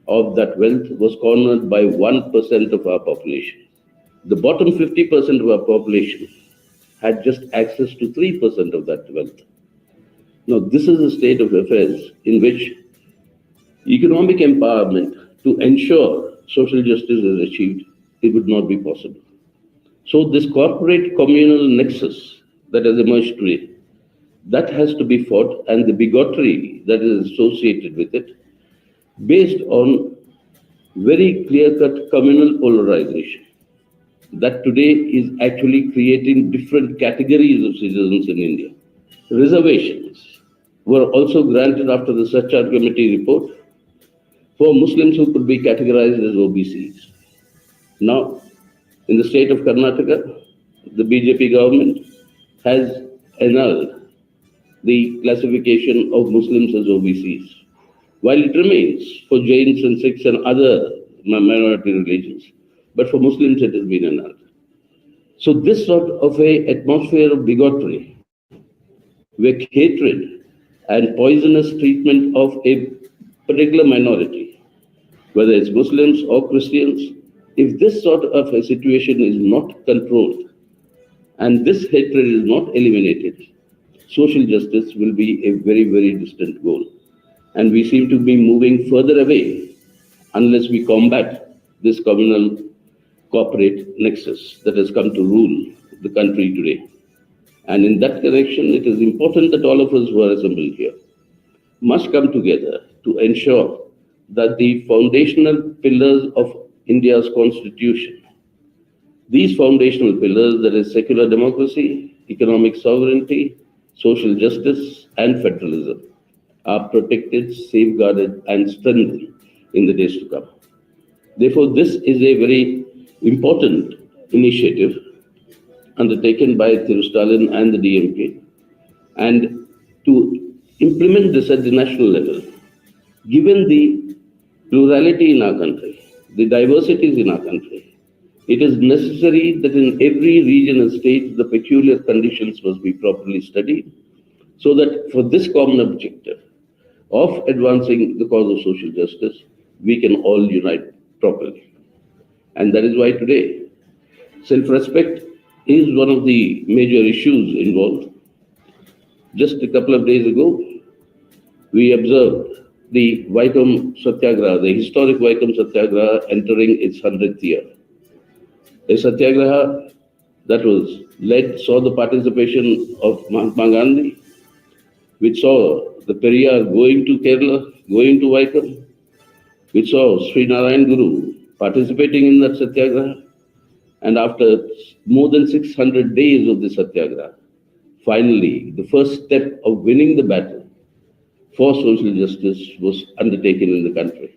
of that wealth was cornered by 1% of our population. The bottom 50% of our population had just access to 3% of that wealth. Now, this is a state of affairs in which economic empowerment to ensure social justice is achieved, it would not be possible. So this corporate communal nexus that has emerged today, that has to be fought, and the bigotry that is associated with it, based on very clear-cut communal polarization, that today is actually creating different categories of citizens in India. Reservations were also granted after the Sachar Committee report for Muslims who could be categorized as OBCs. Now, in the state of Karnataka, the BJP government has annulled the classification of Muslims as OBCs, while it remains for Jains and Sikhs and other minority religions, but for Muslims it has been annulled. So this sort of an atmosphere of bigotry, where hatred and poisonous treatment of a particular minority, whether it's Muslims or Christians, if this sort of a situation is not controlled and this hatred is not eliminated, social justice will be a very, very distant goal. And we seem to be moving further away unless we combat this communal corporate nexus that has come to rule the country today. And in that direction, it is important that all of us who are assembled here must come together to ensure that the foundational pillars of India's constitution, these foundational pillars, that is secular democracy, economic sovereignty, social justice, and federalism, are protected, safeguarded, and strengthened in the days to come. Therefore, this is a very important initiative undertaken by Thiru Stalin and the DMK. And to implement this at the national level, given the plurality in our country, the diversities in our country, it is necessary that in every region and state, the peculiar conditions must be properly studied, so that for this common objective of advancing the cause of social justice, we can all unite properly. And that is why today, self-respect is one of the major issues involved. Just a couple of days ago, we observed the Vaikom Satyagraha, the historic Vaikom Satyagraha entering its 100th year. A Satyagraha that was saw the participation of Mahatma Gandhi, which saw the Periyar going to Kerala, going to Vaikom, which saw Sri Narayan Guru participating in that Satyagraha. And after more than 600 days of the Satyagraha, finally, the first step of winning the battle for social justice was undertaken in the country.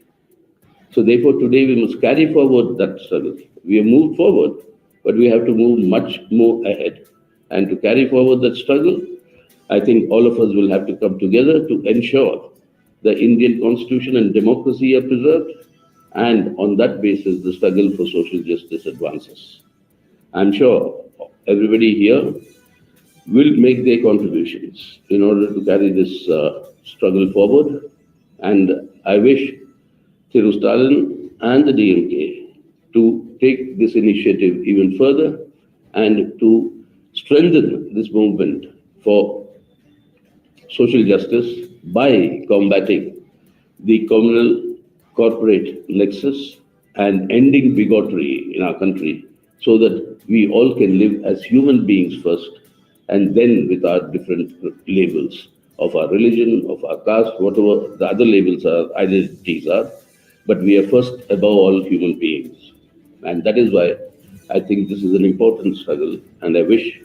So therefore, today we must carry forward that struggle. We have moved forward, but we have to move much more ahead. And to carry forward that struggle, I think all of us will have to come together to ensure the Indian constitution and democracy are preserved, and on that basis, the struggle for social justice advances. I'm sure everybody here will make their contributions in order to carry this struggle forward. And I wish Thiru Stalin and the DMK to take this initiative even further and to strengthen this movement for social justice by combating the communal corporate nexus and ending bigotry in our country so that we all can live as human beings first, and then with our different labels of our religion, of our caste, whatever the other labels are, identities are. But we are first above all human beings. And that is why I think this is an important struggle, and I wish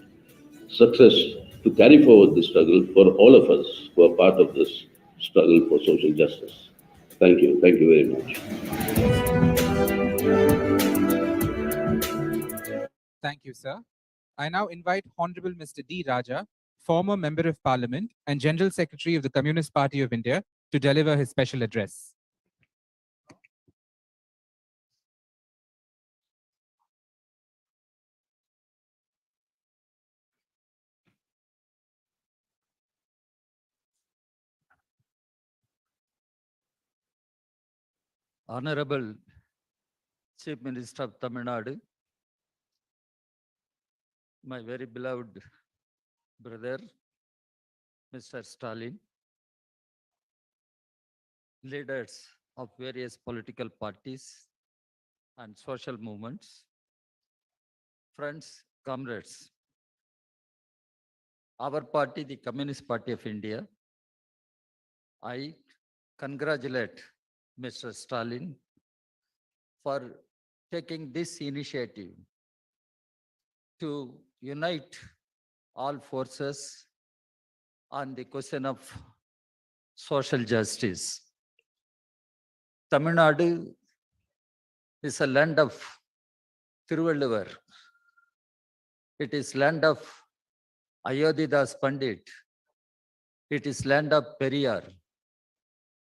success to carry forward this struggle for all of us who are part of this struggle for social justice. Thank you. Thank you very much. Thank you, sir. I now invite Honorable Mr. D. Raja, former Member of Parliament and General Secretary of the Communist Party of India, to deliver his special address. Honorable Chief Minister of Tamil Nadu, my very beloved brother, Mr. Stalin, leaders of various political parties and social movements, friends, comrades, our party, the Communist Party of India, I congratulate Mr. Stalin for taking this initiative to unite all forces on the question of social justice. Tamil Nadu is a land of Thiruvalluvar. It is land of Ayodhyadas Pandit. It is land of Periyar.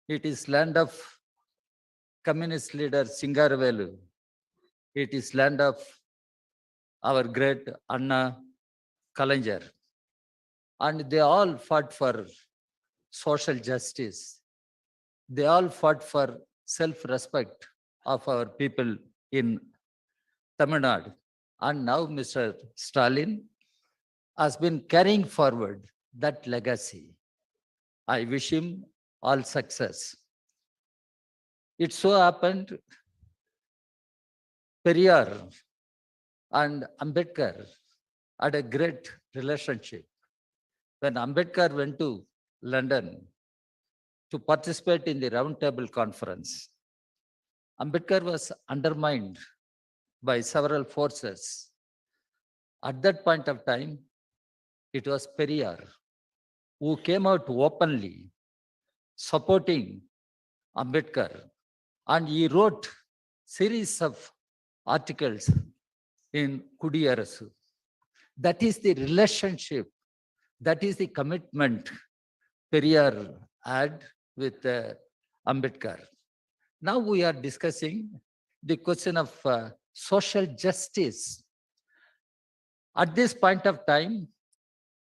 It is land of communist leader Singaravelu. It is land of our great Anna Kalaignar. And they all fought for social justice. They all fought for self-respect of our people in Tamil Nadu. And now Mr. Stalin has been carrying forward that legacy. I wish him all success. It so happened Periyar and Ambedkar had a great relationship. When Ambedkar went to London to participate in the Round Table Conference, Ambedkar was undermined by several forces. At that point of time, it was Periyar who came out openly supporting Ambedkar, and he wrote series of articles in Kudiyarasu. That is the relationship, that is the commitment Periyar had with Ambedkar. Now we are discussing the question of social justice. At this point of time,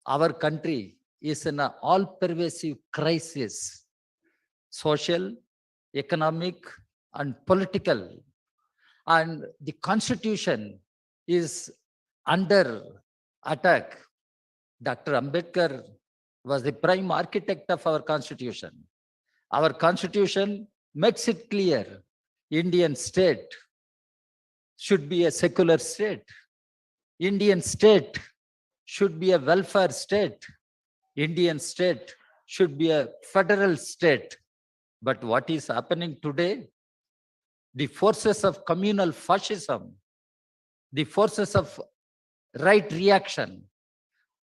our country is in an all-pervasive crisis, social, economic, and political. And the constitution is under attack. Dr. Ambedkar was the prime architect of our constitution. Our constitution makes it clear Indian state should be a secular state. Indian state should be a welfare state. Indian state should be a federal state. But what is happening today? The forces of communal fascism, the forces of right reaction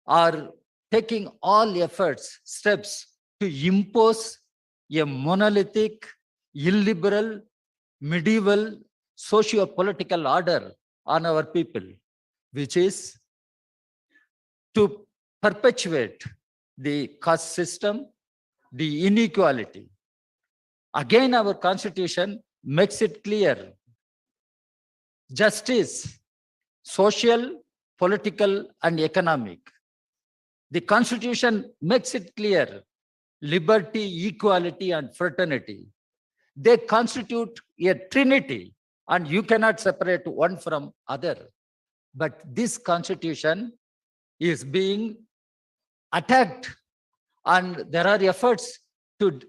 are taking all efforts, steps to impose a monolithic, illiberal, medieval, socio-political order on our people, which is to perpetuate the caste system, the inequality. Again, our constitution makes it clear. Justice, social, political, and economic. The constitution makes it clear. Liberty, equality, and fraternity. They constitute a trinity, and you cannot separate one from other. But this constitution is being attacked, and there are efforts to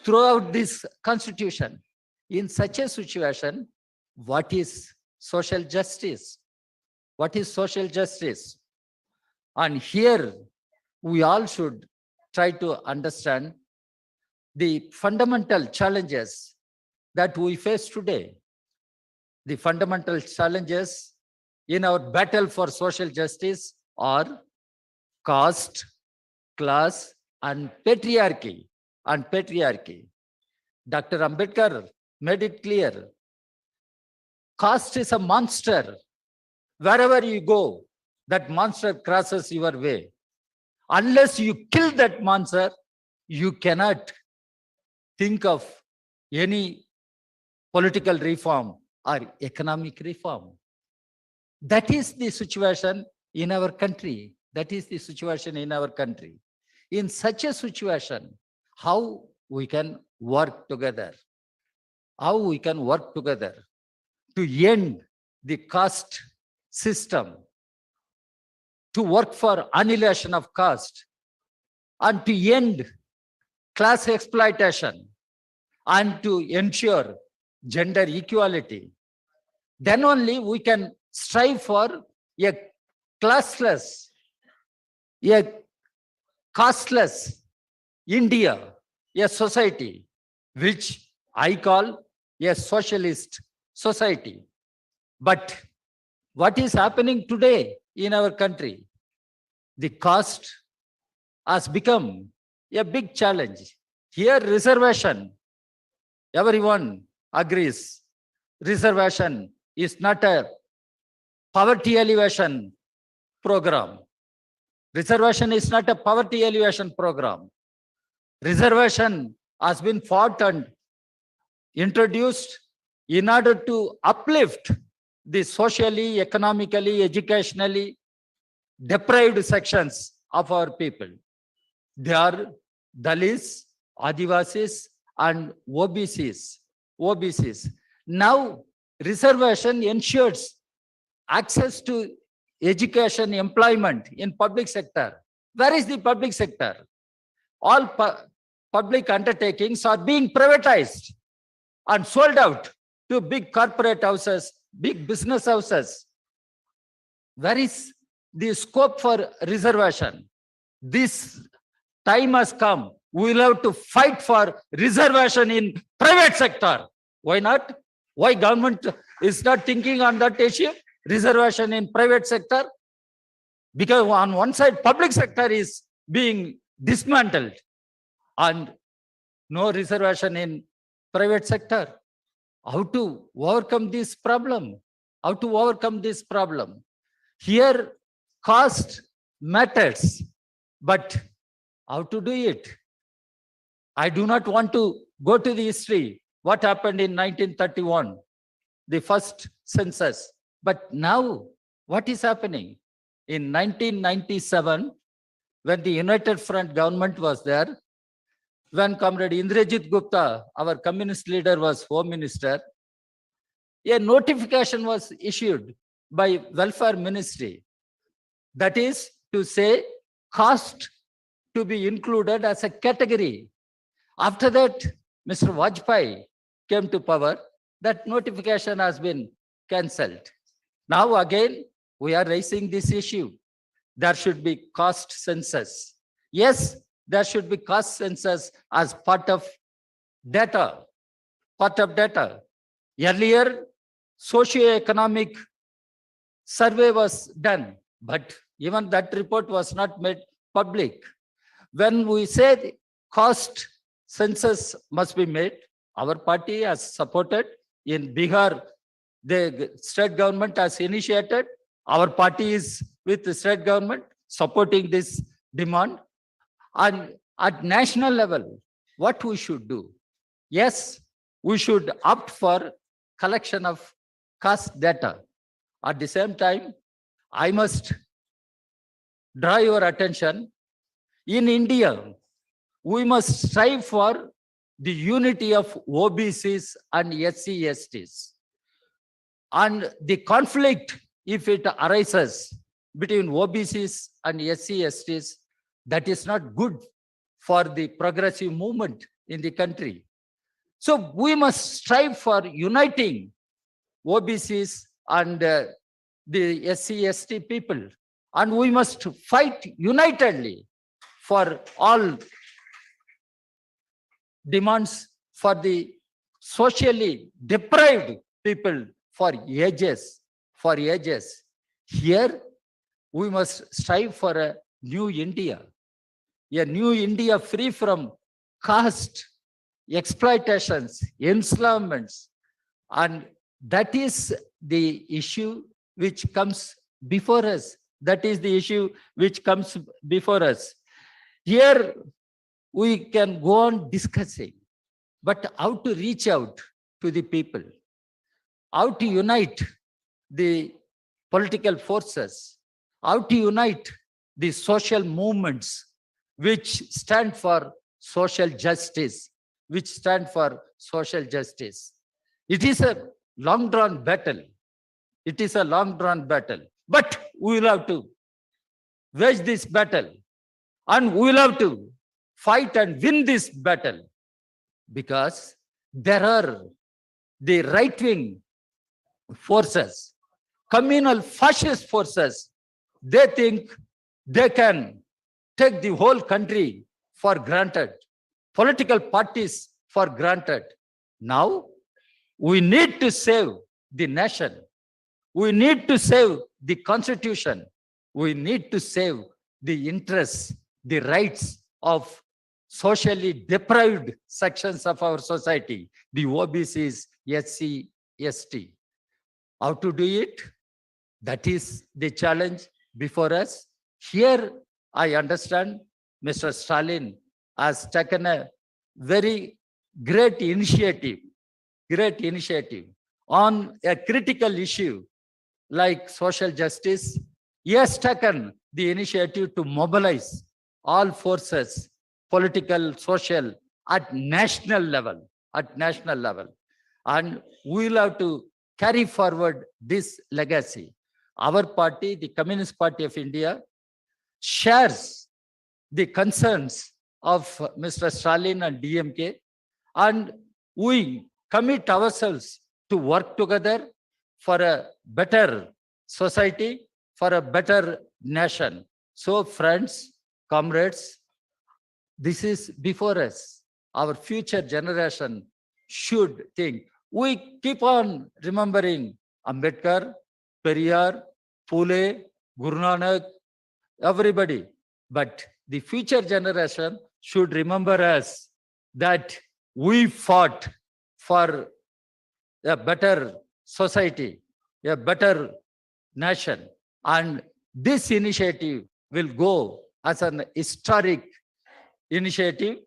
throw out this constitution. In such a situation, what is social justice? What is social justice? And here we all should try to understand the fundamental challenges that we face today. The fundamental challenges in our battle for social justice are caste, class, and patriarchy. Dr. Ambedkar made it clear. Caste is a monster. Wherever you go, that monster crosses your way. Unless you kill that monster, you cannot think of any political reform or economic reform. That is the situation in our country. That is the situation in our country. In such a situation, how we can work together? How we can work together to end the caste system, to work for annihilation of caste, and to end class exploitation, and to ensure gender equality. Then only we can strive for a classless, a casteless India, a society which I call a socialist society. But what is happening today in our country? The caste has become a big challenge. Here, reservation, everyone agrees. Reservation is not a poverty alleviation program. Reservation is not a poverty alleviation program. Reservation has been fought and introduced in order to uplift the socially, economically, educationally deprived sections of our people. They are Dalits, Adivasis, and OBCs. Now, reservation ensures access to education, employment in public sector. Where is the public sector? All public undertakings are being privatized and sold out to big corporate houses, big business houses. Where is the scope for reservation? This time has come. We will have to fight for reservation in private sector. Why not? Why government is not thinking on that issue? Reservation in private sector? Because on one side, public sector is being dismantled and no reservation in private sector. How to overcome this problem? How to overcome this problem? Here, cost matters, but how to do it? I do not want to go to the history, what happened in 1931, the first census. But now, what is happening? In 1997, when the United Front government was there, when Comrade Indrajit Gupta, our communist leader, was Home Minister, a notification was issued by Welfare Ministry. That is to say, caste to be included as a category. After that, Mr. Vajpayee came to power. That notification has been cancelled. Now again, we are raising this issue. There should be caste census. Yes, there should be caste census as part of data. Earlier, socio-economic survey was done, but even that report was not made public. When we say caste census must be made. Our party has supported. In Bihar, the state government has initiated. Our party is with the state government supporting this demand. And at national level, what we should do? Yes, we should opt for collection of caste data. At the same time, I must draw your attention. In India, we must strive for the unity of OBCs and SC/STs. And the conflict, if it arises between OBCs and SC/STs, that is not good for the progressive movement in the country. So we must strive for uniting OBCs and the SC/ST people. And we must fight unitedly for all demands for the socially deprived people for ages. Here, we must strive for a new India free from caste, exploitations, enslavements. And that is the issue which comes before us. Here, we can go on discussing, but how to reach out to the people, how to unite the political forces, how to unite the social movements which stand for social justice, It is a long-drawn battle. But we will have to wage this battle, and we will have to fight and win this battle, because there are the right-wing forces, communal fascist forces. They think they can take the whole country for granted, political parties for granted. Now, we need to save the nation. We need to save the constitution. We need to save the interests, the rights of socially deprived sections of our society, the OBCs, SC, ST. How to do it? That is the challenge before us. Here, I understand Mr. Stalin has taken a very great initiative on a critical issue like social justice. He has taken the initiative to mobilize all forces, political, social, at national level. And we will have to carry forward this legacy. Our party, the Communist Party of India, shares the concerns of Mr. Stalin and DMK, and we commit ourselves to work together for a better society, for a better nation. So friends, comrades, this is before us. Our future generation should think. We keep on remembering Ambedkar, Periyar, Phule, Guru Nanak, everybody. But the future generation should remember us that we fought for a better society, a better nation. And this initiative will go as an historic initiative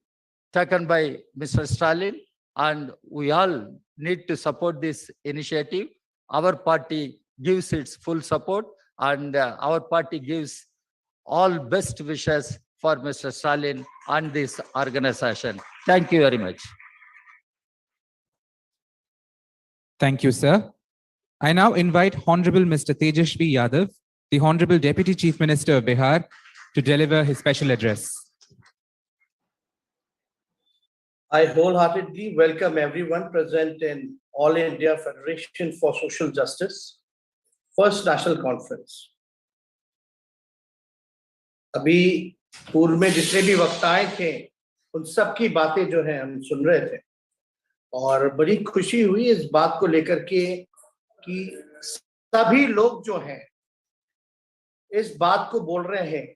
taken by Mr. Stalin, and we all need to support this initiative. Our party gives its full support, and our party gives all best wishes for Mr. Stalin and this organization. Thank you very much. Thank you, sir. I now invite Honorable Mr. Tejashvi Yadav, the Honorable Deputy Chief Minister of Bihar, to deliver his special address. I wholeheartedly welcome everyone present in All India Federation for Social Justice, First National Conference. अभी पूर्व में जितने भी वक्ताएं थे, उन सब की बातें जो हैं हम सुन रहे थे, और बड़ी खुशी हुई इस बात को लेकर के कि सभी लोग जो हैं इस बात को बोल रहे हैं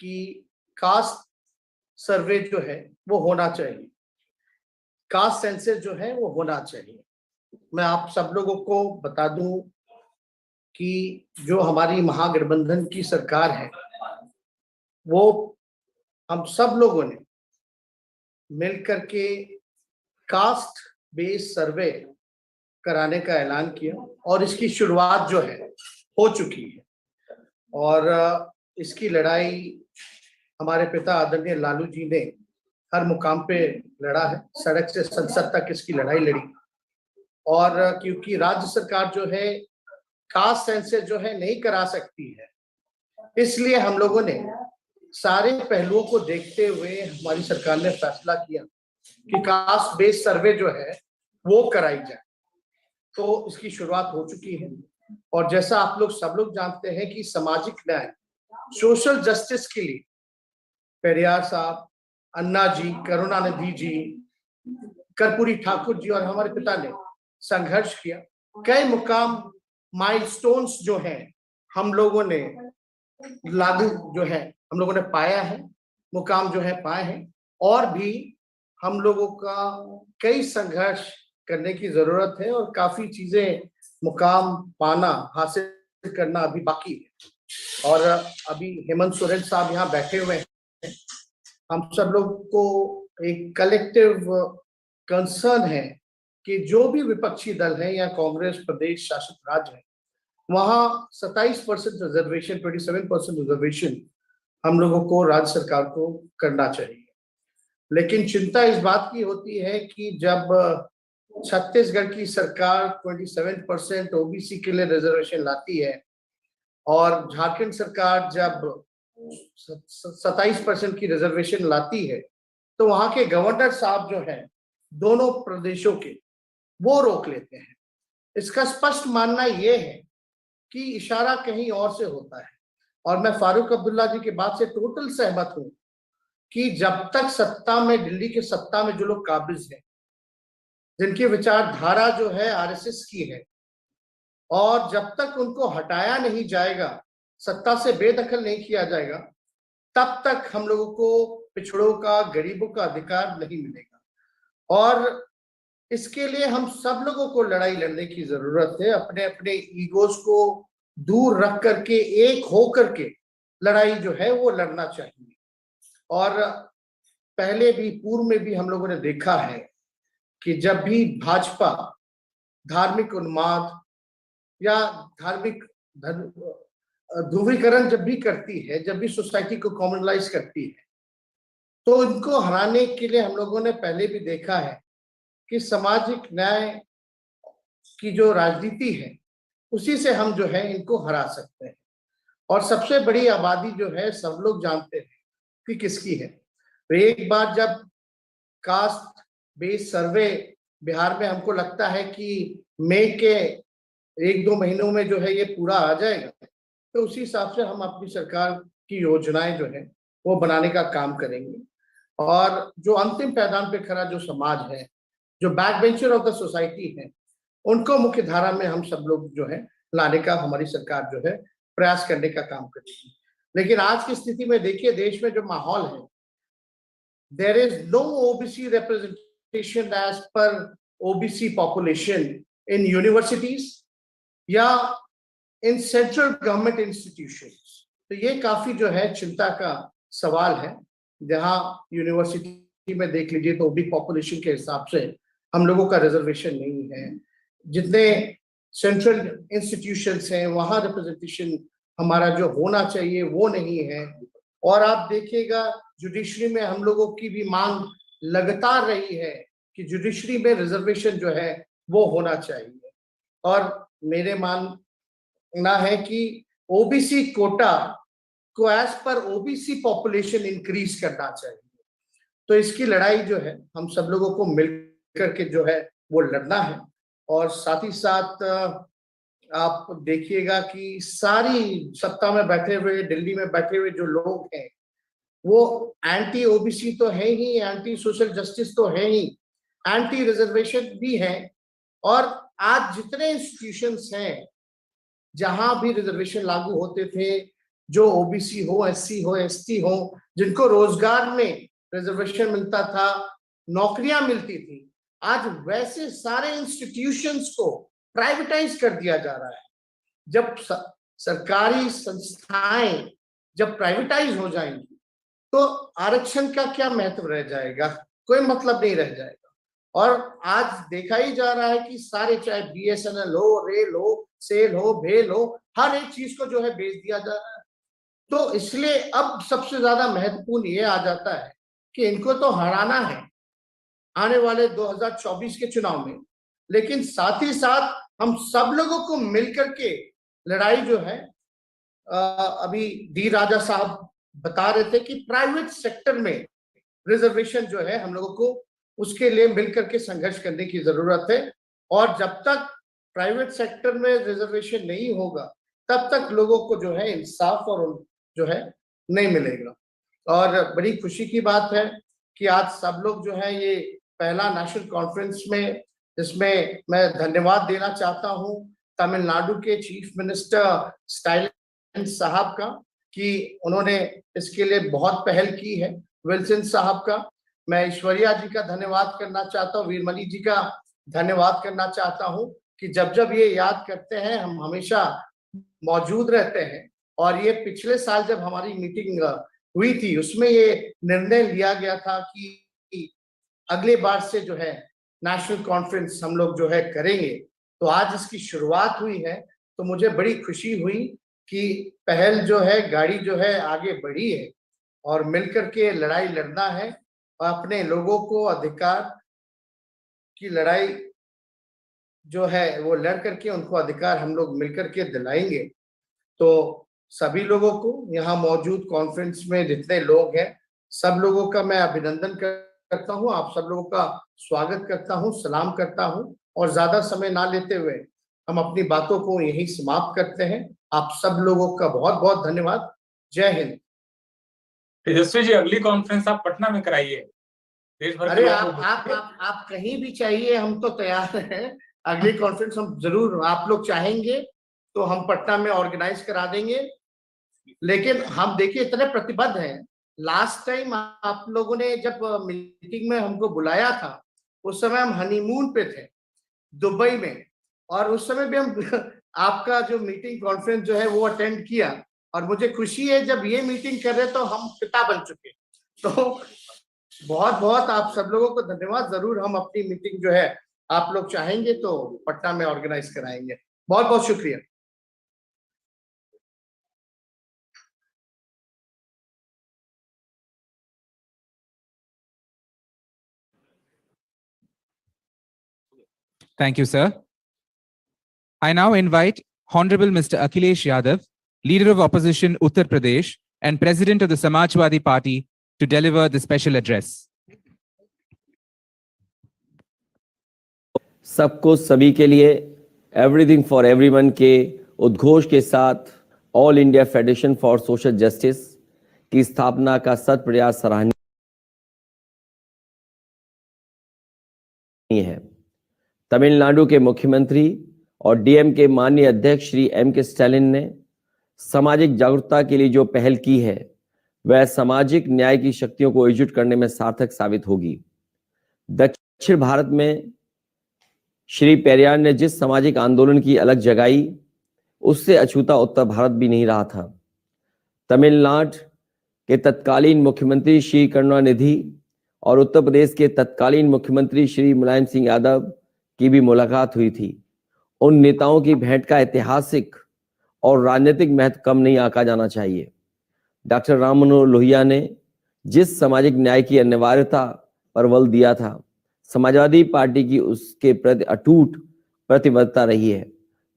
कि कास्ट सर्वे जो है वो होना चाहिए, कास्ट सेंसस जो है वो होना चाहिए। मैं आप सब लोगों को बता दूं कि जो हमारी महागठबंधन की सरकार है, वो हम सब लोगों ने मिलकर के कास्ट बेस्ड सर्वे कराने का ऐलान किया और इसकी शुरुआत जो है हो चुकी है। और इसकी लड़ाई हमारे पिता आदरणीय लालू जी ने हर मुकाम पे लड़ा है, सड़क से संसद तक इसकी लड़ाई लड़ी। और क्योंकि राज्य सरकार जो है कास्ट सेंसस जो है नहीं करा सकती है, इसलिए हम लोगों ने सारे पहलुओं को देखते हुए हमारी सरकार ने फैसला किया कि कास्ट बेस्ड सर्वे जो है वो कराई जाए। तो इसकी शुरुआत हो चुकी है। और जैसा आप लोग सब लोग जानते हैं कि सामाजिक न्याय, सोशल जस्टिस के लिए पेरियार साहब, अन्ना जी, करुणानिधि जी, कर्पूरी ठाकुर जी और हमारे पिता ने संघर्ष किया। कई मुकाम माइलस्टोन्स जो हैं हम लोगों ने लागू जो है हम लोगों ने पाया है, मुकाम जो है पाए हैं। और भी हम लोगों का कई संघर्ष करने की जरूरत है और काफी चीजें मुकाम पाना, हासिल करना अभी बाकी है। और अभी हेमंत सोरेन साहब यहाँ बैठे हुए हैं। हम सब लोग को एक कलेक्टिव कंसर्न है कि जो भी विपक्षी दल है या कांग्रेस प्रदेश शासित राज्य है, वहां 27% रिजर्वेशन, 27% रिजर्वेशन हम लोगों को राज्य सरकार को करना चाहिए। लेकिन चिंता इस बात की होती है कि जब छत्तीसगढ़ की सरकार 27% ओबीसी के लिए रिजर्वेशन लाती है और झारखंड सरकार जब 27% की रिजर्वेशन लाती है, तो वहां के गवर्नर साहब जो है दोनों प्रदेशों के, वो रोक लेते हैं। इसका स्पष्ट मानना यह है कि इशारा कहीं और से होता है। और मैं फारूक अब्दुल्ला जी की बात से टोटल सहमत हूं कि जब तक सत्ता में, दिल्ली के सत्ता में जो लोग काबिज हैं, जिनकी विचारधारा जो है आरएसएस की है, और जब तक उनको हटाया नहीं जाएगा, सत्ता से बेदखल नहीं किया जाएगा, तब तक हम लोगों को पिछड़ों का, गरीबों का अधिकार नहीं मिलेगा। और इसके लिए हम सब लोगों को लड़ाई लड़ने की जरूरत है। अपने अपने ईगोज को दूर रख करके एक हो करके लड़ाई जो है वो लड़ना चाहिए। और पहले भी, पूर्व में भी हम लोगों ने देखा है कि जब भी भाजपा धार्मिक उन्माद या धार्मिक ध्रुवीकरण जब भी करती है, जब भी सोसाइटी को कॉमनलाइज करती है, तो इनको हराने के लिए हम लोगों ने पहले भी देखा है कि सामाजिक न्याय की जो राजनीति है, उसी से हम जो है इनको हरा सकते हैं। और सबसे बड़ी आबादी जो है सब लोग जानते हैं कि किसकी है। तो एक बार जब कास्ट बेस्ड सर्वे बिहार में, हमको लगता है कि मई के 1-2 महीनों में जो है ये पूरा आ जाएगा, तो उसी हिसाब से हम अपनी सरकार की योजनाएं जो है वो बनाने का काम करेंगे। और जो अंतिम पैदान पे खड़ा जो समाज है, जो back bencher of the society है, उनको मुख्य धारा में हम सब लोग जो है लाने का हमारी सरकार जो है प्रयास करने का काम करेगी। लेकिन आज की स्थिति में देखिए, देश में जो माहौल है, there is no OBC representation as per OBC population in universities या इन सेंट्रल गवर्नमेंट इंस्टीट्यूशंस। तो ये काफी जो है चिंता का सवाल है। जहां यूनिवर्सिटी में देख लीजिए तो ओबी पॉपुलेशन के हिसाब से हम लोगों का रिजर्वेशन नहीं है। जितने सेंट्रल इंस्टीट्यूशंस हैं वहां रिप्रेजेंटेशन हमारा जो होना चाहिए वो नहीं है। और आप देखिएगा जुडिशरी में हम लोगों की भी मांग लगातार रही है कि जुडिशरी में रिजर्वेशन जो है वो होना चाहिए। और मेरे मानना है कि ओबीसी कोटा को as per OBC population increase करना चाहिए। तो इसकी लड़ाई जो है हम सब लोगों को मिलकर के जो है वो लड़ना है। और साथ ही साथ आप देखिएगा कि सारी सत्ता में बैठे हुए, दिल्ली में बैठे हुए जो लोग हैं, वो एंटी ओबीसी तो है ही, एंटी सोशल जस्टिस तो है ही, एंटी रिजर्वेशन भी है। और आज जितने इंस्टीट्यूशंस हैं जहां भी रिजर्वेशन लागू होते थे, जो ओबीसी हो, एससी हो, एसटी हो, जिनको रोजगार में रिजर्वेशन मिलता था, नौकरियां मिलती थी, आज वैसे सारे इंस्टीट्यूशंस को प्राइवेटाइज कर दिया जा रहा है। जब सरकारी संस्थाएं जब प्राइवेटाइज हो जाएंगी तो आरक्षण का क्या महत्व रह जाएगा, कोई मतलब नहीं रह जाएगा। और आज देखा ही जा रहा है कि सारे, चाहे बीएसएनएल हो, रेल हो, सेल हो, भेल हो, हर एक चीज को जो है बेच दिया जा रहा है। तो इसलिए अब सबसे ज्यादा महत्वपूर्ण ये आ जाता है कि इनको तो हराना है आने वाले 2024 के चुनाव में, लेकिन साथ ही साथ हम सब लोगों को मिलकर के लड़ाई जो है, अभी डी राजा साहब बता रहे थे कि प्राइवेट सेक्टर में रिजर्वेशन जो है हम लोगों को उसके लिए मिलकर के संघर्ष करने की जरूरत है। और जब तक प्राइवेट सेक्टर में रिजर्वेशन नहीं होगा तब तक लोगों को जो है इंसाफ और जो है नहीं मिलेगा। और बड़ी खुशी की बात है कि आज सब लोग जो है ये पहला नेशनल कॉन्फ्रेंस में, जिसमें मैं धन्यवाद देना चाहता हूँ तमिलनाडु के चीफ मिनिस्टर स्टालिन साहब का कि उन्होंने इसके लिए बहुत पहल की है, विल्सन साहब का मैं ऐश्वर्या जी का धन्यवाद करना चाहता हूँ, वीरमणि जी का धन्यवाद करना चाहता हूँ कि जब जब ये याद करते हैं हम हमेशा मौजूद रहते हैं। और ये पिछले साल जब हमारी मीटिंग हुई थी उसमें ये निर्णय लिया गया था कि अगले बार से जो है नेशनल कॉन्फ्रेंस हम लोग जो है करेंगे। तो आज इसकी शुरुआत हुई है, तो मुझे बड़ी खुशी हुई कि पहल जो है, गाड़ी जो है आगे बढ़ी है और मिलकर के लड़ाई लड़ना है और अपने लोगों को अधिकार की लड़ाई जो है वो लड़ करके उनको अधिकार हम लोग मिलकर के दिलाएंगे। तो सभी लोगों को यहाँ मौजूद कॉन्फ्रेंस में जितने लोग हैं सब लोगों का मैं अभिनंदन करता हूँ, आप सब लोगों का स्वागत करता हूँ, सलाम करता हूँ और ज्यादा समय ना लेते हुए हम अपनी बातों को यहीं समाप्त करते हैं। आप सब लोगों का बहुत बहुत धन्यवाद। जय हिंद। तेजस्वी जी, अगली कॉन्फ्रेंस आप पटना में कराइए। देश भर अरे आप कहीं भी चाहिए, हम तो तैयार हैं। अगली कॉन्फ्रेंस हम जरूर, आप लोग चाहेंगे तो हम पटना में ऑर्गेनाइज करा देंगे। लेकिन हम देखिए इतने प्रतिबद्ध हैं। लास्ट टाइम आप लोगों ने जब मीटिंग में हमको बुलाया था उस समय हम हनीमून पे थे दुबई में, और उस समय भी हम आपका जो मीटिंग कॉन्फ्रेंस जो है वो अटेंड किया। और मुझे खुशी है जब ये मीटिंग कर रहे तो हम पिता बन चुके। तो बहुत बहुत आप सब लोगों को धन्यवाद। जरूर हम अपनी मीटिंग जो है आप लोग चाहेंगे तो पटना में ऑर्गेनाइज कराएंगे। बहुत बहुत शुक्रिया। Thank you, sir. I now invite Honorable Mr. Akhilesh Yadav, Leader of Opposition Uttar Pradesh and President of the Samajwadi Party, to deliver the special address. सबको सभी के लिए, एवरीथिंग फॉर एवरीवन के उद्घोष के साथ all India federation for social justice की स्थापना का सत प्रयास सराहनीय है। तमिलनाडु के मुख्यमंत्री और डीएम के माननीय अध्यक्ष श्री M.K. स्टालिन ने सामाजिक जागरूकता के लिए जो पहल की है वह सामाजिक न्याय की शक्तियों को एकजुट करने में सार्थक साबित होगी। दक्षिण भारत में श्री पेरियार ने जिस सामाजिक आंदोलन की अलग जगाई उससे अछूता उत्तर भारत भी नहीं रहा था। तमिलनाडु के तत्कालीन मुख्यमंत्री श्री करुणानिधि और उत्तर प्रदेश के तत्कालीन मुख्यमंत्री श्री मुलायम सिंह यादव की भी मुलाकात हुई थी। उन नेताओं की भेंट का ऐतिहासिक और राजनीतिक महत्व कम नहीं आंका जाना चाहिए। डॉक्टर राम मनोहर लोहिया ने जिस सामाजिक न्याय की अनिवार्यता पर बल दिया था, समाजवादी पार्टी की उसके प्रति अटूट प्रतिबद्धता रही है।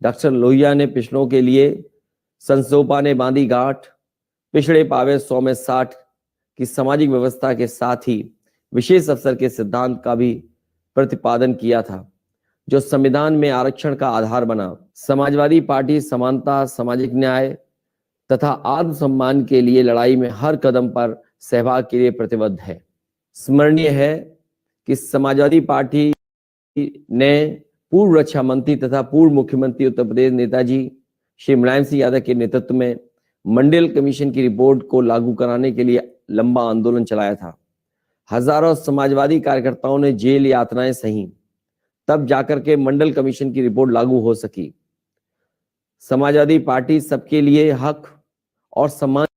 डॉक्टर लोहिया ने पिछड़ों के लिए संसोपा ने बांधी गांठ, पिछड़े पावे 100 में 60 की सामाजिक व्यवस्था के साथ ही विशेष अवसर के सिद्धांत का भी प्रतिपादन किया था, जो संविधान में आरक्षण का आधार बना। समाजवादी पार्टी समानता, सामाजिक न्याय तथा आत्मसम्मान के लिए लड़ाई में हर कदम पर सहभाग के लिए प्रतिबद्ध है। स्मरणीय है कि समाजवादी पार्टी ने पूर्व रक्षा मंत्री तथा पूर्व मुख्यमंत्री उत्तर प्रदेश नेताजी श्री मुलायम सिंह यादव के नेतृत्व में मंडल कमीशन की रिपोर्ट को लागू कराने के लिए लंबा आंदोलन चलाया था। हजारों समाजवादी कार्यकर्ताओं ने जेल यातनाएं सही, तब जाकर के मंडल कमीशन की रिपोर्ट लागू हो सकी। समाजवादी पार्टी सबके लिए हक और सम्मान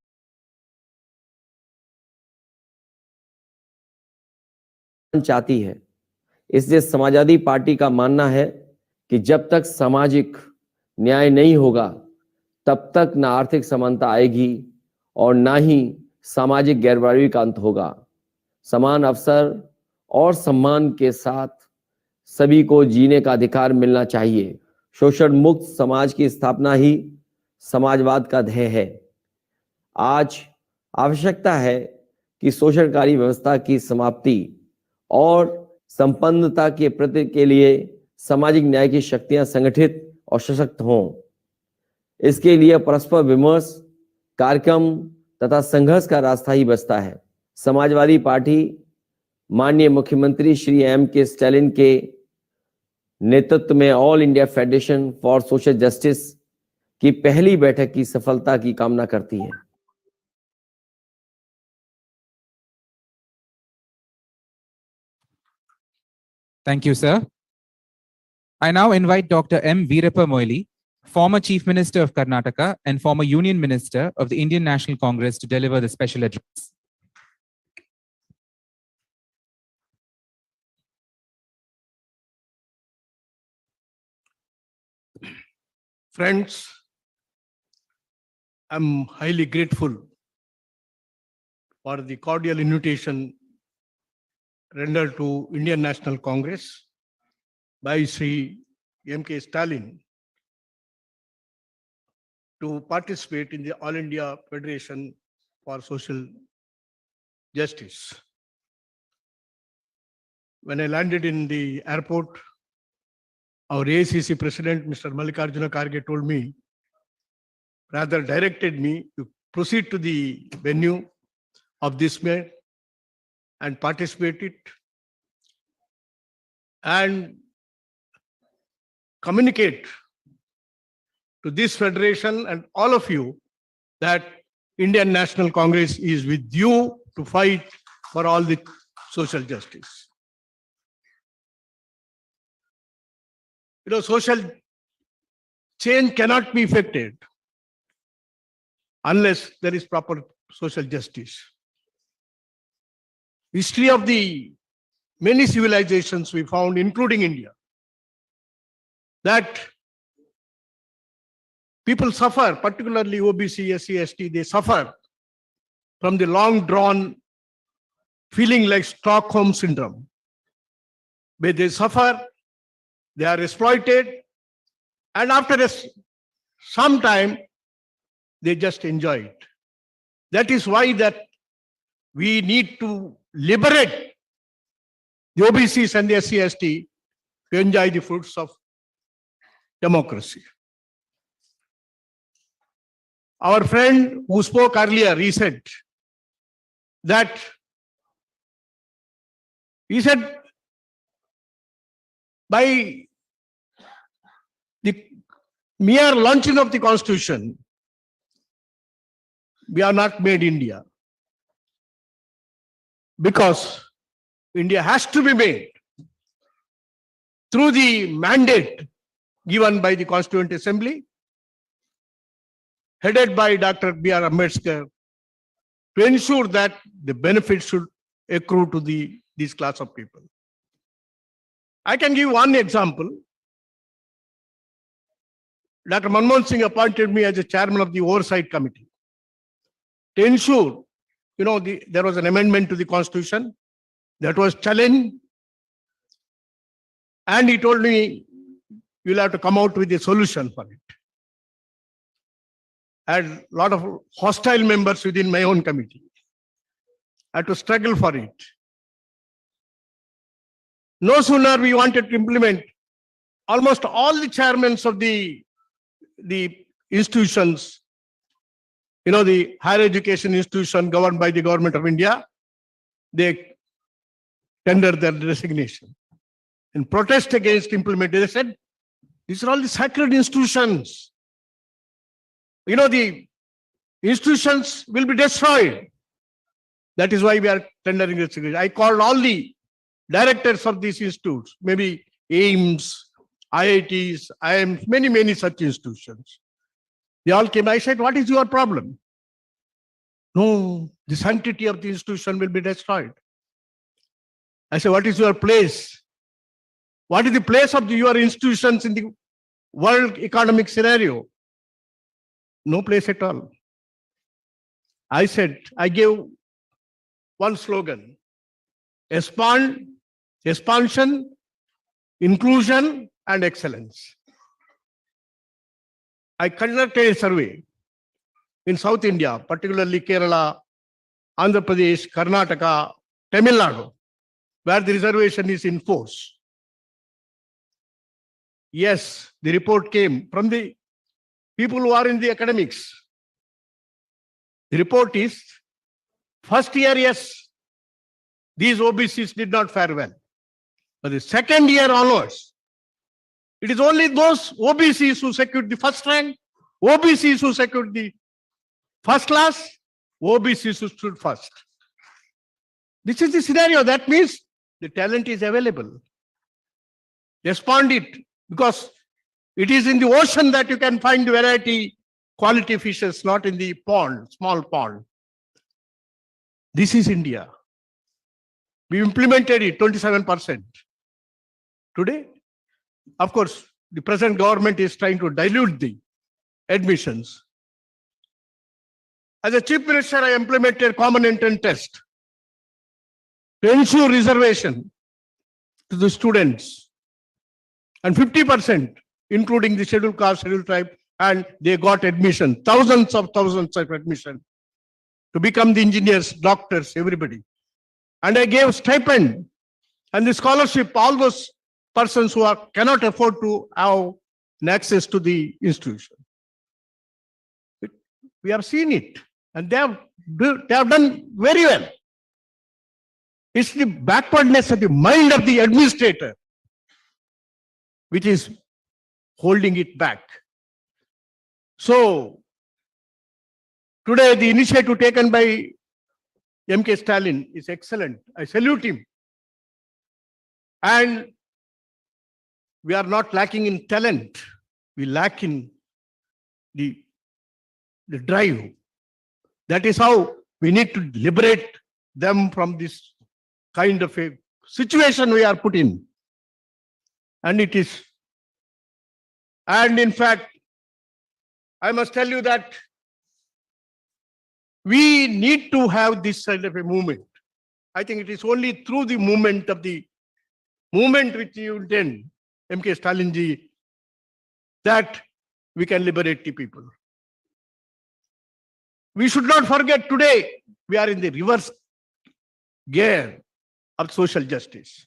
चाहती है। इसलिए समाजवादी पार्टी का मानना है कि जब तक सामाजिक न्याय नहीं होगा, तब तक न आर्थिक समानता आएगी और ना ही सामाजिक गैरबराबरी का अंत होगा। समान अवसर और सम्मान के साथ सभी को जीने का अधिकार मिलना चाहिए। शोषण मुक्त समाज की स्थापना ही समाजवाद का ध्येय है। आज आवश्यकता है कि शोषणकारी व्यवस्था की समाप्ति और संपन्नता के प्रति के लिए सामाजिक न्याय की शक्तियां संगठित और सशक्त हों। इसके लिए परस्पर विमर्श, कार्यक्रम तथा संघर्ष का रास्ता ही बचता है। समाजवादी पार्टी माननीय मुख्यमंत्री श्री M.K. स्टैलिन के नेतृत्व में all India federation for social justice की पहली बैठक की सफलता की कामना करती है। Thank you, sir. I now invite Dr. M. Veerappa Moily, former Chief Minister of Karnataka and former Union Minister of the Indian National Congress, to deliver the special address. Friends, I'm highly grateful for the cordial invitation rendered to Indian National Congress by Sri M.K. Stalin to participate in the All India Federation for Social Justice. When I landed in the airport, our AICC President, Mr. Mallikarjuna Kharge, told me, rather directed me to proceed to the venue of this meet and participate it and communicate to this federation and all of you that Indian National Congress is with you to fight for all the social justice. You know, social change cannot be effected unless there is proper social justice. History of the many civilizations we found, including India, that people suffer, particularly OBC, SC, ST, they suffer from the long drawn feeling like Stockholm syndrome, where they suffer, they are exploited, and after some time, they just enjoy it. That is why that we need to liberate the OBCs and the SC, ST to enjoy the fruits of democracy. Our friend who spoke earlier, he said, by the mere launching of the Constitution, we are not made India. Because India has to be made through the mandate given by the Constituent Assembly, headed by Dr. B.R. Ambedkar, to ensure that the benefits should accrue to this class of people. I can give one example. Dr. Manmohan Singh appointed me as a chairman of the Oversight Committee to ensure, you know, there was an amendment to the Constitution that was challenged, and he told me, you'll have to come out with a solution for it. I had a lot of hostile members within my own committee. I had to struggle for it. No sooner we wanted to implement, almost all the chairmen of the institutions, you know, the higher education institution governed by the government of India, they tendered their resignation. In protest against implementation, they said, these are all the sacred institutions. You know, the institutions will be destroyed. That is why we are tendering resignation. I called all the directors of these institutes, maybe AIIMS, IITs, IIMs, many such institutions. They all came. I said, what is your problem? No, the sanctity of the institution will be destroyed. I said, what is your place? What is the place of your institutions in the world economic scenario? No place at all. I said, I gave one slogan: expansion, inclusion, and excellence. I conducted a survey in South India, particularly Kerala, Andhra Pradesh, Karnataka, Tamil Nadu, where the reservation is in force. Yes, the report came from the people who are in the academics. The report is, first year, yes, these OBCs did not fare well. But the second year onwards, it is only those OBCs who secured the first rank, OBCs who secured the first class, OBCs who stood first. This is the scenario. That means the talent is available. Respond it, because it is in the ocean that you can find variety, quality fishes, not in the pond, small pond. This is India. We implemented it 27%. Today, of course, the present government is trying to dilute the admissions. As a chief minister, I implemented common entrance test to ensure reservation to the students, and 50%, including the scheduled caste, scheduled tribe, and they got admission, thousands of admission to become the engineers, doctors, everybody. And I gave stipend and the scholarship, all those persons who cannot afford to have access to the institution. We have seen it, and they have done very well. It's the backwardness of the mind of the administrator which is holding it back. So today the initiative taken by M.K. Stalin is excellent. I salute him. And we are not lacking in talent. We lack in the drive. That is how we need to liberate them from this kind of a situation we are put in. And it is. And in fact, I must tell you that we need to have this kind of a movement. I think it is only through the movement which you intend, M.K. Stalin ji, that we can liberate the people. We should not forget today we are in the reverse gear of social justice.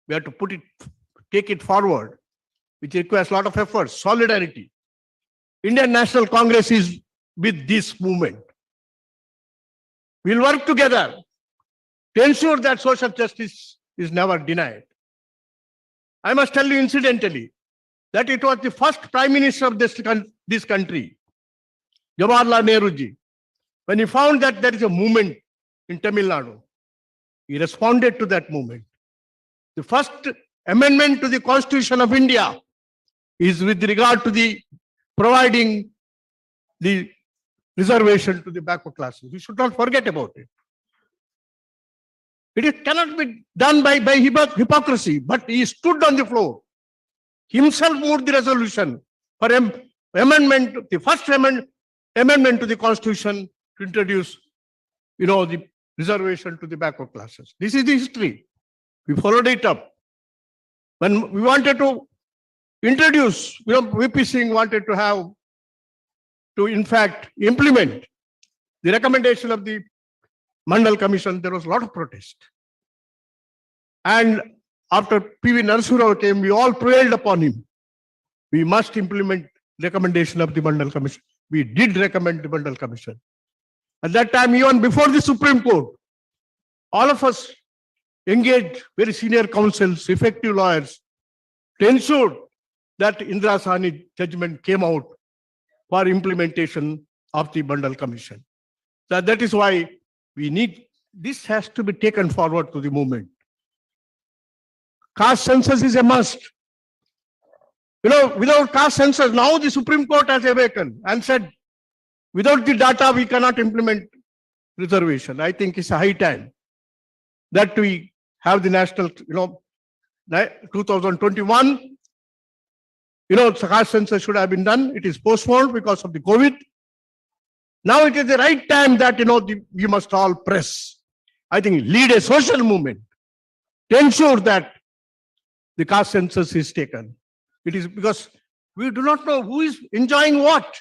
We have to take it forward, which requires a lot of effort, solidarity. Indian National Congress is with this movement. We'll work together to ensure that social justice is never denied. I must tell you incidentally that it was the first Prime Minister of this country, Jawaharlal Nehru ji, when he found that there is a movement in Tamil Nadu, he responded to that movement. The first amendment to the Constitution of India is with regard to the providing the reservation to the backward classes. We should not forget about it. It cannot be done by hypocrisy, but he stood on the floor. Himself moved the resolution for amendment, the first amendment to the Constitution to introduce, the reservation to the backward classes. This is the history. We followed it up. When we wanted to introduce, VP Singh wanted to in fact implement the recommendation of the Mandal Commission, there was a lot of protest. And after P.V. Narasimha Rao came, we all prevailed upon him. We must implement recommendation of the Mandal Commission. We did recommend the Mandal Commission. At that time, even before the Supreme Court, all of us engaged very senior counsels, effective lawyers, to ensure that Indira Sahni judgment came out for implementation of the Mandal Commission. That is why this has to be taken forward to the movement. Caste census is a must. Without caste census, now the Supreme Court has awakened and said, without the data, we cannot implement reservation. I think it's a high time that we have the national, 2021, caste census should have been done. It is postponed because of the COVID. Now it is the right time that, we must all press. I think lead a social movement to ensure that the caste census is taken. It is because we do not know who is enjoying what.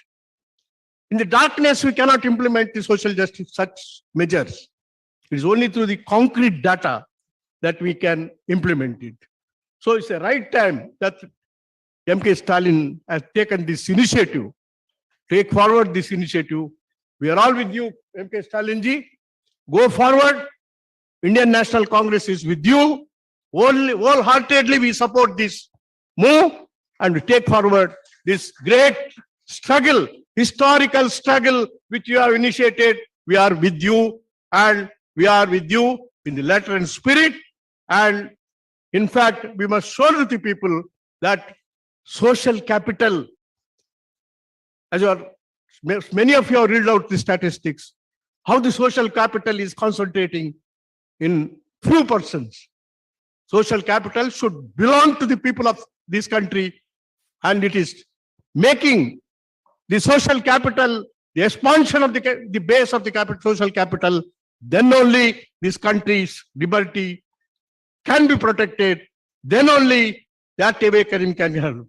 In the darkness, we cannot implement the social justice, such measures. It is only through the concrete data that we can implement it. So it's the right time that MK Stalin has taken this initiative. Take forward this initiative. We are all with you, MK Stalin ji. Go forward. Indian National Congress is with you. Wholeheartedly, we support this move and we take forward this great struggle, historical struggle which you have initiated. We are with you, and we are with you in the letter and spirit. And in fact, we must show to the people that social capital, many of you have read out the statistics, how the social capital is concentrating in few persons. Social capital should belong to the people of this country, and it is making the social capital, the expansion of the base of the social capital, then only this country's liberty can be protected, then only that awakening can happen.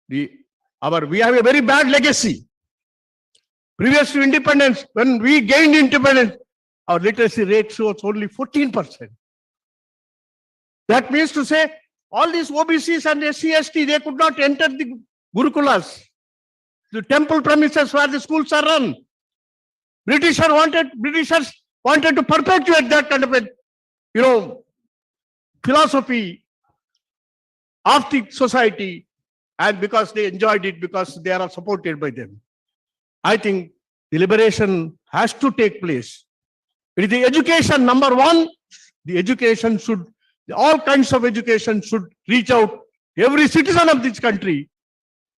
We have a very bad legacy. Previous to independence, when we gained independence, our literacy rate was only 14%. That means to say, all these OBCs and SC/ST, they could not enter the Gurukulas, the temple premises where the schools are run. Britishers wanted to perpetuate that kind of a, philosophy of the society, and because they enjoyed it, because they are supported by them. I think the liberation has to take place. It is the education, number one. The education should, all kinds of education should reach out to every citizen of this country,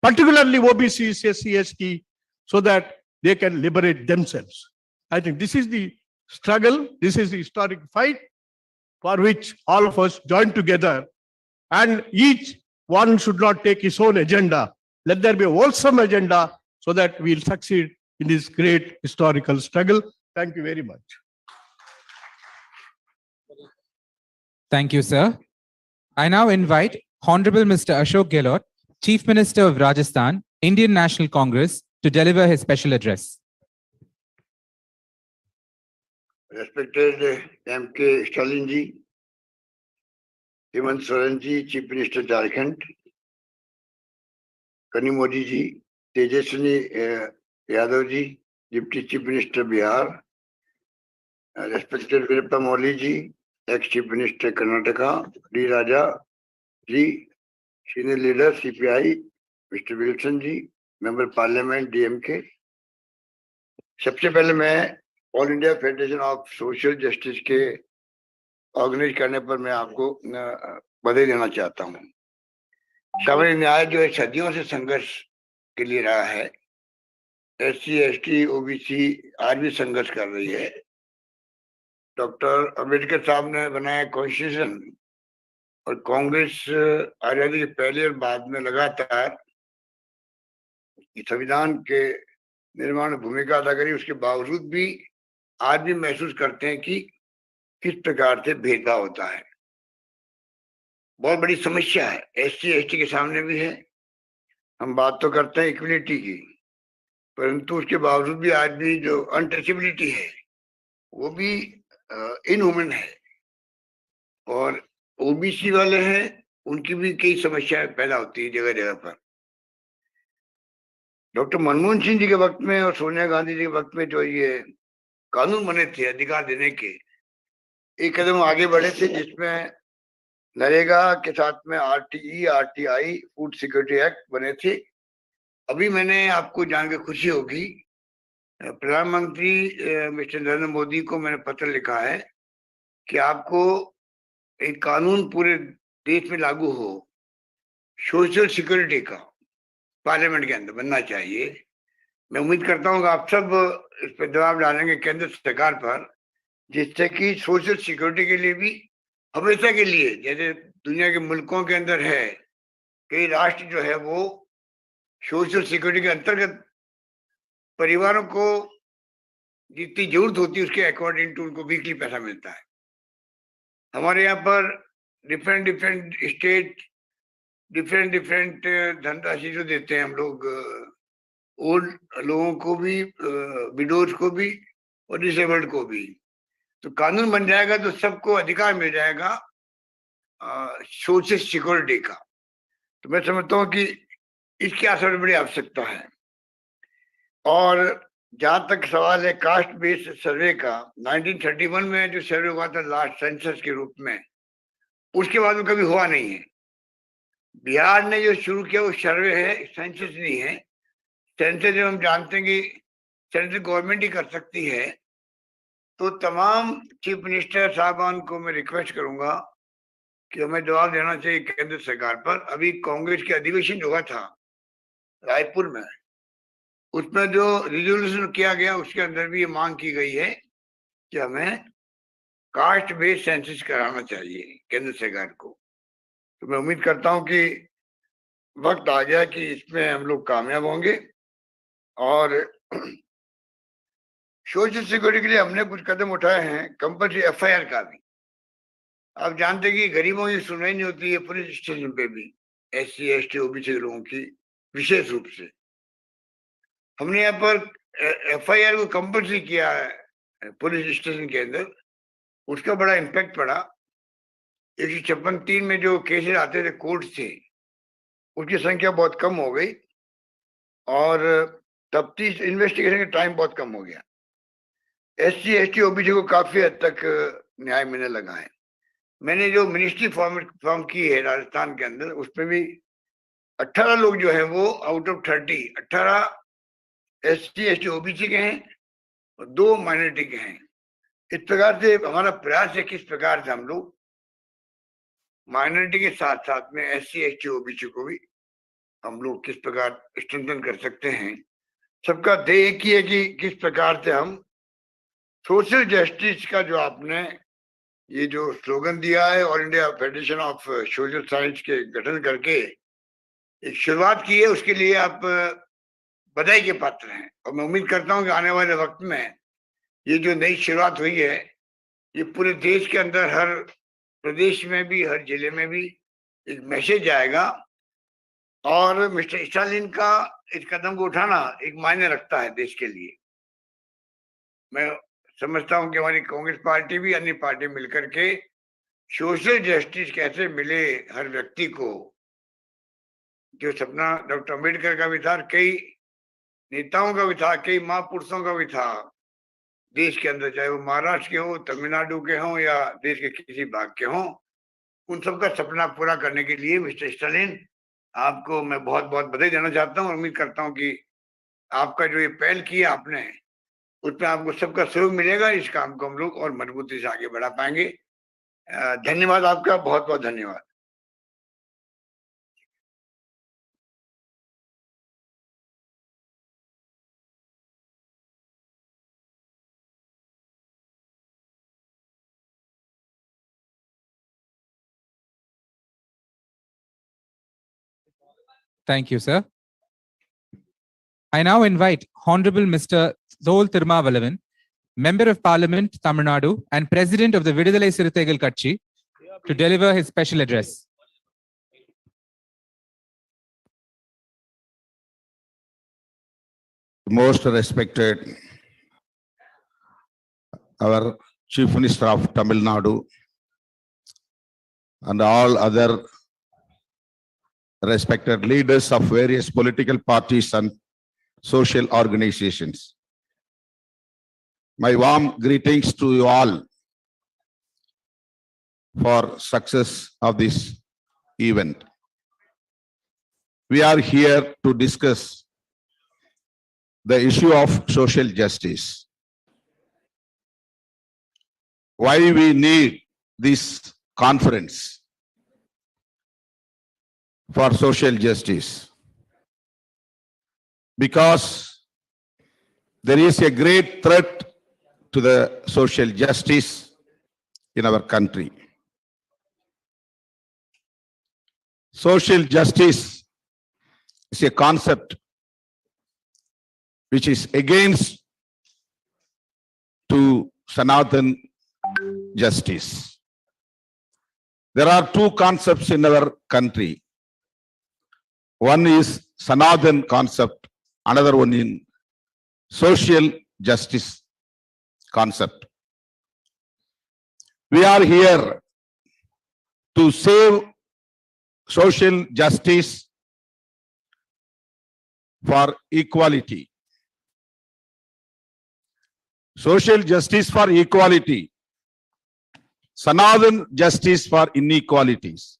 particularly OBCs, SC/ST, so that they can liberate themselves. I think this is the struggle, this is the historic fight for which all of us join together, and each one should not take his own agenda. Let there be a wholesome agenda so that we'll succeed in this great historical struggle. Thank you very much. Thank you, sir. I now invite Honorable Mr. Ashok Gehlot, Chief Minister of Rajasthan, Indian National Congress, to deliver his special address. Respected MK Stalin ji, Hemant Soren ji, Chief Minister Jharkhand, Kani Modi ji, Tejaswini Yadav ji, Deputy Chief Minister Bihar, respected Veerappa Moily ji, ex-Chief Minister Karnataka, D. Raja ji, Senior Leader CPI, Mr. Wilson ji, Member Parliament DMK. सबसे पहले मैं all India federation of social justice के organise करने पर मैं आपको बधाई देना चाहता हूँ। सामाजिक न्याय जो है सदियों से संघर्ष के लिए रहा है। SC/ST OBC आज भी संघर्ष कर रही है। डॉक्टर अंबेडकर साहब ने बनाया कॉन्स्टिट्यूशन और कांग्रेस आजादी के पहले और बाद में लगातार संविधान के निर्माण में भूमिका अदा करी। उसके बावजूद भी आज भी महसूस करते हैं कि किस प्रकार से भेदभाव होता है। बहुत बड़ी समस्या है, SC/ST के सामने भी है। हम बात तो करते हैं इक्विलिटी की, परंतु उसके बावजूद भी आज भी जो अनटचेबिलिटी है वो भी इनह्यूमन है, और OBC वाले हैं उनकी भी कई समस्याएं पैदा होती है जगह जगह पर। डॉक्टर मनमोहन सिंह जी के वक्त में और सोनिया गांधी जी के वक्त में जो ये कानून बने थे अधिकार देने के, एक कदम आगे बढ़े थे, जिसमें नरेगा के साथ में RTE, RTI, food security act बने थे। अभी मैंने आपको जान के खुशी होगी प्रधानमंत्री मिस्टर नरेंद्र मोदी को मैंने पत्र लिखा है कि आपको एक कानून पूरे देश में लागू हो सोशल सिक्योरिटी का पार्लियामेंट के अंदर बनना चाहिए। मैं उम्मीद करता हूँ कि आप सब इस पर दबाव डालेंगे केंद्र सरकार पर, जिससे कि सोशल सिक्योरिटी के लिए भी हमेशा के लिए, जैसे दुनिया के मुल्कों के अंदर है, कई राष्ट्र जो है वो सोशल सिक्योरिटी के अंतर्गत परिवारों को जितनी जरूरत होती है उसके अकॉर्डिंग टू उनको वीकली पैसा मिलता है। हमारे यहाँ पर डिफरेंट स्टेट डिफरेंट धनराशि जो देते हैं हम लोग ओल्ड लोगों को भी, विडोज को भी और डिसेबल्ड को भी। तो कानून बन जाएगा तो सबको अधिकार मिल जाएगा सोशल सिक्योरिटी का। तो मैं समझता हूँ कि इसकी सबसे बड़ी आवश्यकता है। और जहां तक सवाल है कास्ट बेस्ड सर्वे का, 1931 में जो सर्वे हुआ था लास्ट सेंसस के रूप में, उसके बाद वो कभी हुआ नहीं है। बिहार ने जो शुरू किया वो सर्वे है, सेंसस नहीं है। सेंसस जब हम जानते हैं कि सेंट्रल गवर्नमेंट ही कर सकती है, तो तमाम चीफ मिनिस्टर साहबान को मैं रिक्वेस्ट करूंगा कि हमें जवाब देना चाहिए केंद्र सरकार पर। अभी कांग्रेस के अधिवेशन हुआ था रायपुर में, उसमें जो रिजोल्यूशन किया गया उसके अंदर भी ये मांग की गई है कि हमें कास्ट बेस्ड सेंसस कराना चाहिए केंद्र सरकार को। तो मैं उम्मीद करता हूं कि वक्त आ गया कि इसमें हम लोग कामयाब होंगे। और सोशल सिक्योरिटी के लिए हमने कुछ कदम उठाए हैं, कंपल्सरी एफआईआर का भी। आप जानते हैं कि गरीबों की सुनवाई नहीं होती है पुलिस स्टेशन पे भी, SC ST OBC लोगों की विशेष रूप से। हमने यहाँ पर FIR को कंपल्सरी किया है पुलिस स्टेशन के अंदर, उसका बड़ा इम्पैक्ट पड़ा। 156(3) में जो केसेस आते थे कोर्ट से, उसकी संख्या बहुत कम हो गई और तफ्तीश इन्वेस्टिगेशन का टाइम बहुत कम हो गया। SC ST OBC को काफी हद तक न्याय मिलने लगा है। मैंने जो मिनिस्ट्री फॉर्म की है राजस्थान के अंदर, उसमें भी 18 लोग जो है वो out of 30, 18 SC ST OBC के हैं और 2 माइनॉरिटी के हैं। इस प्रकार से हमारा प्रयास है किस प्रकार से हम लोग माइनॉरिटी के साथ साथ में SC ST OBC को भी हम लोग किस प्रकार स्ट्रेंथन कर सकते हैं। सबका ध्येय एक ही है कि किस प्रकार से हम सोशल जस्टिस का जो आपने ये जो स्लोगन दिया है, all India federation of social science के गठन करके एक शुरुआत की है, उसके लिए आप बधाई के पात्र हैं। और मैं उम्मीद करता हूं कि आने वाले वक्त में ये जो नई शुरुआत हुई है, ये पूरे देश के अंदर हर प्रदेश में भी, हर जिले में भी एक मैसेज जाएगा। और मिस्टर स्टालिन का इस कदम को उठाना एक मायने रखता है देश के लिए। मैं समझता हूं कि हमारी कांग्रेस पार्टी भी, अन्य पार्टी मिलकर के सोशल जस्टिस कैसे मिले हर व्यक्ति को, जो सपना डॉक्टर अम्बेडकर का भी था, कई नेताओं का भी था, कई महापुरुषों का भी था देश के अंदर, चाहे वो महाराष्ट्र के हो, तमिलनाडु के हों या देश के किसी भाग के हों, उन सबका सपना पूरा करने के लिए मिस्टर स्टालिन, आपको मैं बहुत बहुत बधाई देना चाहता हूँ। और उम्मीद करता हूँ कि आपका जो ये पहल किया आपने, उसमें आपको सबका सहयोग मिलेगा। इस काम को हम लोग और मजबूती से आगे बढ़ा पाएंगे। धन्यवाद आपका, बहुत बहुत धन्यवाद। Thank you, sir. I now invite Honorable Mr. Thol Thirumavalavan, Member of Parliament, Tamil Nadu, and President of the Vidudalai Sirutaigal Katchi, to deliver his special address. Most respected our Chief Minister of Tamil Nadu and all other respected leaders of various political parties and social organizations. My warm greetings to you all for success of this event. We are here to discuss the issue of social justice. Why we need this conference for social justice? Because there is a great threat to the social justice in our country. Social justice is a concept which is against to Sanatan justice. There are two concepts in our country. One is Sanatan concept, another one in social justice concept. We are here to save social justice for equality. Social justice for equality. Sanatan justice for inequalities.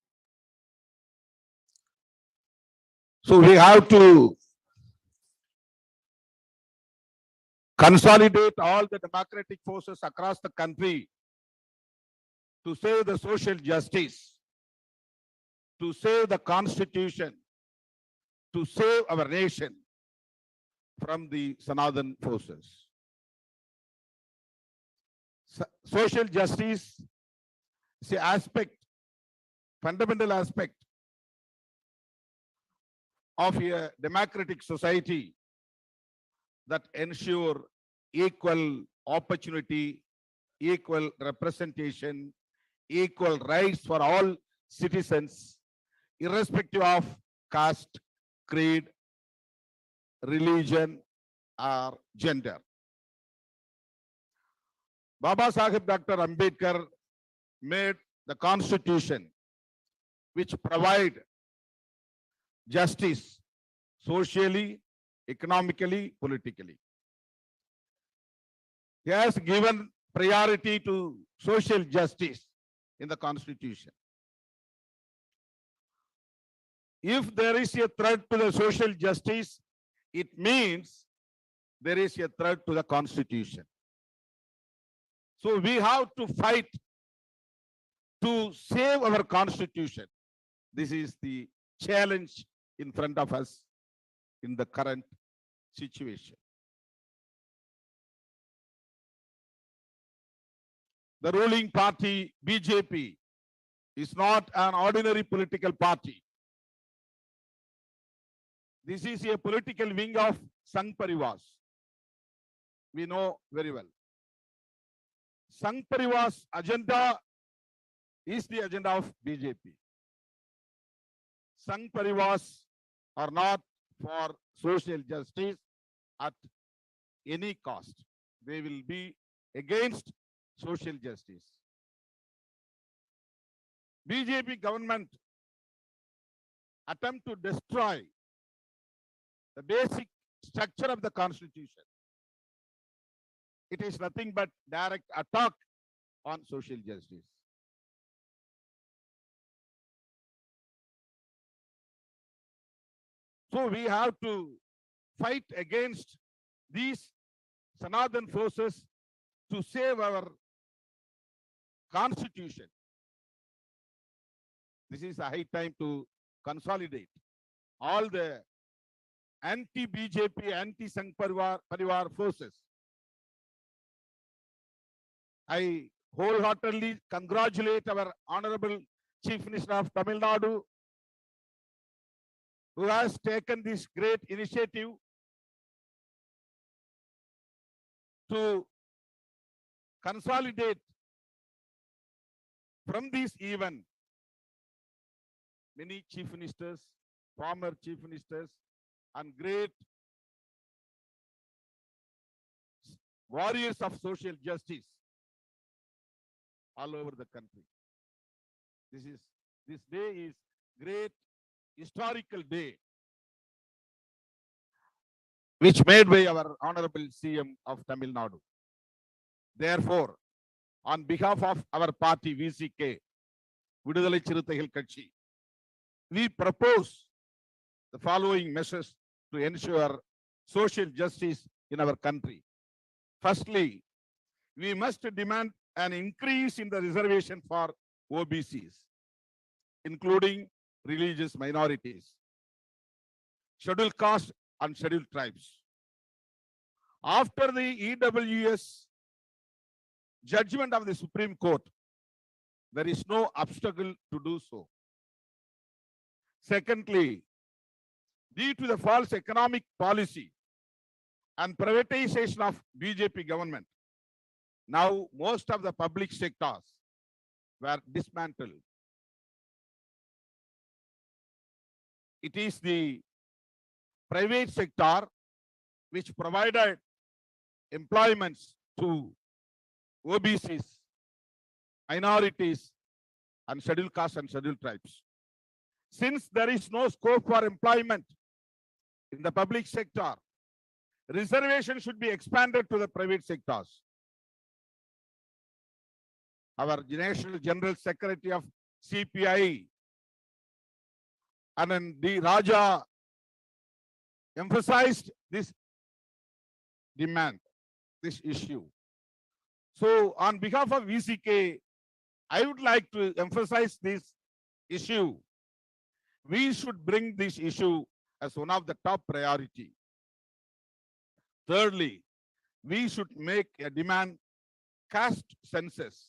So we have to consolidate all the democratic forces across the country to save the social justice, to save the constitution, to save our nation from the Sanatan forces. Social justice is an aspect, fundamental aspect of a democratic society that ensure equal opportunity, equal representation, equal rights for all citizens, irrespective of caste, creed, religion, or gender. Baba Sahib Dr. Ambedkar made the constitution which provide justice socially, economically, politically. He has given priority to social justice in the constitution. If there is a threat to the social justice, it means there is a threat to the constitution. So we have to fight to save our constitution. This is the challenge in front of us in the current situation. The ruling party, BJP, is not an ordinary political party. This is a political wing of Sangh Parivar. We know very well. Sangh Parivar's agenda is the agenda of BJP. Sangh Parivars are not for social justice at any cost. They will be against social justice. BJP government attempt to destroy the basic structure of the constitution. It is nothing but direct attack on social justice. So we have to fight against these Sanatan forces to save our constitution. This is a high time to consolidate all the anti-BJP, anti-Sangh Parivar forces. I wholeheartedly congratulate our Honorable Chief Minister of Tamil Nadu, who has taken this great initiative to consolidate from this event many chief ministers, former chief ministers, and great warriors of social justice all over the country. This day is great historical day, which made by our Honorable CM of Tamil Nadu. Therefore, on behalf of our party VCK, Vidudalai Chiruthaikal Katchi, we propose the following measures to ensure social justice in our country. Firstly, we must demand an increase in the reservation for OBCs, including religious minorities, scheduled castes and scheduled tribes. After the EWS judgment of the Supreme Court, there is no obstacle to do so. Secondly, due to the false economic policy and privatization of BJP government, now most of the public sectors were dismantled. It is the private sector which provided employments to OBCs, minorities, and scheduled castes and scheduled tribes. Since there is no scope for employment in the public sector, reservation should be expanded to the private sectors. Our National General Secretary of CPI, Anand D. Raja, emphasized this demand, this issue. So on behalf of VCK, I would like to emphasize this issue. We should bring this issue as one of the top priority. Thirdly, we should make a demand caste census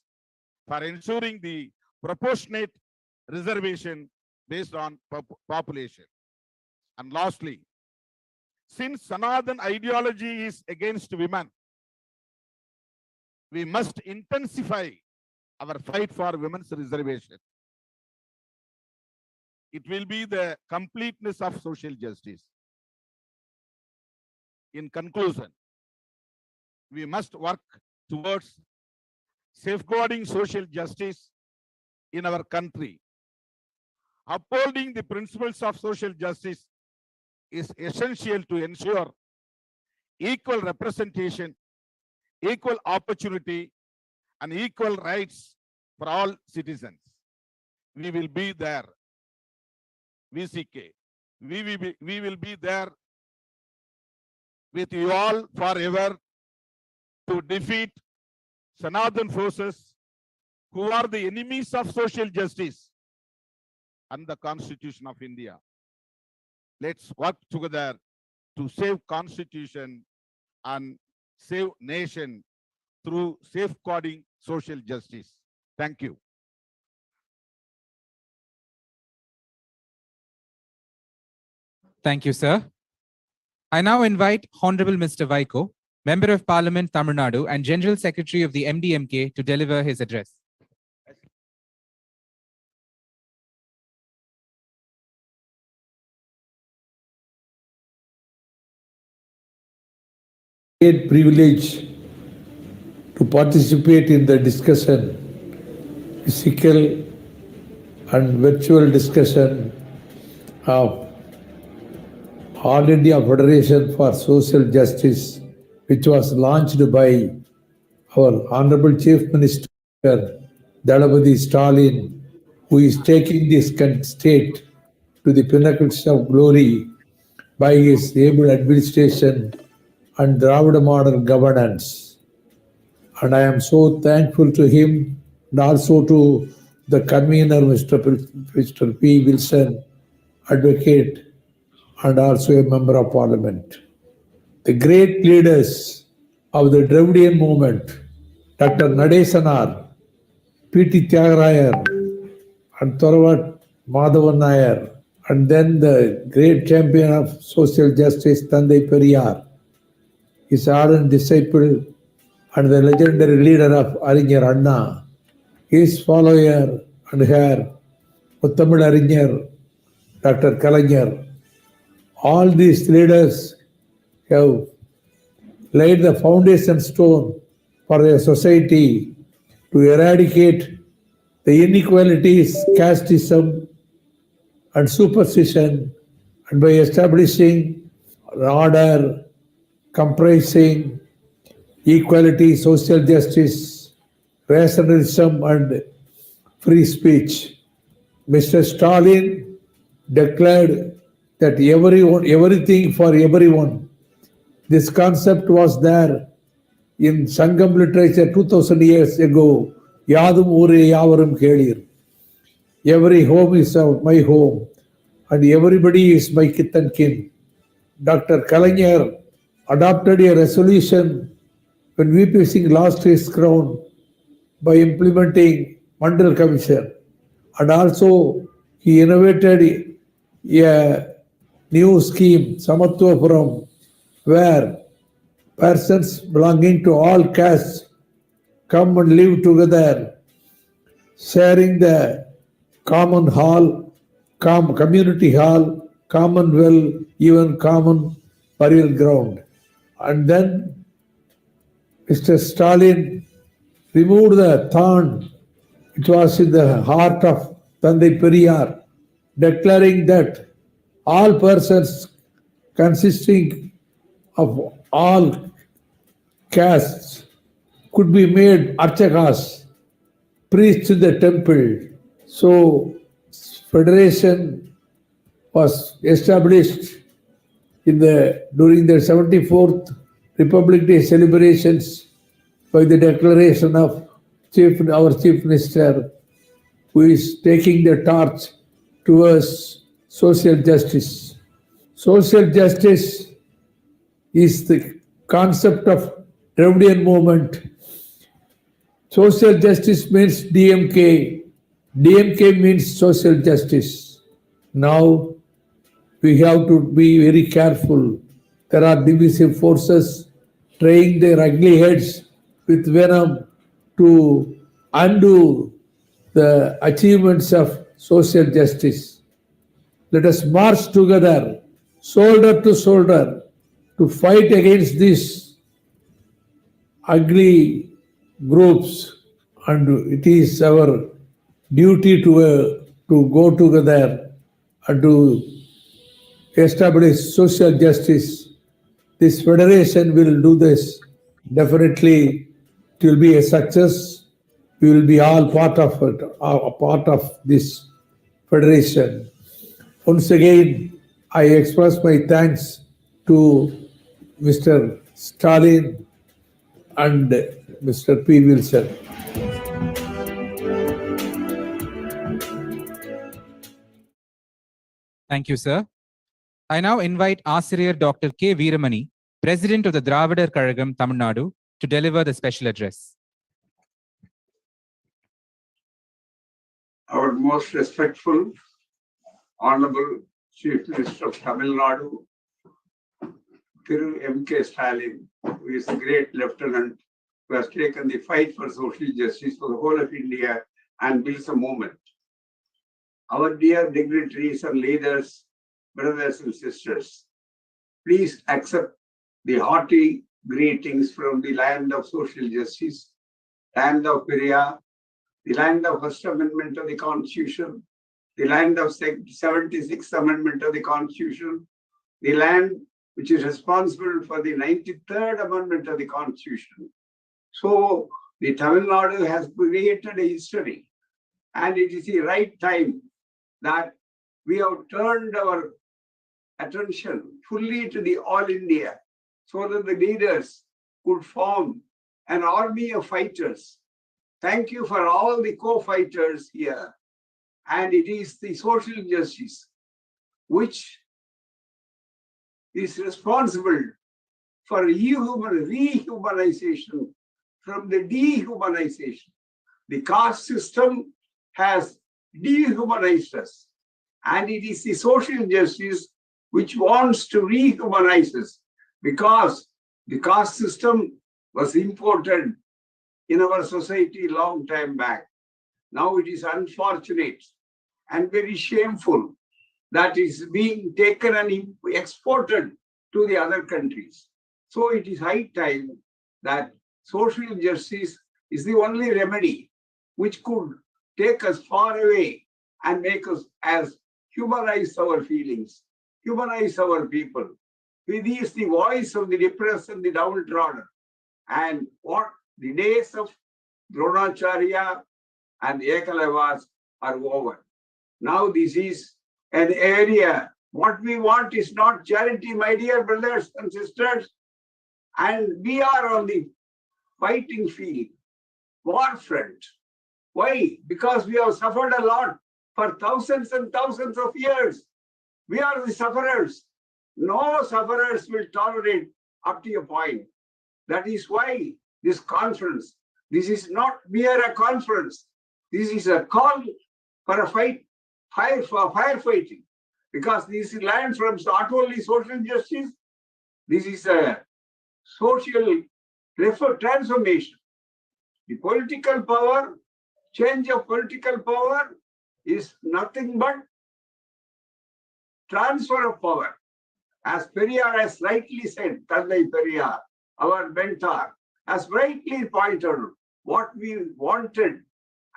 for ensuring the proportionate reservation based on population. And lastly, since Sanatana ideology is against women, we must intensify our fight for women's reservation. It will be the completeness of social justice. In conclusion, we must work towards safeguarding social justice in our country. Upholding the principles of social justice is essential to ensure equal representation, equal opportunity, and equal rights for all citizens. We will be there, VCK. We will be there with you all forever to defeat Sanatana forces who are the enemies of social justice and the Constitution of India. Let's work together to save Constitution and save nation through safeguarding social justice. Thank you. Thank you, sir. I now invite Honorable Mr. Vaiko, Member of Parliament, Tamil Nadu, and General Secretary of the MDMK to deliver his address. Great privilege to participate in the discussion, physical and virtual discussion of All India Federation for Social Justice, which was launched by our Honorable Chief Minister, Dalapati Stalin, who is taking this state to the pinnacles of glory by his able administration and Dravida model governance. And I am so thankful to him and also to the convener, Mr. P. Wilson, advocate and also a member of parliament. The great leaders of the Dravidian movement, Dr. Nadesanar, P.T. Tyagarayan, and Thoravat Madhavan Nair, and then the great champion of social justice, Thandai Periyar, his ardent disciple and the legendary leader of Arinyar Anna, his follower and heir, Muttamil Arinyar, Dr. Kalaignar. All these leaders have laid the foundation stone for a society to eradicate the inequalities, casteism, and superstition, and by establishing an order comprising equality, social justice, rationalism, and free speech. Mr. Stalin declared that everything for everyone This concept was there in Sangam literature 2000 years ago. Yadum ure yavarum kelir. Every home is my home and everybody is my kith and kin. Dr. Kalaignar adopted a resolution when VP Singh lost his crown by implementing Mandal Commission, and also he innovated a new scheme, Samatvapuram, where persons belonging to all castes come and live together, sharing the common hall, community hall, common well, even common burial ground. And then Mr. Stalin removed the thorn. It was in the heart of Tandai Periyar, declaring that all persons consisting of all castes could be made archakas, priests in the temple. So federation was established during the 74th Republic Day celebrations by the declaration of our Chief Minister, who is taking the torch towards social justice. Social justice is the concept of Dravidian movement. Social justice means DMK. DMK means social justice. Now we have to be very careful. There are divisive forces trying their ugly heads with venom to undo the achievements of social justice. Let us march together, shoulder to shoulder, to fight against these ugly groups, and it is our duty to go together and to establish social justice. This federation will do this. Definitely, it will be a success. We will be all part of it, a part of this federation. Once again, I express my thanks to Mr. Stalin and Mr. P. Wilson. Thank you, sir. I now invite Asiriyar Dr. K. Veeramani, President of the Dravidar Kazhagam, Tamil Nadu, to deliver the special address. Our most respectful, Honorable Chief Minister of Tamil Nadu, Thiru M.K. Stalin, who is a great lieutenant who has taken the fight for social justice for the whole of India and builds a movement. Our dear dignitaries and leaders, brothers and sisters, please accept the hearty greetings from the land of social justice, land of Periyar, the land of First Amendment of the Constitution, the land of 76th Amendment of the Constitution, the land which is responsible for the 93rd Amendment of the Constitution. So the Tamil Nadu has created a history, and it is the right time that we have turned our attention fully to the all India so that the leaders could form an army of fighters. Thank you for all the co-fighters here. And it is the social justice which is responsible for rehumanization from the dehumanization. The caste system has dehumanized us, and it is the social justice which wants to rehumanize us, because the caste system was imported in our society long time back. Now it is unfortunate and very shameful that is being taken and exported to the other countries. So it is high time that social justice is the only remedy which could take us far away and make us as humanize our feelings, humanize our people. It is the voice of the depressed and the downtrodden. And what the days of Dronacharya and Ekalavas are over. Now this is an area. What we want is not charity, my dear brothers and sisters. And we are on the fighting field, war front. Why? Because we have suffered a lot for thousands and thousands of years. We are the sufferers. No sufferers will tolerate up to a point. That is why this conference, this is not mere a conference. This is a call for a fight, for firefighting. Because this lands from not only social justice, this is a social transformation. The political power, change of political power is nothing but transfer of power. As Periyar has rightly said, Tandai Periyar, our mentor, has rightly pointed out, what we wanted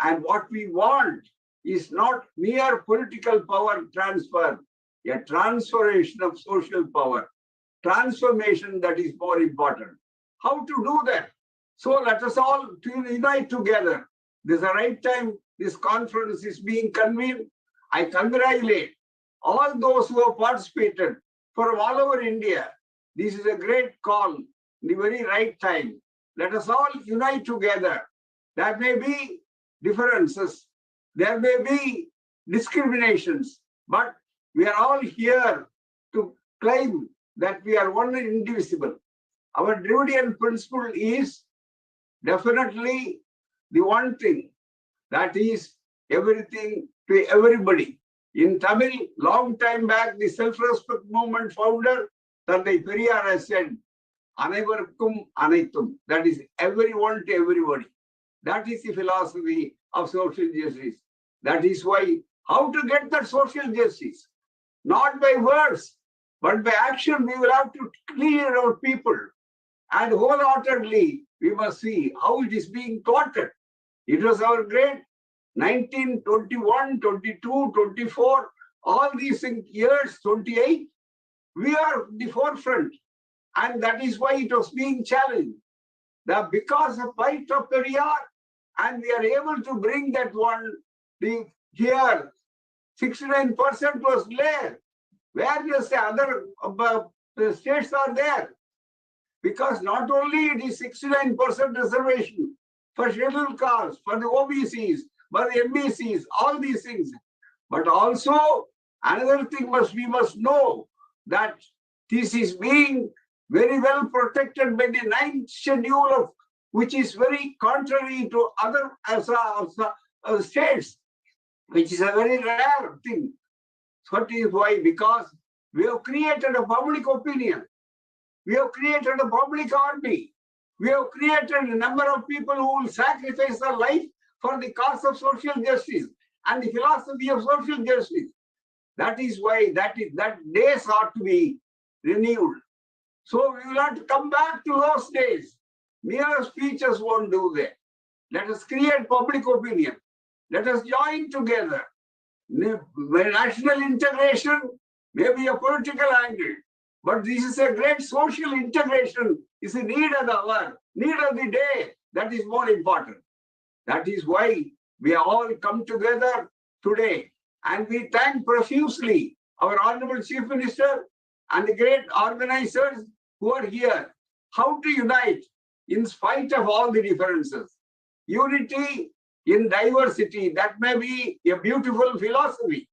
and what we want is not mere political power transfer, a transformation of social power, transformation that is more important. How to do that? So let us all unite together. This is the right time this conference is being convened. I congratulate all those who have participated from all over India. This is a great call, the very right time. Let us all unite together. There may be differences, there may be discriminations, but we are all here to claim that we are one and indivisible. Our Dravidian principle is definitely the one thing, that is everything to everybody. In Tamil, long time back, the self-respect movement founder, Tandai Periyar, has said, Anevarkum Anaitum. That is everyone to everybody. That is the philosophy of social justice. That is why, how to get that social justice? Not by words, but by action. We will have to clear our people. And wholeheartedly, we must see how it is being thwarted. It was our great 1921, 22, 24, all these years, 28. We are the forefront. And that is why it was being challenged. That because of fight of Periyar, and we are able to bring that one, here, 69% was there. Where the other states are there? Because not only it is 69% reservation for scheduled castes, for the OBCs, for the MBCs, all these things. But also another thing we must know, that this is being very well protected by the 9th schedule, of which is very contrary to other states, which is a very rare thing. So that is why, because we have created a public opinion. We have created a public army. We have created a number of people who will sacrifice their life for the cause of social justice and the philosophy of social justice. That is why that days ought to be renewed. So we will have to come back to those days. Mere speeches won't do that. Let us create public opinion. Let us join together. National integration may be a political angle, but this is a great social integration. It's a need of the hour, need of the day. That is more important. That is why we are all come together today. And we thank profusely our Honorable Chief Minister and the great organizers who are here. How to unite in spite of all the differences. Unity in diversity, that may be a beautiful philosophy.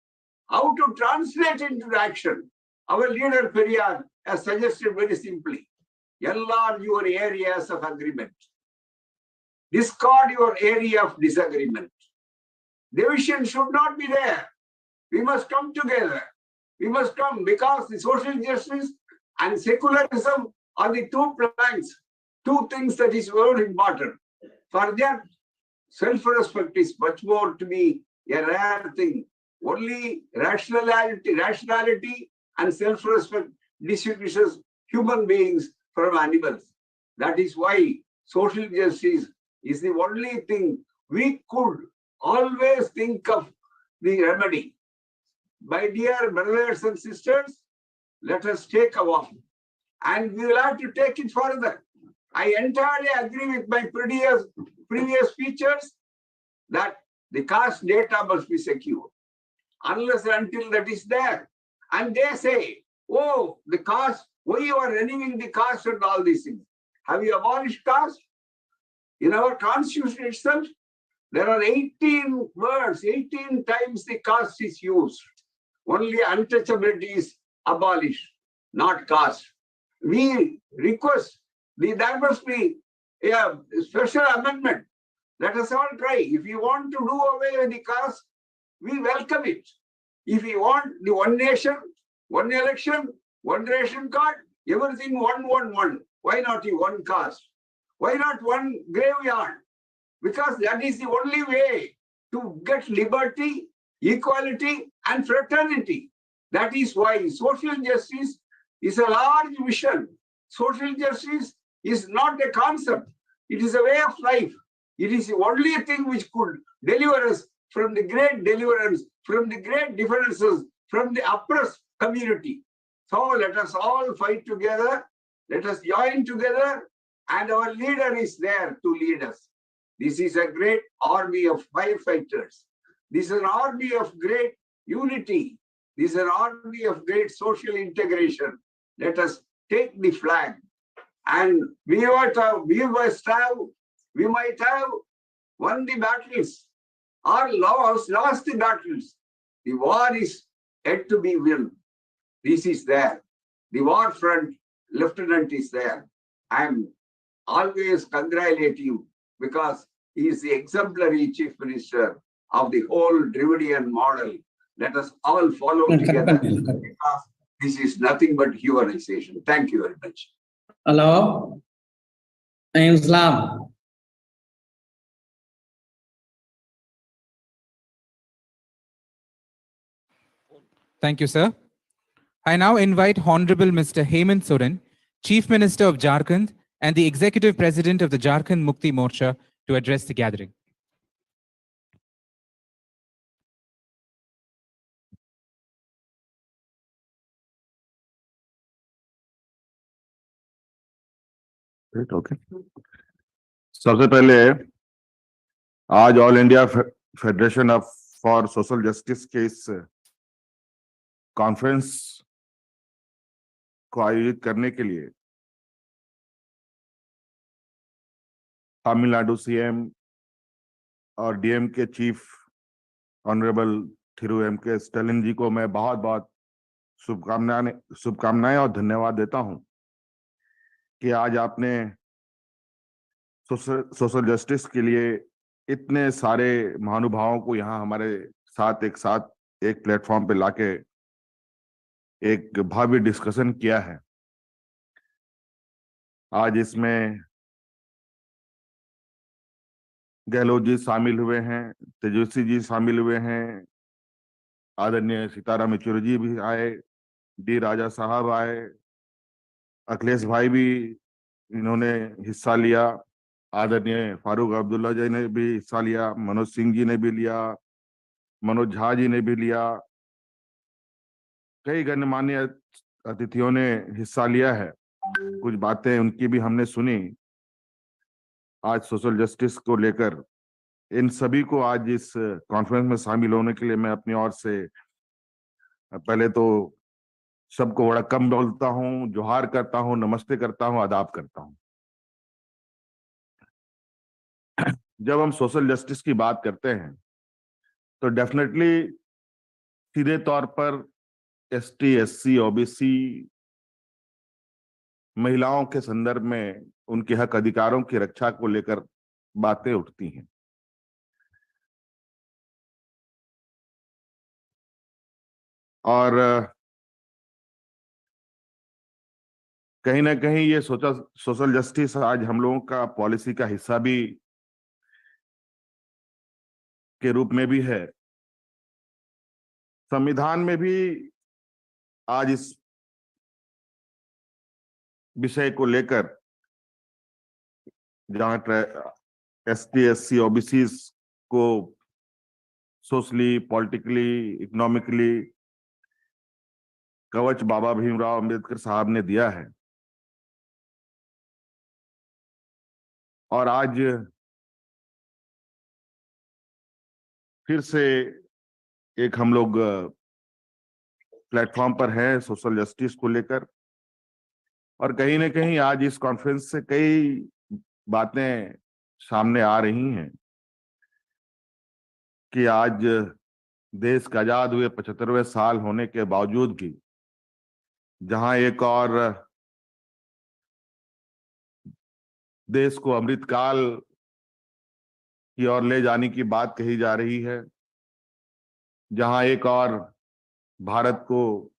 How to translate into action? Our leader Periyar has suggested very simply, enlarge your areas of agreement. Discard your area of disagreement. Division should not be there. We must come together. We must come, because the social justice and secularism are the two planks, two things that is very important. For that, self-respect is much more to be a rare thing. Only rationality and self-respect distinguishes human beings from animals. That is why social justice is the only thing we could always think of the remedy. My dear brothers and sisters, let us take a walk, and we will have to take it further. I entirely agree with my previous speeches that the caste data must be secure. Unless and until that is there. And they say, oh, the caste, why you are renewing the caste and all these things. Have you abolished caste? In our constitution itself, there are 18 words, 18 times the caste is used. Only untouchability is abolished, not caste. We request there must be a special amendment. Let us all try. If you want to do away with the caste, we welcome it. If you want the one nation, one election, one ration card, everything one. Why not the one caste? Why not one graveyard? Because that is the only way to get liberty, equality, and fraternity. That is why social justice is a large vision. Social justice is not a concept. It is a way of life. It is the only thing which could deliver us from the great deliverance, from the great differences, from the oppressed community. So let us all fight together. Let us join together. And our leader is there to lead us. This is a great army of firefighters. This is an army of great unity. This is an army of great social integration. Let us take the flag. And we might have won the battles or lost the battles. The war is yet to be won. This is there. The war front lieutenant is there. I am always congratulate him because he is the exemplary chief minister of the whole Dravidian model. Let us all follow together because this is nothing but humanization. Thank you very much. Hello, I am Islam. Thank you, sir. I now invite Honorable Mr. Hemant Soren, Chief Minister of Jharkhand and the Executive President of the Jharkhand Mukti Morcha, to address the gathering. Okay सबसे पहले आज all India federation of for social justice के इस conference को आयोजित करने के लिए तमिलनाडु सीएम और डीएम के चीफ ऑनरेबल थिरु एम.के. स्टालिन जी को मैं बहुत बहुत शुभकामनाएं और धन्यवाद देता हूं कि आज आपने सोशल जस्टिस के लिए इतने सारे महानुभावों को यहाँ हमारे साथ एक प्लेटफॉर्म पे लाके एक भव्य डिस्कशन किया है। आज इसमें गहलोत जी शामिल हुए हैं, तेजस्वी जी शामिल हुए हैं, आदरणीय सीताराम येचुरी जी भी आए, डी राजा साहब आए, अखिलेश भाई भी इन्होंने हिस्सा लिया, आदरणीय फारूक अब्दुल्ला जी ने भी हिस्सा लिया, मनोज सिंह जी ने भी लिया, मनोज झा जी ने भी लिया, कई गणमान्य अतिथियों ने हिस्सा लिया है। कुछ बातें उनकी भी हमने सुनी। आज सोशल जस्टिस को लेकर इन सभी को आज इस कॉन्फ्रेंस में शामिल होने के लिए मैं अपनी ओर से पहले तो सबको बड़ा कम बोलता हूं, जोहार करता हूं, नमस्ते करता हूं, आदाब करता हूं। जब हम सोशल जस्टिस की बात करते हैं तो डेफिनेटली सीधे तौर पर एसटी, एससी, ओबीसी महिलाओं के संदर्भ में उनके हक अधिकारों की रक्षा को लेकर बातें उठती हैं। और कहीं ना कहीं ये सोशल जस्टिस आज हम लोगों का पॉलिसी का हिस्सा भी के रूप में भी है। संविधान में भी आज इस विषय को लेकर जहां एसटी, एससी, ओबीसी को सोशली, पॉलिटिकली, इकोनॉमिकली कवच बाबा भीमराव अंबेडकर साहब ने दिया है। और आज फिर से एक हम लोग प्लेटफॉर्म पर हैं सोशल जस्टिस को लेकर। और कहीं ना कहीं आज इस कॉन्फ्रेंस से कई बातें सामने आ रही हैं कि आज देश का आजाद हुए 75वें साल होने के बावजूद भी जहां एक और देश को अमृतकाल की ओर ले जाने की बात कही जा रही है, जहां एक और भारत को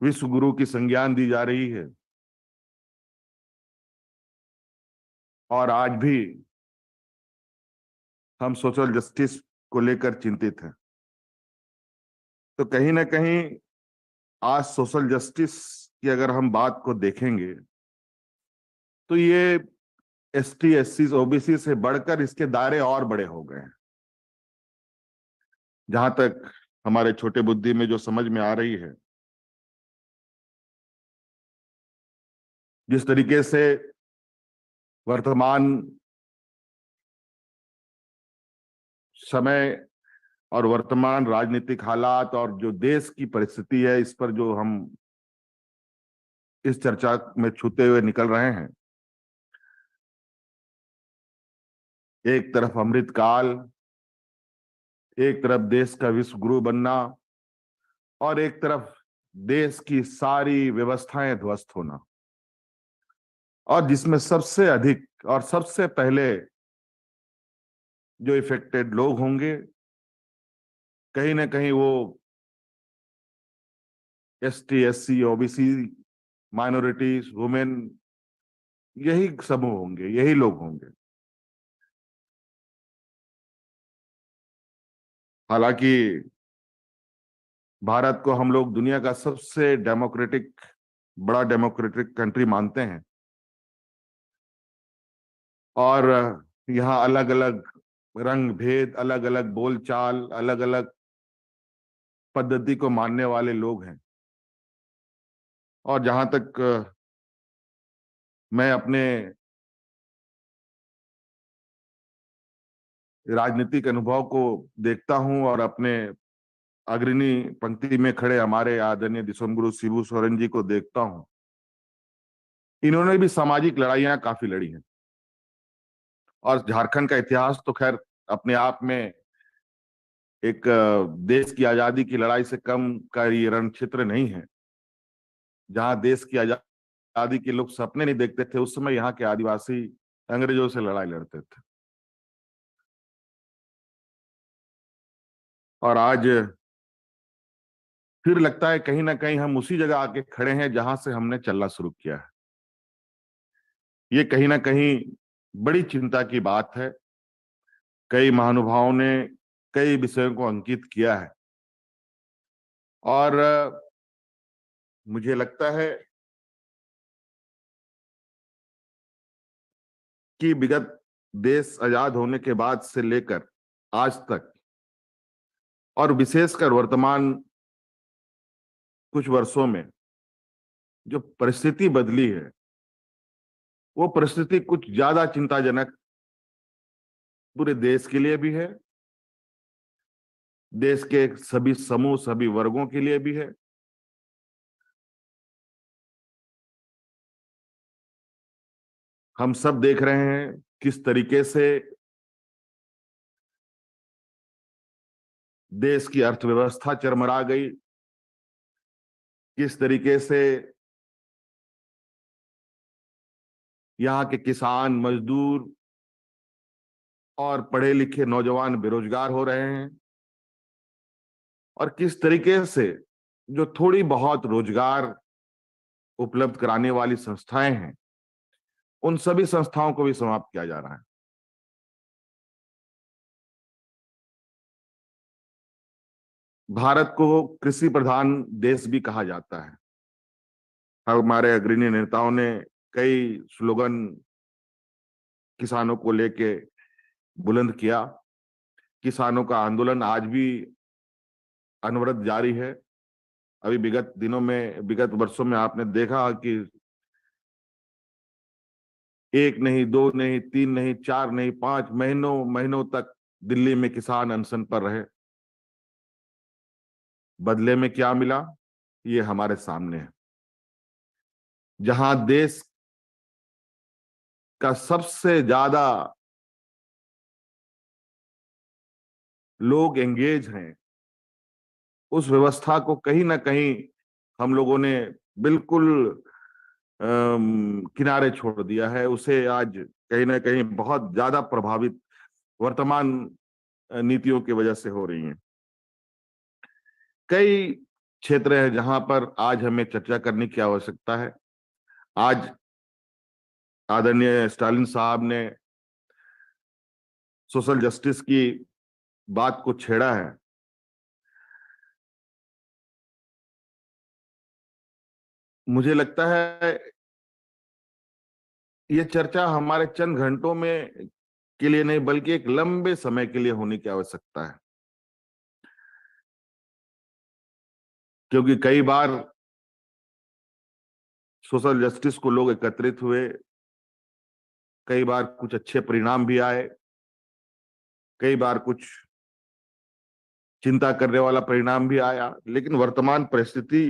विश्व गुरु की संज्ञान दी जा रही है, और आज भी हम सोशल जस्टिस को लेकर चिंतित हैं, तो कहीं ना कहीं आज सोशल जस्टिस की अगर हम बात को देखेंगे तो ये एसटी, एससी, ओबीसी से बढ़कर इसके दायरे और बड़े हो गए हैं। जहां तक हमारे छोटे बुद्धि में जो समझ में आ रही है, जिस तरीके से वर्तमान समय और वर्तमान राजनीतिक हालात और जो देश की परिस्थिति है, इस पर जो हम इस चर्चा में छूते हुए निकल रहे हैं, एक तरफ अमृतकाल, एक तरफ देश का विश्व गुरु बनना, और एक तरफ देश की सारी व्यवस्थाएं ध्वस्त होना, और जिसमें सबसे अधिक और सबसे पहले जो इफेक्टेड लोग होंगे, कहीं ना कहीं वो ST, SC, OBC, minorities, women, यही समूह होंगे, यही लोग होंगे। हालांकि भारत को हम लोग दुनिया का सबसे बड़ा डेमोक्रेटिक कंट्री मानते हैं, और यहाँ अलग अलग रंग भेद, अलग अलग बोलचाल, अलग अलग पद्धति को मानने वाले लोग हैं। और जहां तक मैं अपने राजनीतिक अनुभव को देखता हूं और अपने अग्रणी पंक्ति में खड़े हमारे आदरणीय दिसोमगुरु शिबू सोरेन जी को देखता हूं, इन्होंने भी सामाजिक लड़ाइयां काफी लड़ी हैं। और झारखंड का इतिहास तो खैर अपने आप में एक देश की आजादी की लड़ाई से कम का ये रण क्षेत्र नहीं है। जहां देश की आजादी के लोग सपने नहीं देखते थे, उस समय यहाँ के आदिवासी अंग्रेजों से लड़ाई लड़ते थे। और आज फिर लगता है कहीं ना कहीं हम उसी जगह आके खड़े हैं जहां से हमने चलना शुरू किया है। ये कहीं ना कहीं बड़ी चिंता की बात है। कई महानुभावों ने कई विषयों को अंकित किया है, और मुझे लगता है कि विगत देश आजाद होने के बाद से लेकर आज तक, और विशेषकर वर्तमान कुछ वर्षों में जो परिस्थिति बदली है, वो परिस्थिति कुछ ज्यादा चिंताजनक पूरे देश के लिए भी है, देश के सभी समूह, सभी वर्गों के लिए भी है। हम सब देख रहे हैं किस तरीके से देश की अर्थव्यवस्था चरमरा गई, किस तरीके से यहाँ के किसान, मजदूर और पढ़े लिखे नौजवान बेरोजगार हो रहे हैं, और किस तरीके से जो थोड़ी बहुत रोजगार उपलब्ध कराने वाली संस्थाएं हैं, उन सभी संस्थाओं को भी समाप्त किया जा रहा है। भारत को कृषि प्रधान देश भी कहा जाता है। हमारे अग्रणी नेताओं ने कई स्लोगन किसानों को लेके बुलंद किया। किसानों का आंदोलन आज भी अनवरत जारी है। अभी विगत दिनों में, विगत वर्षों में आपने देखा कि 1 नहीं, 2 नहीं, 3 नहीं, 4 नहीं, 5 महीनों तक दिल्ली में किसान अनशन पर रहे। बदले में क्या मिला, ये हमारे सामने है। जहां देश का सबसे ज्यादा लोग एंगेज हैं, उस व्यवस्था को कहीं ना कहीं हम लोगों ने बिल्कुल किनारे छोड़ दिया है। उसे आज कहीं ना कहीं बहुत ज्यादा प्रभावित वर्तमान नीतियों की वजह से हो रही हैं। कई क्षेत्र हैं जहां पर आज हमें चर्चा करने की आवश्यकता है। आज आदरणीय स्टालिन साहब ने सोशल जस्टिस की बात को छेड़ा है। मुझे लगता है ये चर्चा हमारे चंद घंटों में के लिए नहीं, बल्कि एक लंबे समय के लिए होने की आवश्यकता है, क्योंकि कई बार सोशल जस्टिस को लोग एकत्रित हुए, कई बार कुछ अच्छे परिणाम भी आए, कई बार कुछ चिंता करने वाला परिणाम भी आया, लेकिन वर्तमान परिस्थिति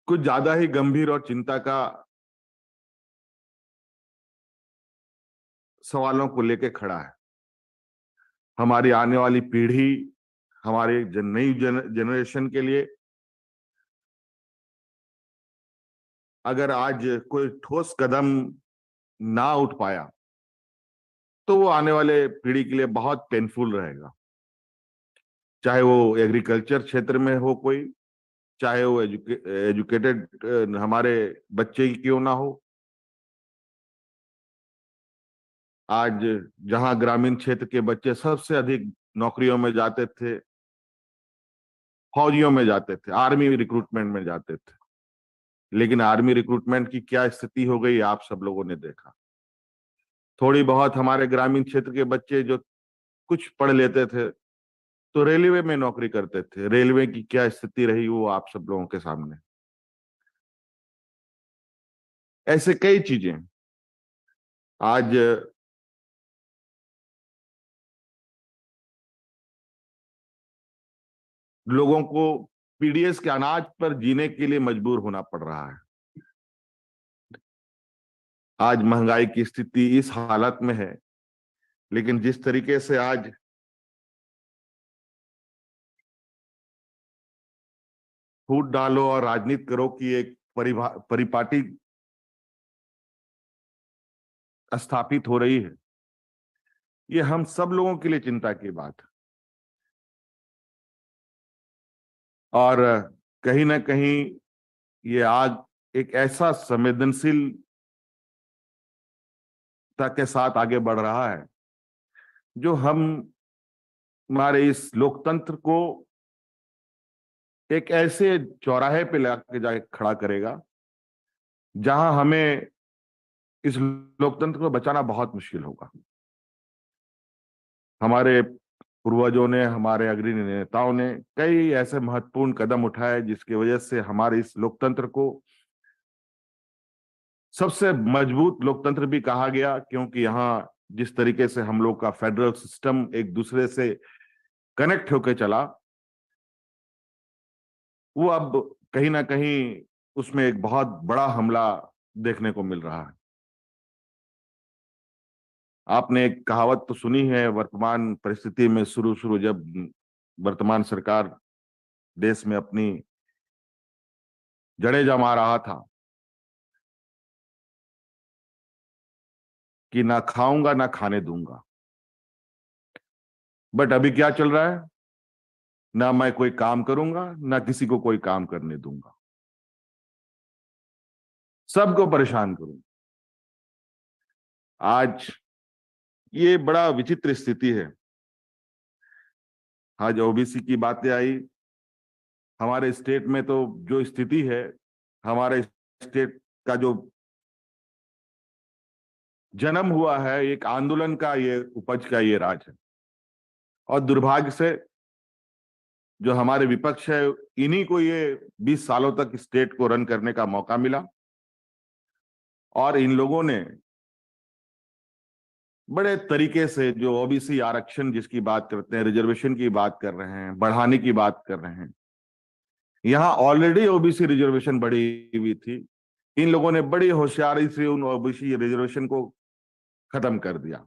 कुछ ज्यादा ही गंभीर और चिंता का सवालों को लेकर खड़ा है। हमारी आने वाली पीढ़ी, हमारे नई जनरेशन के लिए अगर आज कोई ठोस कदम ना उठ पाया तो वो आने वाले पीढ़ी के लिए बहुत पेनफुल रहेगा। चाहे वो एग्रीकल्चर क्षेत्र में हो कोई, चाहे वो एजुकेटेड हमारे बच्चे क्यों ना हो। आज जहां ग्रामीण क्षेत्र के बच्चे सबसे अधिक नौकरियों में जाते थे, फौजियों में जाते थे, आर्मी रिक्रूटमेंट में जाते थे, लेकिन आर्मी रिक्रूटमेंट की क्या स्थिति हो गई आप सब लोगों ने देखा। थोड़ी बहुत हमारे ग्रामीण क्षेत्र के बच्चे जो कुछ पढ़ लेते थे तो रेलवे में नौकरी करते थे। रेलवे की क्या स्थिति रही वो आप सब लोगों के सामने। ऐसे कई चीजें आज लोगों को पीडीएस के अनाज पर जीने के लिए मजबूर होना पड़ रहा है। आज महंगाई की स्थिति इस हालत में है, लेकिन जिस तरीके से आज फूट डालो और राजनीति करो की एक परिपाटी स्थापित हो रही है, ये हम सब लोगों के लिए चिंता की बात है। और कहीं ना कहीं ये आग एक ऐसा संवेदनशीलता के साथ आगे बढ़ रहा है जो हमारे इस लोकतंत्र को एक ऐसे चौराहे पे लाके जाके खड़ा करेगा जहां हमें इस लोकतंत्र को बचाना बहुत मुश्किल होगा। हमारे पूर्वजों ने, हमारे अग्रणी नेताओं ने कई ऐसे महत्वपूर्ण कदम उठाए जिसकी वजह से हमारे इस लोकतंत्र को सबसे मजबूत लोकतंत्र भी कहा गया, क्योंकि यहाँ जिस तरीके से हम लोग का फेडरल सिस्टम एक दूसरे से कनेक्ट होकर चला, वो अब कहीं ना कहीं उसमें एक बहुत बड़ा हमला देखने को मिल रहा है। आपने एक कहावत तो सुनी है, वर्तमान परिस्थिति में शुरू जब वर्तमान सरकार देश में अपनी जड़ें जमा रहा था कि ना खाऊंगा ना खाने दूंगा, बट अभी क्या चल रहा है, ना मैं कोई काम करूंगा ना किसी को कोई काम करने दूंगा, सबको परेशान करूंगा। आज ये बड़ा विचित्र स्थिति है। आज ओबीसी की बातें आई, हमारे स्टेट में तो जो स्थिति है, हमारे स्टेट का जो जन्म हुआ है एक आंदोलन का, ये उपज का ये राज है। और दुर्भाग्य से जो हमारे विपक्ष है, इन्हीं को ये 20 सालों तक स्टेट को रन करने का मौका मिला और इन लोगों ने बड़े तरीके से जो ओबीसी आरक्षण जिसकी बात करते हैं, रिजर्वेशन की बात कर रहे हैं, बढ़ाने की बात कर रहे हैं, यहाँ ऑलरेडी ओबीसी रिजर्वेशन बढ़ी हुई थी। इन लोगों ने बड़ी होशियारी से उन ओबीसी रिजर्वेशन को खत्म कर दिया।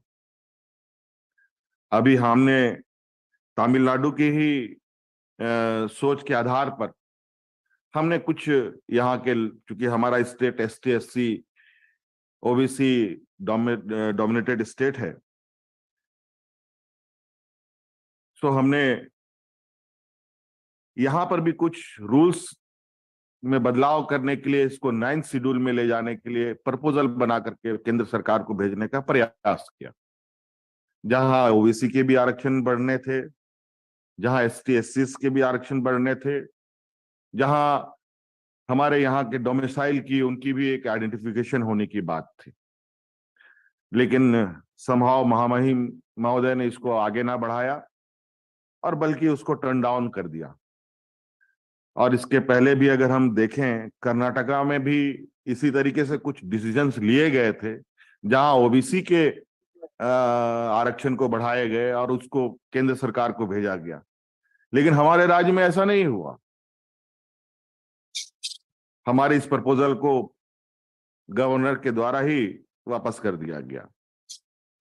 अभी हमने तमिलनाडु की ही सोच के आधार पर हमने कुछ यहाँ के, चूंकि हमारा state ST SC OBC dominated state है, तो हमने यहाँ पर भी कुछ रूल्स में बदलाव करने के लिए, इसको 9th शेड्यूल में ले जाने के लिए प्रपोजल बना करके केंद्र सरकार को भेजने का प्रयास किया। जहां ओबीसी के भी आरक्षण बढ़ने थे, जहां एसटी एससी के भी आरक्षण बढ़ने थे, जहां हमारे यहाँ के डोमिसाइल की, उनकी भी एक आइडेंटिफिकेशन होने की बात थी। लेकिन समहाव महामहिम महोदय ने इसको आगे ना बढ़ाया और बल्कि उसको टर्न डाउन कर दिया। और इसके पहले भी अगर हम देखें, कर्नाटका में भी इसी तरीके से कुछ डिसीजंस लिए गए थे, जहां ओबीसी के आरक्षण को बढ़ाए गए और उसको केंद्र सरकार को भेजा गया। लेकिन हमारे राज्य में ऐसा नहीं हुआ। हमारे इस प्रपोजल को गवर्नर के द्वारा ही वापस कर दिया गया।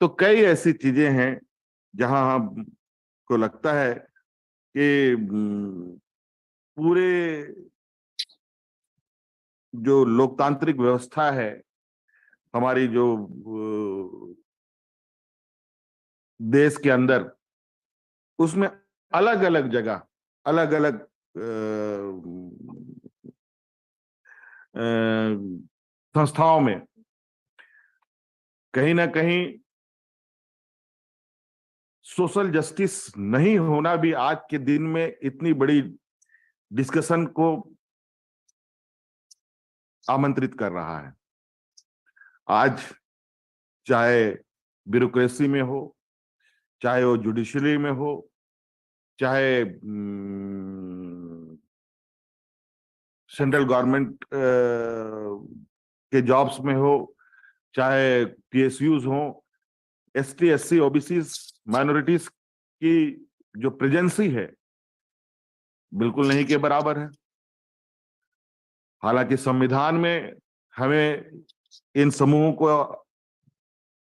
तो कई ऐसी चीजें हैं जहां हमको लगता है कि पूरे जो लोकतांत्रिक व्यवस्था है हमारी, जो देश के अंदर, उसमें अलग अलग जगह, अलग अलग संस्थाओं में कहीं ना कहीं सोशल जस्टिस नहीं होना भी आज के दिन में इतनी बड़ी डिस्कशन को आमंत्रित कर रहा है। आज चाहे ब्यूरोक्रेसी में हो, चाहे वो जुडिशरी में हो, चाहे सेंट्रल गवर्नमेंट के जॉब्स में हो, चाहे पीएसयूज हो, एसटी एससी ओबीसी माइनॉरिटीज की जो प्रेजेंसी है बिल्कुल नहीं के बराबर है। हालांकि संविधान में हमें इन समूहों को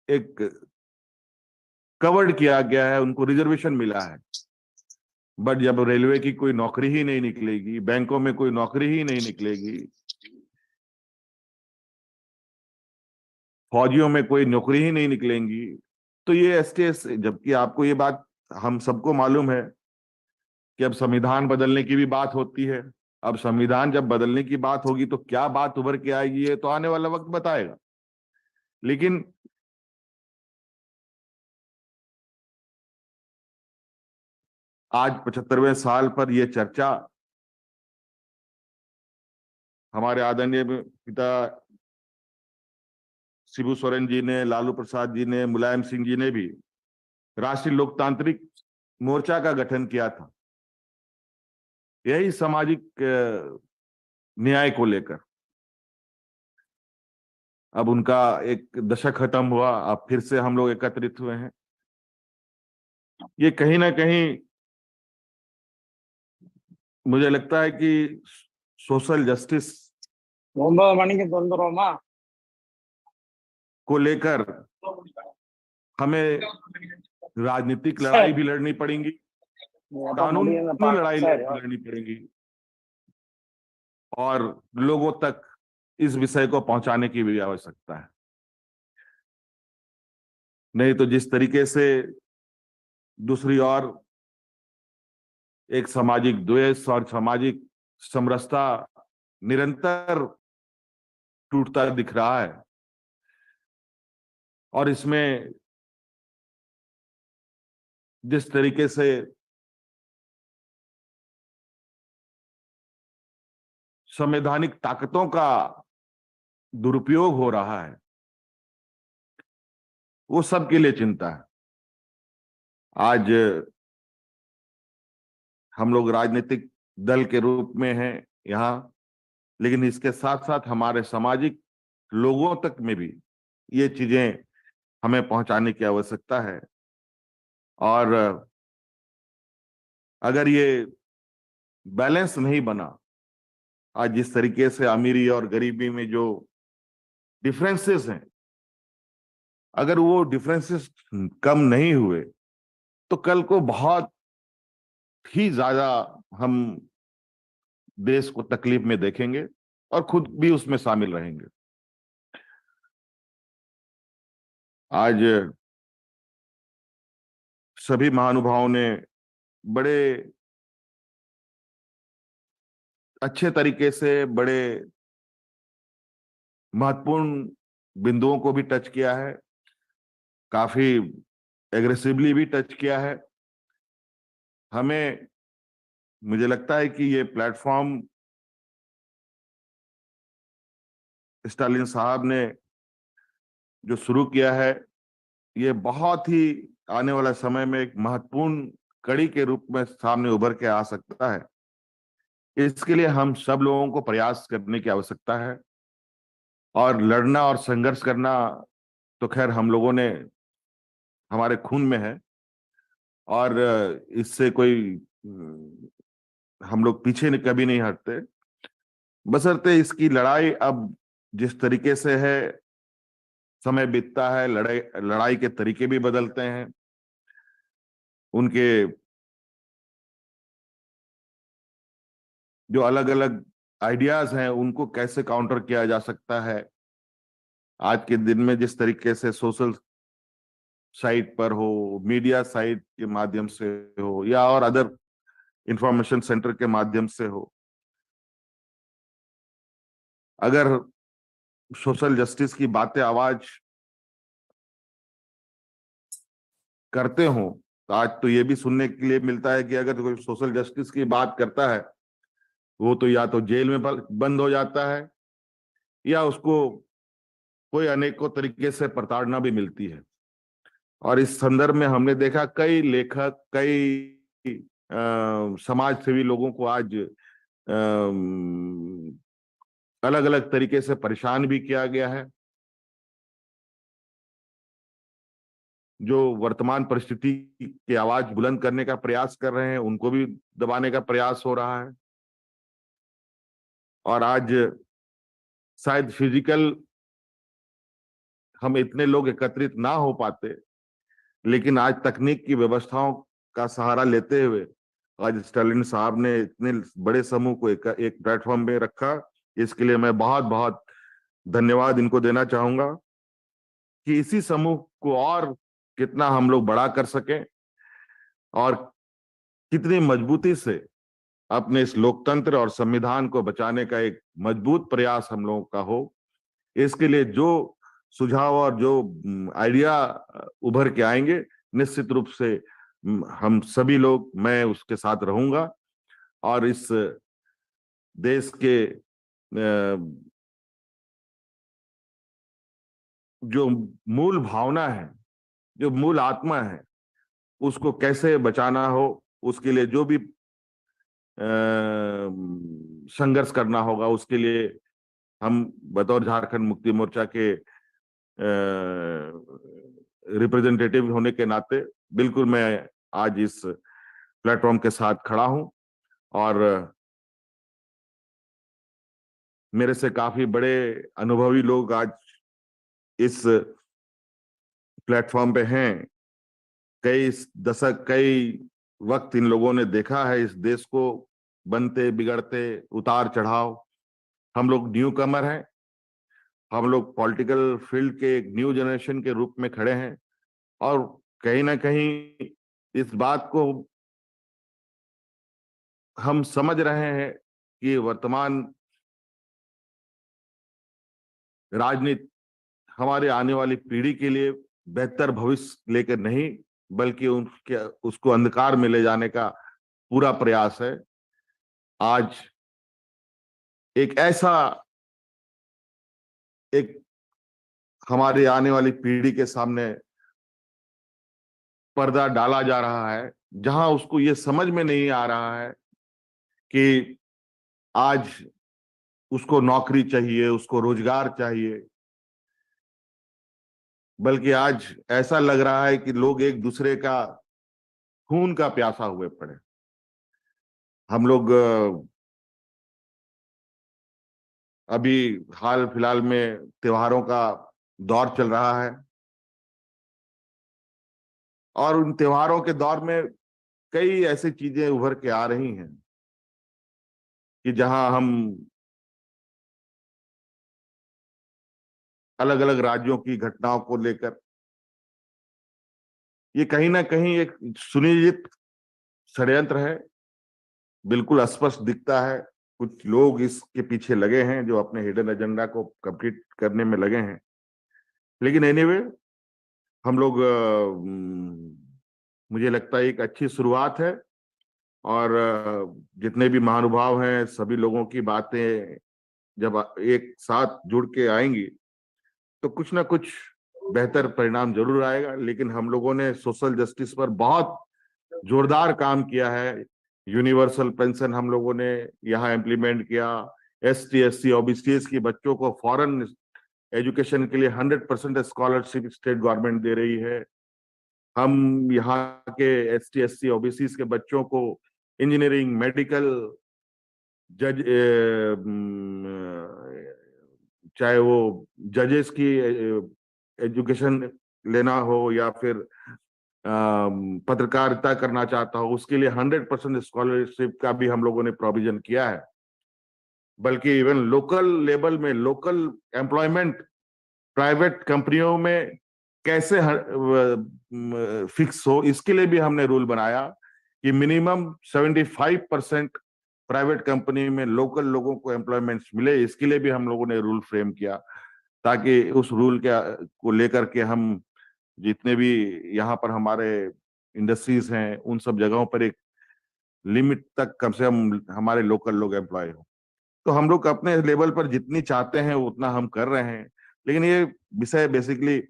एक कवर्ड किया गया है, उनको रिजर्वेशन मिला है। बट जब रेलवे की कोई नौकरी ही नहीं निकलेगी, बैंकों में कोई नौकरी ही नहीं निकलेगी, फौजियों में कोई नौकरी ही नहीं निकलेंगी, तो ये एसटीएस, जबकि आपको ये बात हम सबको मालूम है कि अब संविधान बदलने की भी बात होती है। अब संविधान जब बदलने की बात होगी तो क्या बात उभर के आएगी, ये तो आने वाला वक्त बताएगा। लेकिन आज 75वें साल पर यह चर्चा हमारे आदरणीय पिता शिबू सोरेन जी ने, लालू प्रसाद जी ने, मुलायम सिंह जी ने भी राष्ट्रीय लोकतांत्रिक मोर्चा का गठन किया था, यही सामाजिक न्याय को लेकर। अब उनका एक दशक खत्म हुआ, अब फिर से हम लोग एकत्रित हुए हैं। ये कहीं ना कहीं मुझे लगता है कि सोशल जस्टिस को लेकर हमें राजनीतिक लड़ाई भी लड़नी पड़ेगी, कानूनी लड़ाई लड़नी पड़ेगी और लोगों तक इस विषय को पहुंचाने की भी आवश्यकता है। नहीं तो जिस तरीके से दूसरी ओर एक सामाजिक द्वेष और सामाजिक समरसता निरंतर टूटता दिख रहा है, और इसमें जिस तरीके से संवैधानिक ताकतों का दुरुपयोग हो रहा है, वो सबके लिए चिंता है। आज हम लोग राजनीतिक दल के रूप में हैं यहाँ, लेकिन इसके साथ साथ हमारे सामाजिक लोगों तक में भी ये चीजें हमें पहुंचाने की आवश्यकता है। और अगर ये बैलेंस नहीं बना आज जिस तरीके से अमीरी और गरीबी में जो डिफरेंसेस हैं, अगर वो डिफरेंसेस कम नहीं हुए तो कल को बहुत ही ज्यादा हम देश को तकलीफ में देखेंगे और खुद भी उसमें शामिल रहेंगे। आज सभी महानुभावों ने बड़े अच्छे तरीके से बड़े महत्वपूर्ण बिंदुओं को भी टच किया है, काफी एग्रेसिवली भी टच किया है। हमें, मुझे लगता है कि ये प्लेटफॉर्म स्टालिन साहब ने जो शुरू किया है, ये बहुत ही आने वाला समय में एक महत्वपूर्ण कड़ी के रूप में सामने उभर के आ सकता है। इसके लिए हम सब लोगों को प्रयास करने की आवश्यकता है, और लड़ना और संघर्ष करना तो खैर हम लोगों ने, हमारे खून में है, और इससे कोई हम लोग पीछे कभी नहीं हटते, बशर्ते इसकी लड़ाई अब जिस तरीके से है, समय बीतता है, लड़ाई के तरीके भी बदलते हैं, उनके जो अलग अलग आइडियाज हैं उनको कैसे काउंटर किया जा सकता है। आज के दिन में जिस तरीके से सोशल साइट पर हो, मीडिया साइट के माध्यम से हो, या और अदर इंफॉर्मेशन सेंटर के माध्यम से हो, अगर सोशल जस्टिस की बातें आवाज करते हो तो आज तो ये भी सुनने के लिए मिलता है कि अगर कोई सोशल जस्टिस की बात करता है वो तो या तो जेल में बंद हो जाता है, या उसको कोई अनेकों तरीके से प्रताड़ना भी मिलती है। और इस संदर्भ में हमने देखा कई लेखक, कई समाज सेवी लोगों को आज अलग अलग तरीके से परेशान भी किया गया है। जो वर्तमान परिस्थिति की आवाज बुलंद करने का प्रयास कर रहे हैं उनको भी दबाने का प्रयास हो रहा है। और आज शायद फिजिकल हम इतने लोग एकत्रित ना हो पाते, लेकिन आज तकनीक की व्यवस्थाओं का सहारा लेते हुए आज स्टालिन साहब ने इतने बड़े समूह को एक प्लेटफॉर्म में रखा। इसके लिए मैं बहुत बहुत धन्यवाद इनको देना चाहूंगा कि इसी समूह को और कितना हम लोग बड़ा कर सकें और कितनी मजबूती से अपने इस लोकतंत्र और संविधान को बचाने का एक मजबूत प्रयास हम लोगों का हो। इसके लिए जो सुझाव और जो आइडिया उभर के आएंगे, निश्चित रूप से हम सभी लोग, मैं उसके साथ रहूंगा और इस देश के जो मूल भावना है, जो मूल आत्मा है, उसको कैसे बचाना हो, उसके लिए जो भी संघर्ष करना होगा, उसके लिए हम बतौर झारखंड मुक्ति मोर्चा के रिप्रेजेंटेटिव होने के नाते बिल्कुल मैं आज इस प्लेटफॉर्म के साथ खड़ा हूं। और मेरे से काफी बड़े अनुभवी लोग आज इस प्लेटफॉर्म पे हैं। कई दशक, कई वक्त इन लोगों ने देखा है इस देश को बनते बिगड़ते, उतार चढ़ाव। हम लोग न्यू कमर हैं, हम लोग पॉलिटिकल फील्ड के एक न्यू जनरेशन के रूप में खड़े हैं, और कहीं ना कहीं इस बात को हम समझ रहे हैं कि वर्तमान राजनीति हमारे आने वाली पीढ़ी के लिए बेहतर भविष्य लेकर नहीं, बल्कि उसको अंधकार में ले जाने का पूरा प्रयास है। आज एक हमारे आने वाली पीढ़ी के सामने पर्दा डाला जा रहा है, जहां उसको ये समझ में नहीं आ रहा है कि आज उसको नौकरी चाहिए, उसको रोजगार चाहिए, बल्कि आज ऐसा लग रहा है कि लोग एक दूसरे का खून का प्यासा हुए पड़े। हम लोग अभी हाल फिलहाल में त्योहारों का दौर चल रहा है और उन त्योहारों के दौर में कई ऐसी चीजें उभर के आ रही हैं कि जहां हम अलग अलग राज्यों की घटनाओं को लेकर ये कहीं ना कहीं एक सुनियोजित षड्यंत्र है, बिल्कुल स्पष्ट दिखता है। कुछ लोग इसके पीछे लगे हैं जो अपने हिडन एजेंडा को कंप्लीट करने में लगे हैं। लेकिन एनीवे हम लोग मुझे लगता है एक अच्छी शुरुआत है और जितने भी महानुभाव हैं सभी लोगों की बातें जब एक साथ जुड़ के आएंगी तो कुछ ना कुछ बेहतर परिणाम जरूर आएगा। लेकिन हम लोगों ने सोशल जस्टिस पर बहुत जोरदार काम किया है। यूनिवर्सल पेंशन हम लोगों ने यहाँ इम्प्लीमेंट किया। ST SC OBCs की बच्चों को फॉरेन एजुकेशन के लिए 100% स्कॉलरशिप स्टेट गवर्नमेंट दे रही है। हम यहाँ के ST SC OBCs के बच्चों को इंजीनियरिंग, मेडिकल, जज चाहे वो जजेस की एजुकेशन लेना हो या फिर पत्रकारिता करना चाहता हो, उसके लिए 100% स्कॉलरशिप का भी हम लोगों ने प्रोविजन किया है। बल्कि इवन लोकल लेवल में लोकल एम्प्लॉयमेंट प्राइवेट कंपनियों में कैसे फिक्स हो, इसके लिए भी हमने रूल बनाया कि मिनिमम 75% प्राइवेट कंपनी में लोकल लोगों को एम्प्लॉयमेंट्स मिले। इसके लिए भी हम लोगों ने रूल फ्रेम किया ताकि उस रूल को लेकर के हम जितने भी यहाँ पर हमारे इंडस्ट्रीज हैं उन सब जगहों पर एक लिमिट तक कम से कम हमारे लोकल लोग एम्प्लॉय हो। तो हम लोग अपने लेवल पर जितनी चाहते हैं उतना हम कर रहे हैं। लेकिन ये विषय बेसिकली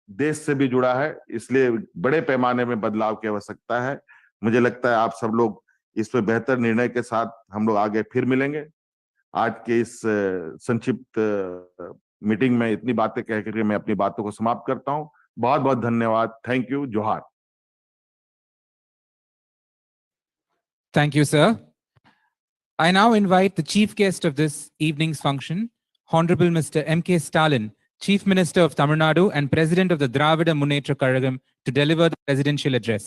देश से भी जुड़ा है, इसलिए बड़े पैमाने में बदलाव की आवश्यकता है। मुझे लगता है आप सब लोग इस पे बेहतर निर्णय के साथ हम लोग आगे फिर मिलेंगे। आज के इस संक्षिप्त मीटिंग में इतनी बातें कह करके मैं अपनी बातों को समाप्त करता हूं। बहुत बहुत धन्यवाद। Thank you. जोहार। Thank you, sir. I now invite the chief guest of this evening's function, Honorable Mr. M.K. Stalin, Chief Minister of Tamil Nadu and President of the Dravida Munnetra Kazhagam, to deliver the presidential address.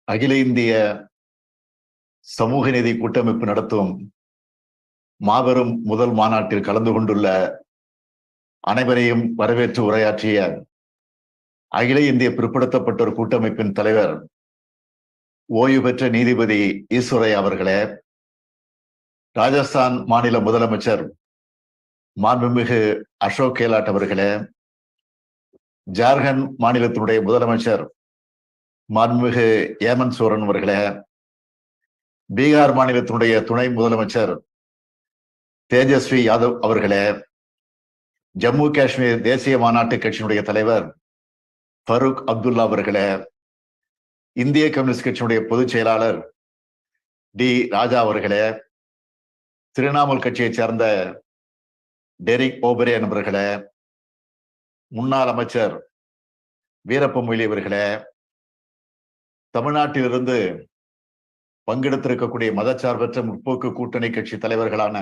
அகில இந்திய சமூக நீதி கூட்டமைப்பு நடத்தும் மாபெரும் முதல் மாநாட்டில் கலந்து கொண்டுள்ள அனைவரையும் வரவேற்று உரையாற்றிய அகில இந்திய பிற்படுத்தப்பட்டோர் கூட்டமைப்பின் தலைவர் ஓய்வு பெற்ற நீதிபதி ஈஸ்வரையா அவர்களே, ராஜஸ்தான் மாநில முதலமைச்சர் மாண்புமிகு அசோக் கெலாட் அவர்களே, ஜார்க்கண்ட் மாநிலத்தினுடைய முதலமைச்சர் மாண்புமிகு ஏமந்த் சோரன் அவர்களே, பீகார் மாநிலத்தினுடைய துணை முதலமைச்சர் தேஜஸ்வி யாதவ் அவர்களே, ஜம்மு காஷ்மீர் தேசிய மாநாட்டு கட்சியினுடைய தலைவர் ஃபரூக் அப்துல்லா அவர்களே, இந்திய கம்யூனிஸ்ட் கட்சியினுடைய பொதுச் செயலாளர் டி ராஜா அவர்களே, திரிணாமுல் கட்சியைச் சேர்ந்த டெரிக் ஓபரேன் அவர்களே, முன்னாள் அமைச்சர் வீரப்ப மொய்லி அவர்களே, தமிழ்நாட்டிலிருந்து பங்கெடுத்திருக்கக்கூடிய மதச்சார்பற்ற முற்போக்கு கூட்டணி கட்சி தலைவர்களான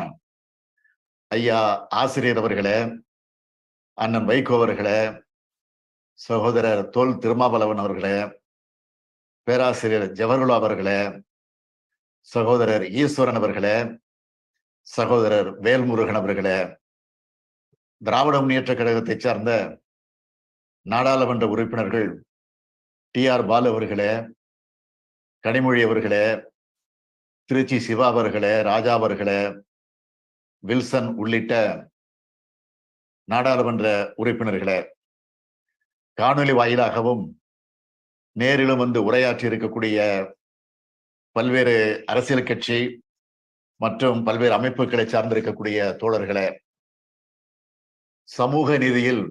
ஐயா ஆசிரியர் அவர்களே, அண்ணன் வைகோ அவர்களே, சகோதரர் தொல் திருமாவளவன் அவர்களே, பேராசிரியர் ஜவஹர்லால் அவர்களே, சகோதரர் ஈஸ்வரன் அவர்களே, சகோதரர் வேல்முருகன் அவர்களே, திராவிட முன்னேற்ற கழகத்தை சார்ந்த நாடாளுமன்ற உறுப்பினர்கள் TR பாலு அவர்களே, கனிமொழி அவர்களே, திருச்சி சிவா அவர்களே, ராஜா அவர்களே, வில்சன் உள்ளிட்ட நாடாளுமன்ற உறுப்பினர்களே, காணொலி வாயிலாகவும் நேரிலும் வந்து உரையாற்றி இருக்கக்கூடிய பல்வேறு அரசியல் கட்சி மற்றும் பல்வேறு அமைப்புகளை சார்ந்திருக்கக்கூடிய தோழர்களே, சமூக நீதியில்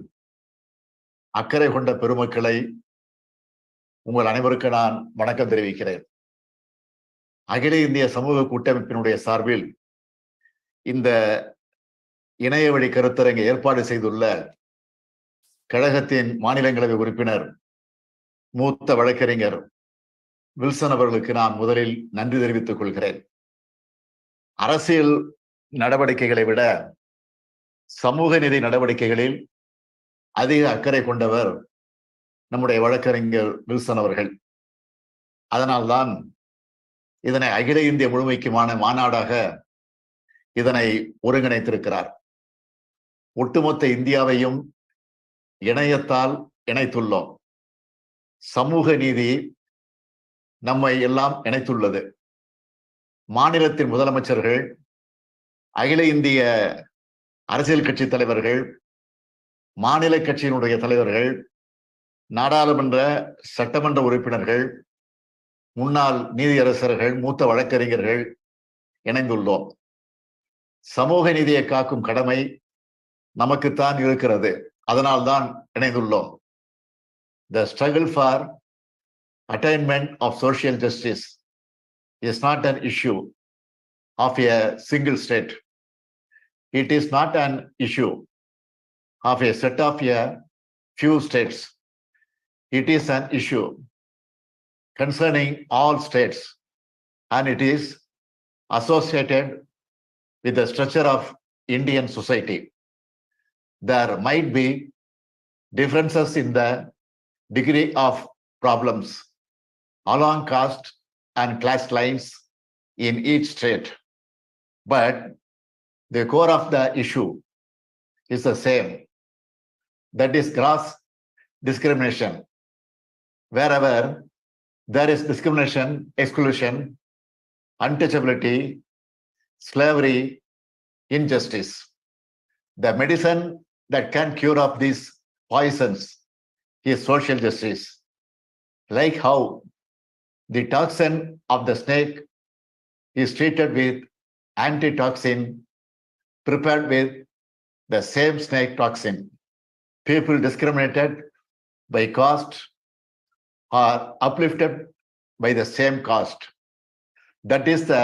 அக்கறை கொண்ட பெருமக்களை உங்கள் அனைவருக்கு நான் வணக்கம் தெரிவிக்கிறேன். அகில இந்திய சமூக கூட்டமைப்பினுடைய சார்பில் இந்த இணைய வழி கருத்தரங்கை ஏற்பாடு செய்துள்ள கழகத்தின் மாநிலங்களவை உறுப்பினர் மூத்த வழக்கறிஞர் வில்சன் அவர்களுக்கு நான் முதலில் நன்றி தெரிவித்துக் கொள்கிறேன். அரசியல் நடவடிக்கைகளை விட சமூக நீதி நடவடிக்கைகளில் அதிக அக்கறை கொண்டவர் நம்முடைய வழக்கறிஞர் வில்சன் அவர்கள். அதனால்தான் இதனை அகில இந்திய முழுமைக்குமான மாநாடாக இதனை ஒருங்கிணைத்திருக்கிறார். ஒட்டுமொத்த இந்தியாவையும் இணையத்தால் இணைத்துள்ளோம். சமூக நீதி நம்மை எல்லாம் இணைத்துள்ளது. மாநிலத்தின் முதலமைச்சர்கள், அகில இந்திய அரசியல் கட்சி தலைவர்கள், மாநில கட்சியினுடைய தலைவர்கள், நாடாளுமன்ற சட்டமன்ற உறுப்பினர்கள், முன்னாள் நீதியரசர்கள், மூத்த வழக்கறிஞர்கள் இணைந்துள்ளோம். சமூக நீதியை காக்கும் கடமை நமக்குத்தான் இருக்கிறது. அதனால்தான் இணைந்துள்ளோம். The struggle for attainment of social justice is not an issue of a single state. It is not an issue of a set of a few states. It is an issue concerning all states, and it is associated with the structure of Indian society. There might be differences in the degree of problems along caste and class lines in each state, but the core of the issue is the same. That is gross discrimination. Wherever there is discrimination, exclusion, untouchability, slavery, injustice, the medicine that can cure up these poisons is social justice. Like how the toxin of the snake is treated with antitoxin prepared with the same snake toxin. People discriminated by caste are uplifted by the same caste. That is the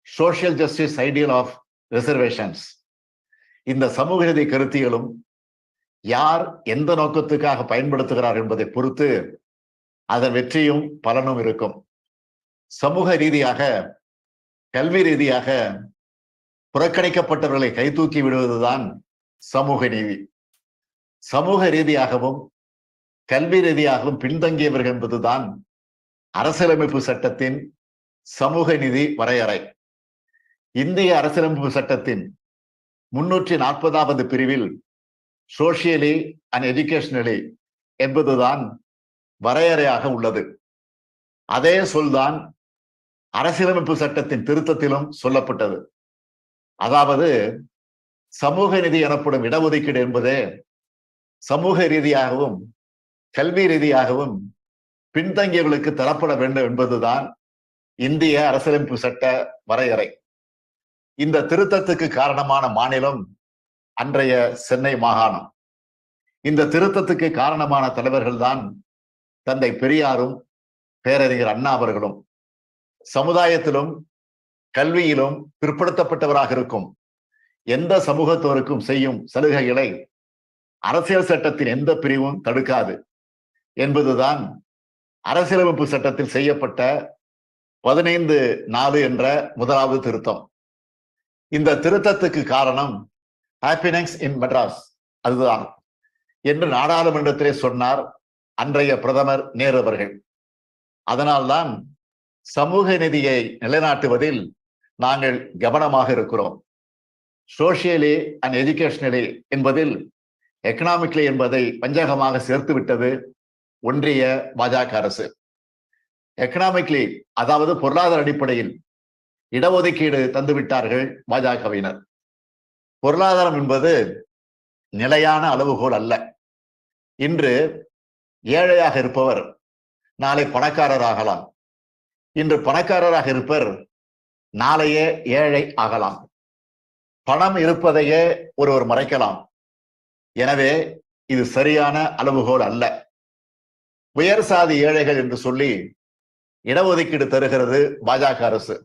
social justice ideal of reservations. இந்த சமூக நீதி கருத்தியலும் யார் எந்த நோக்கத்துக்காக பயன்படுத்துகிறார் என்பதை பொறுத்து அதன் வெற்றியும் பலனும் இருக்கும். சமூக ரீதியாக, கல்வி ரீதியாக புறக்கணிக்கப்பட்டவர்களை கைதூக்கி விடுவதுதான் சமூக நீதி. சமூக ரீதியாகவும் கல்வி ரீதியாகவும் பின்தங்கியவர்கள் என்பதுதான் அரசியலமைப்பு சட்டத்தின் சமூக நீதி வரையறை. இந்திய அரசியலமைப்பு சட்டத்தின் 340வது பிரிவில் சோசியலி அண்ட் எஜுகேஷனலி என்பதுதான் வரையறையாக உள்ளது. அதே சொல்தான் அரசியலமைப்பு சட்டத்தின் திருத்தத்திலும் சொல்லப்பட்டது. அதாவது சமூக நீதி எனப்படும் இடஒதுக்கீடு என்பதே சமூக ரீதியாகவும் கல்வி ரீதியாகவும் பின்தங்கியவர்களுக்கு தரப்பட வேண்டும் என்பதுதான் இந்திய அரசியலமைப்பு சட்ட வரையறை. இந்த திருத்தத்துக்கு காரணமான மாநிலம் அன்றைய சென்னை மாகாணம். இந்த திருத்தத்துக்கு காரணமான தலைவர்கள் தான் தந்தை பெரியாரும் பேரறிஞர் அண்ணா அவர்களும். சமுதாயத்திலும் கல்வியிலும் பிற்படுத்தப்பட்டவராக இருக்கும் எந்த சமூகத்தோருக்கும் செய்யும் சலுகைகளை அரசியல் சட்டத்தின் எந்த பிரிவும் தடுக்காது என்பதுதான் அரசியலமைப்பு சட்டத்தில் செய்யப்பட்ட 15(4) என்ற முதலாவது திருத்தம். இந்த திருத்தத்துக்கு காரணம் ஹாப்பினஸ் இன் மெட்ராஸ் அதுதான் என்று நாடாளுமன்றத்திலே சொன்னார் அன்றைய பிரதமர் நேரு அவர்கள். அதனால்தான் சமூக நீதியை நிலைநாட்டுவதில் நாங்கள் கவனமாக இருக்கிறோம். சோசியலி அண்ட் எஜுகேஷனலி என்பதில் எக்கனாமிக்லி என்பதை வஞ்சகமாக சேர்த்து விட்டது ஒன்றிய பாஜக அரசு. எக்கனாமிக்லி அதாவது பொருளாதார அடிப்படையில் இடஒதுக்கீடு தந்துவிட்டார்கள் பாஜகவினர். பொருளாதாரம் என்பது நிலையான அளவுகோல் அல்ல. இன்று ஏழையாக இருப்பவர் நாளை பணக்காரர் ஆகலாம். இன்று பணக்காரராக இருப்பவர் நாளையே ஏழை ஆகலாம். பணம் இருப்பதையே ஒருவர் மறைக்கலாம். எனவே இது சரியான அளவுகோல் அல்ல. உயர் சாதி ஏழைகள் என்று சொல்லி இடஒதுக்கீடு தருகிறது பாஜக அரசு.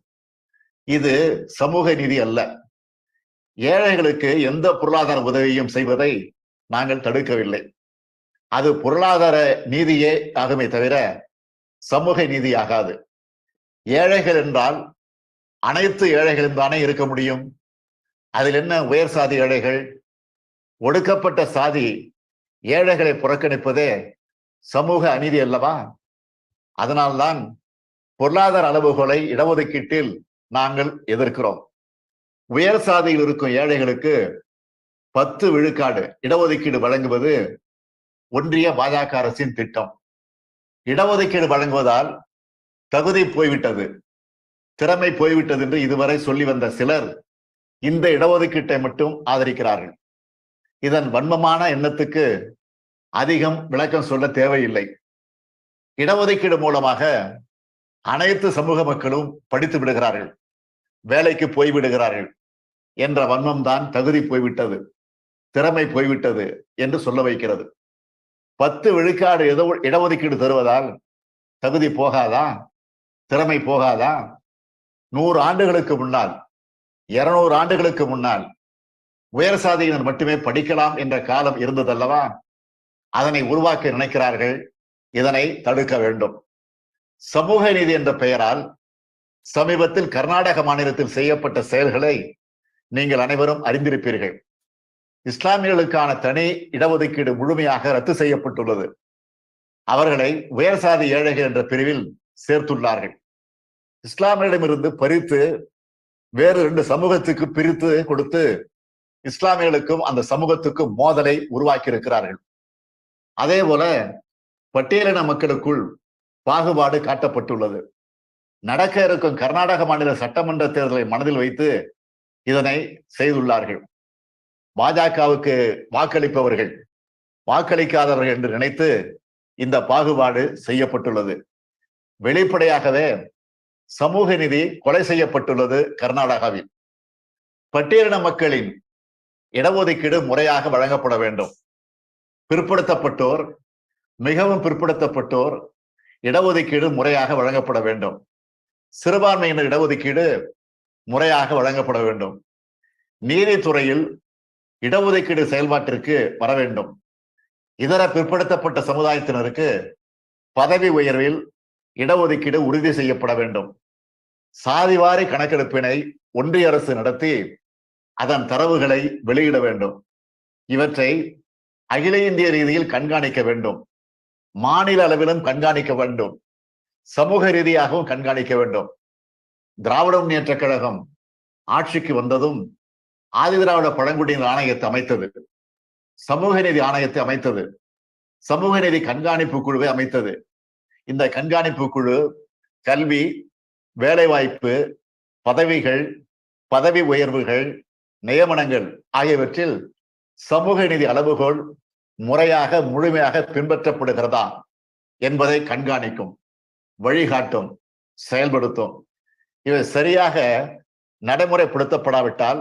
இது சமூக நீதி அல்ல. ஏழைகளுக்கு எந்த பொருளாதார உதவியும் செய்வதை நாங்கள் தடுக்கவில்லை. அது பொருளாதார நீதியே ஆகுமே தவிர சமூக நீதி ஆகாது. ஏழைகள் என்றால் அனைத்து ஏழைகளும் தானே இருக்க முடியும். அதில் என்ன உயர் சாதி ஏழைகள்? ஒடுக்கப்பட்ட சாதி ஏழைகளை புறக்கணிப்பதே சமூக அநீதி அல்லவா? அதனால்தான் பொருளாதார அளவுகோலை இடஒதுக்கீட்டில் நாங்கள் எதிர்க்கிறோம். உயர் சாதியில் இருக்கும் ஏழைகளுக்கு 10 விழுக்காடு இடஒதுக்கீடு வழங்குவது ஒன்றிய பாஜக அரசின் திட்டம். இடஒதுக்கீடு வழங்குவதால் தகுதி போய்விட்டது, திறமை போய்விட்டது என்று இதுவரை சொல்லி வந்த சிலர் இந்த இடஒதுக்கீட்டை மட்டும் ஆதரிக்கிறார்கள். இதன் வன்மமான எண்ணத்துக்கு அதிகம் விளக்கம் சொல்ல தேவையில்லை. இடஒதுக்கீடு மூலமாக அனைத்து சமூக மக்களும் படித்து விடுகிறார்கள், வேலைக்கு போய்விடுகிறார்கள் என்ற வன்மம் தான் தகுதி போய்விட்டது, திறமை போய்விட்டது என்று சொல்ல வைக்கிறது. 10 விழுக்காடு இடஒதுக்கீடு தருவதால் தகுதி போகாதா, திறமை போகாதா? 100 ஆண்டுகளுக்கு முன்னால், 200 ஆண்டுகளுக்கு முன்னால் உயர் சாதியினர் மட்டுமே படிக்கலாம் என்ற காலம் இருந்ததல்லவா? அதனை உருவாக்க நினைக்கிறார்கள். இதனை தடுக்க வேண்டும். சமூக நீதி என்ற பெயரால் சமீபத்தில் கர்நாடக மாநிலத்தில் செய்யப்பட்ட செயல்களை நீங்கள் அனைவரும் அறிந்திருப்பீர்கள். இஸ்லாமியர்களுக்கான தனி இடஒதுக்கீடு முழுமையாக ரத்து செய்யப்பட்டுள்ளது. அவர்களை உயர் சாதி ஏழைகள் என்ற பிரிவில் சேர்த்துள்ளார்கள். இஸ்லாமியரிடமிருந்து பறித்து வேறு 2 சமூகத்துக்கு பிரித்து கொடுத்து இஸ்லாமியர்களுக்கும் அந்த சமூகத்துக்கும் மோதலை உருவாக்கி இருக்கிறார்கள். அதே போல பட்டியலின மக்களுக்குள் பாகுபாடு காட்டப்பட்டுள்ளது. நடக்க இருக்கும் கர்நாடக மாநில சட்டமன்ற தேர்தலை மனதில் வைத்து இதனை செய்துள்ளார்கள். பாஜகவுக்கு வாக்களிப்பவர்கள் வாக்களிக்காதவர்கள் என்று நினைத்து இந்த பாகுபாடு செய்யப்பட்டுள்ளது. வெளிப்படையாகவே சமூக நீதி கொலை செய்யப்பட்டுள்ளது கர்நாடகாவில். பட்டியலின மக்களின் இடஒதுக்கீடு முறையாக வழங்கப்பட வேண்டும். பிற்படுத்தப்பட்டோர், மிகவும் பிற்படுத்தப்பட்டோர் இடஒதுக்கீடு முறையாக வழங்கப்பட வேண்டும். சிறுபான்மையினர் இடஒதுக்கீடு முறையாக வழங்கப்பட வேண்டும். நீதித்துறையில் இடஒதுக்கீடு செயல்பாட்டிற்கு வர வேண்டும். இதர பிற்படுத்தப்பட்ட சமுதாயத்தினருக்கு பதவி உயர்வில் இடஒதுக்கீடு உறுதி செய்யப்பட வேண்டும். சாதிவாரி கணக்கெடுப்பினை ஒன்றிய அரசு நடத்தி அதன் தரவுகளை வெளியிட வேண்டும். இவற்றை அகில இந்திய ரீதியில் கண்காணிக்க வேண்டும். மாநில அளவிலும் கண்காணிக்க வேண்டும். சமூக ரீதியாகவும் கண்காணிக்க வேண்டும். திராவிட முன்னேற்றக் கழகம் ஆட்சிக்கு வந்ததும் ஆதிதிராவிட பழங்குடியினர் ஆணையத்தை அமைத்தது, சமூக நீதி ஆணையத்தை அமைத்தது, சமூக நீதி கண்காணிப்பு குழுவை அமைத்தது. இந்த கண்காணிப்பு குழு கல்வி, வேலைவாய்ப்பு, பதவிகள், பதவி உயர்வுகள், நியமனங்கள் ஆகியவற்றில் சமூக நீதி அளவுகோல் முறையாக முழுமையாக பின்பற்றப்படுகிறதா என்பதை கண்காணிக்கும், வழிகாட்டும், செயல்படுத்தும். இவை சரியாக நடைமுறைப்படுத்தப்படாவிட்டால்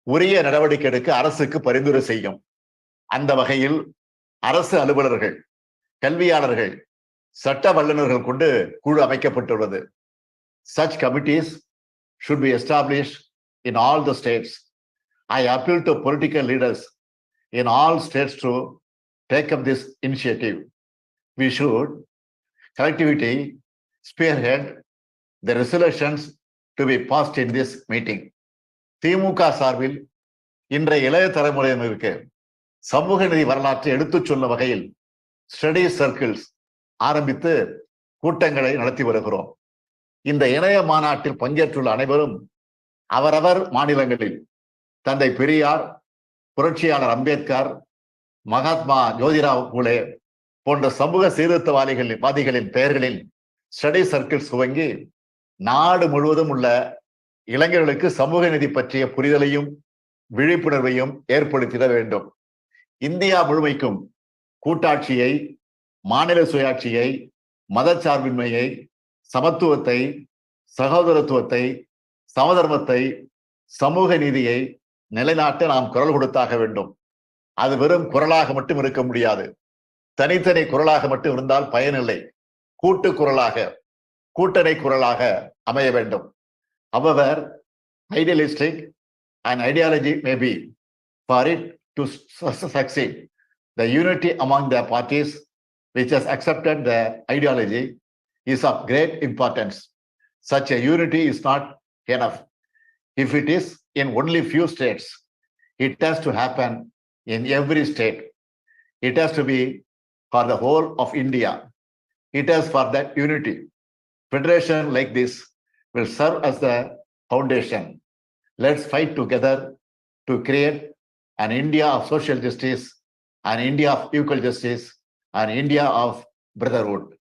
உரிய நடவடிக்கை எடுக்க அரசுக்கு பரிந்துரை செய்யும். அந்த வகையில் அரசு அலுவலர்கள், கல்வியாளர்கள், சட்ட வல்லுநர்கள் கொண்டு குழு அமைக்கப்பட்டுள்ளது. Such committees should be established in all the states. I appeal to political leaders in all states to take up this initiative. We should collectively spearhead the resolutions to be passed in this meeting. திமுக சார்பில் இன்றைய இளைய தலைமுறையினருக்கு சமூக நீதி வரலாற்றை எடுத்துச் சொல்லும் வகையில் ஸ்டடி சர்க்கிள்ஸ் ஆரம்பித்து கூட்டங்களை நடத்தி வருகிறோம். இந்த இணைய மாநாட்டில் பங்கேற்றுள்ள அனைவரும் அவரவர் மாநிலங்களில் தந்தை பெரியார், புரட்சியாளர் அம்பேத்கர், மகாத்மா ஜோதிராவ் பூலே போன்ற சமூக சீர்திருத்தவாதிகளின் பெயர்களில் ஸ்டடி சர்க்கிள்ஸ் துவங்கி நாடு முழுவதும் உள்ள இளைஞர்களுக்கு சமூக நீதி பற்றிய புரிதலையும் விழிப்புணர்வையும் ஏற்படுத்திட வேண்டும். இந்தியா முழுமைக்கும் கூட்டாட்சியை, மாநில சுயாட்சியை, மதச்சார்பின்மையை, சமத்துவத்தை, சகோதரத்துவத்தை, சமதர்மத்தை, சமூக நீதியை நிலைநாட்ட நாம் குரல் கொடுத்தாக வேண்டும். அது வெறும் குரலாக மட்டும் இருக்க முடியாது. தனித்தனி குரலாக மட்டும் இருந்தால் பயனில்லை. கூட்டு குரலாக, கூட்டணி குரலாக அமைய வேண்டும். However, idealistic and ideology may be, for it to succeed, the unity among the parties which has accepted the ideology is of great importance. Such a unity is not enough. If it is in only few states, it has to happen in every state. It has to be for the whole of India. It is for that unity. Federation like this will serve as the foundation. Let's fight together to create an India of social justice, an India of equal justice, an India of brotherhood.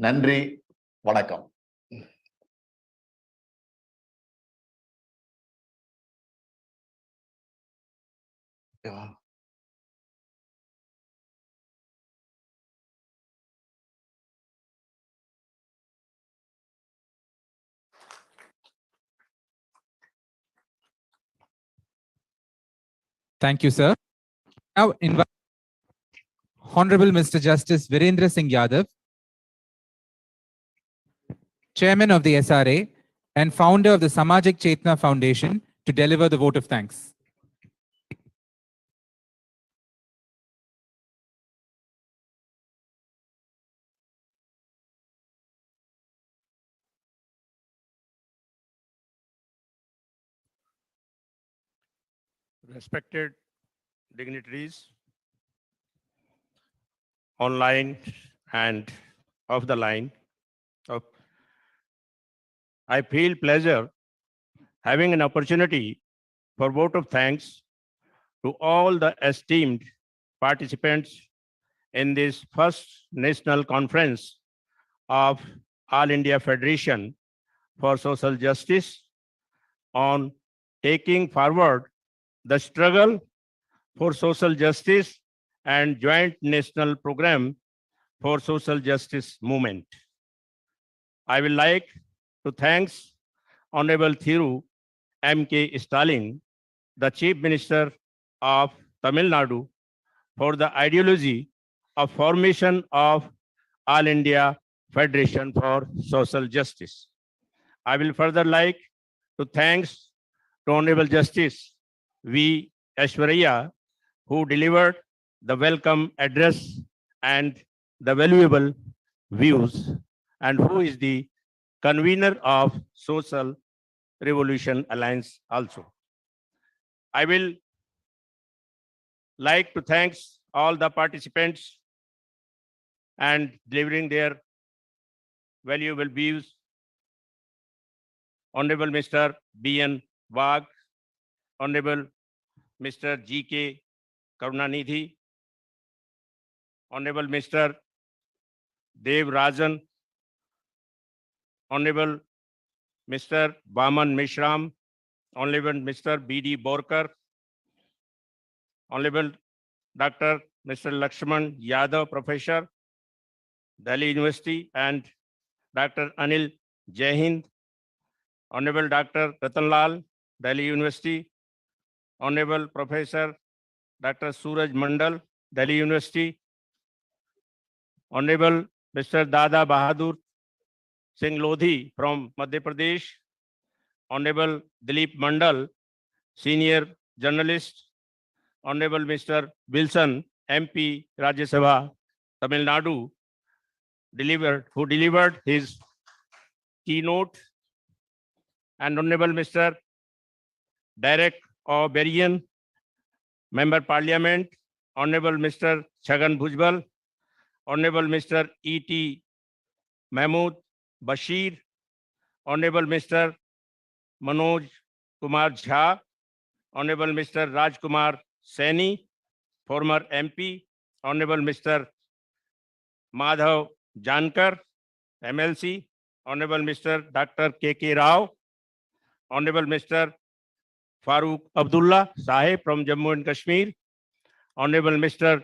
Nandri, Vanakkam. Yeah. Thank you, sir. Now invite Honorable Mr. Justice Virendra Singh Yadav, Chairman of the SRA and founder of the Samajik Chetna Foundation, to deliver the vote of thanks. Respected dignitaries, online and off the line, I feel pleasure having an opportunity for vote of thanks to all the esteemed participants in this first national conference of All India Federation for Social Justice on taking forward the struggle for social justice and joint national program for social justice movement. I would like to thank Honorable Thiru M.K. Stalin, the Chief Minister of Tamil Nadu, for the ideology of formation of All India Federation for Social Justice. I will further like to thank to Honorable Justice V. Aishwarya, who delivered the welcome address and the valuable views, and who is the convener of Social Revolution Alliance also. I will like to thank all the participants and delivering their valuable views. Honorable Mr. B.N. Wagh, Honorable Mr. G.K. Karunanidhi, Honorable Mr. Dev Rajan, Honorable Mr. Vaman Mishram, Honorable Mr. B.D. Borkar, Honorable Dr. Mr. Lakshman Yadav, Professor, Delhi University, and Dr. Anil Jaihind, Honorable Dr. Ratan Lal, Delhi University, Honorable Professor Dr. Suraj Mandal, Delhi University, Honorable Mr. Dada Bahadur Singh Lodhi from Madhya Pradesh, Honorable Dilip Mandal, Senior Journalist, Honorable Mr. Wilson, MP, Rajya Sabha, Tamil Nadu, who delivered his keynote, and Honorable Mr. Derek O'Brien, Member Parliament, Honorable Mr. Chhagan Bhujbal, Honorable Mr. E.T. Mahmood Bashir, Honorable Mr. Manoj Kumar Jha, Honorable Mr. Rajkumar Saini, former MP, Honorable Mr. Madhav Jankar, MLC, Honorable Mr. Dr. K.K. Rao, Honorable Mr. Farooq Abdullah Sahib from Jammu and Kashmir, Honorable Mr.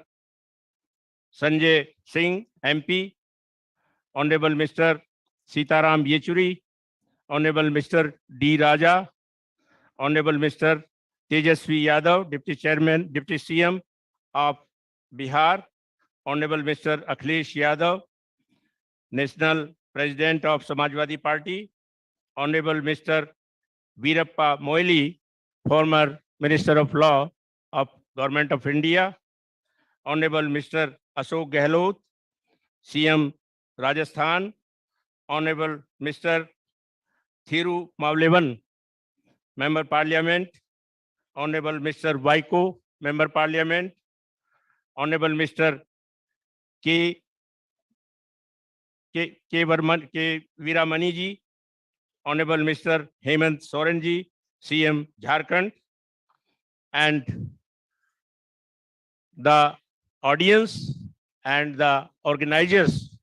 Sanjay Singh, MP, Honorable Mr. Sitaram Yechuri, Honorable Mr. D. Raja, Honorable Mr. Tejasvi Yadav, Deputy Chairman, Deputy CM of Bihar, Honorable Mr. Akhilesh Yadav, National President of Samajwadi Party, Honorable Mr. Veerappa Moily, former Minister of Law of Government of India, Honorable Mr. Ashok Gehlot, CM Rajasthan, Honorable Mr. Thiru Mavlevan, Member Parliament, Honorable Mr. Vaiko, Member Parliament, Honorable Mr. K. Veeramani ji, Honorable Mr. Hemant Soren ji, CM Jharkhand, and the audience and the organizers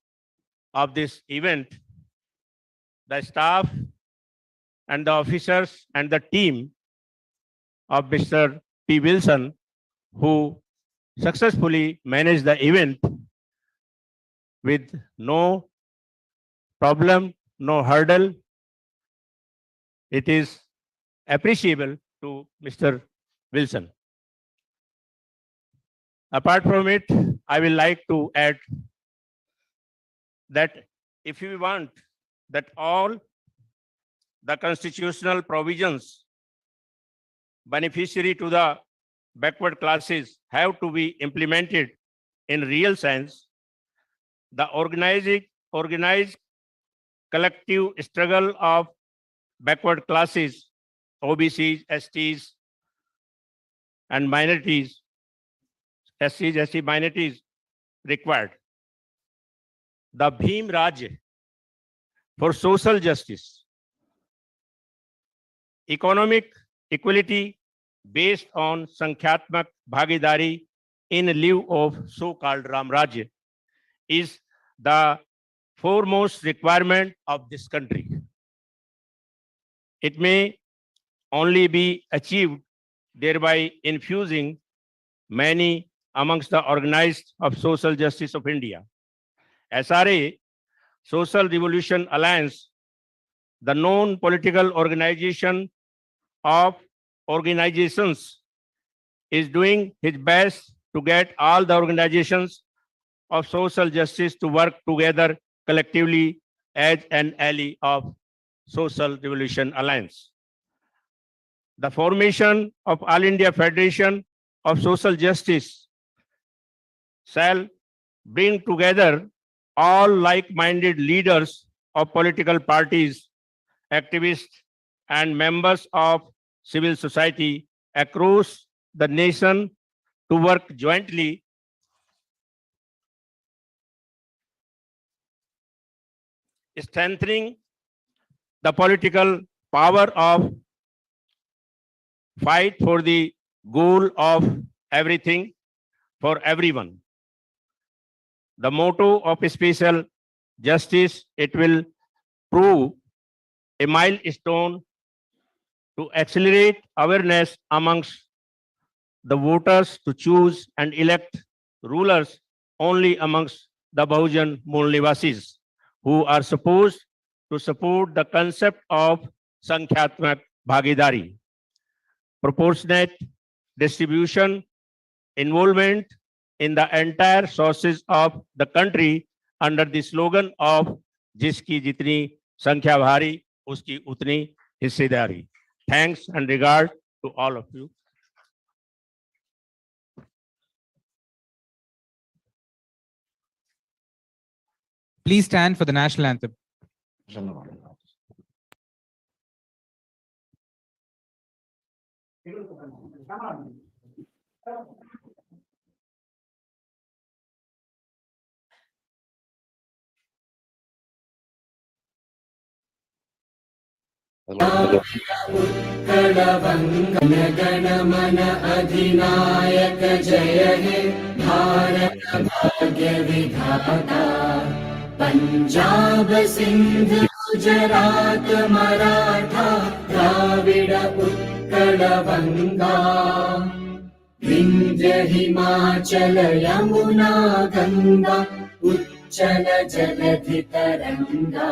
of this event, the staff and the officers and the team of Mr. P. Wilson, who successfully managed the event with no problem, no hurdle. It is appreciable to Mr. Wilson. Apart from it, I will like to add that if we want that all the constitutional provisions beneficiary to the backward classes have to be implemented in real sense, the organized collective struggle of backward classes, OBCs, STs, and minorities, SC minorities required. The Bhim Raj for social justice, economic equality based on Sankhyaatmak Bhagidari in lieu of so-called Ram Raj is the foremost requirement of this country. It may only be achieved thereby infusing many amongst the organized of social justice of India. SRA, Social Revolution Alliance, the known political organization of organizations, is doing his best to get all the organizations of social justice to work together collectively as an ally of Social Revolution Alliance. The formation of All India Federation of Social Justice shall bring together all like-minded leaders of political parties, activists, and members of civil society across the nation to work jointly strengthening the political power of fight for the goal of everything for everyone. The motto of special justice, it will prove a milestone to accelerate awareness amongst the voters to choose and elect rulers only amongst the Bahujan Mool Nivasis, who are supposed to support the concept of Sankhyaatmak Bhagidari, proportionate distribution, involvement in the entire sources of the country under the slogan of Jiski Jitni Sankhya Bhari, Uski Utni Hissedari. Thanks and regard to all of you. Please stand for the national anthem. गणमन अधिनायक जय हे भारत भाग्य विधाता पंजाब सिंध गुजरात मराठा द्राविड उत्कल गंगा विंध्य हिमाचल यमुना गंगा उच्चल जलधि तरंगा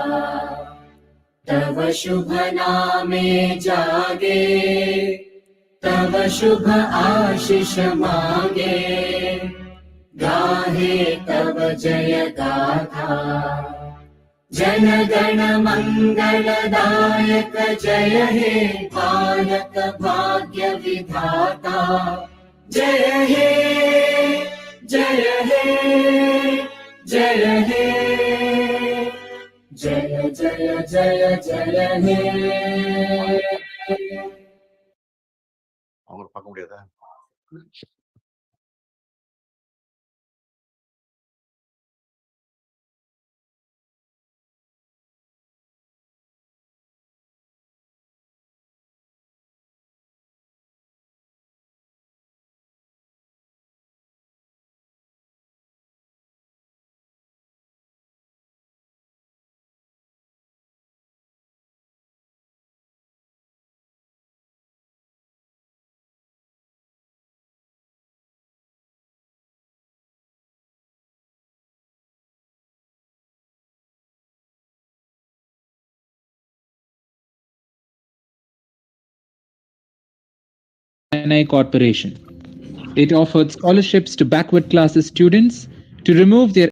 तव शुभ नामे जागे तव शुभ आशीष मांगे गाहे तव जय गाथा जन गण मंगलदायक जय हे भारत भाग्य विधाता जय हे जय हे जय हे जय जय जय जय हे அவங்களை பார்க்க முடியாதா? Chennai Corporation. It offered scholarships to backward classes students to remove their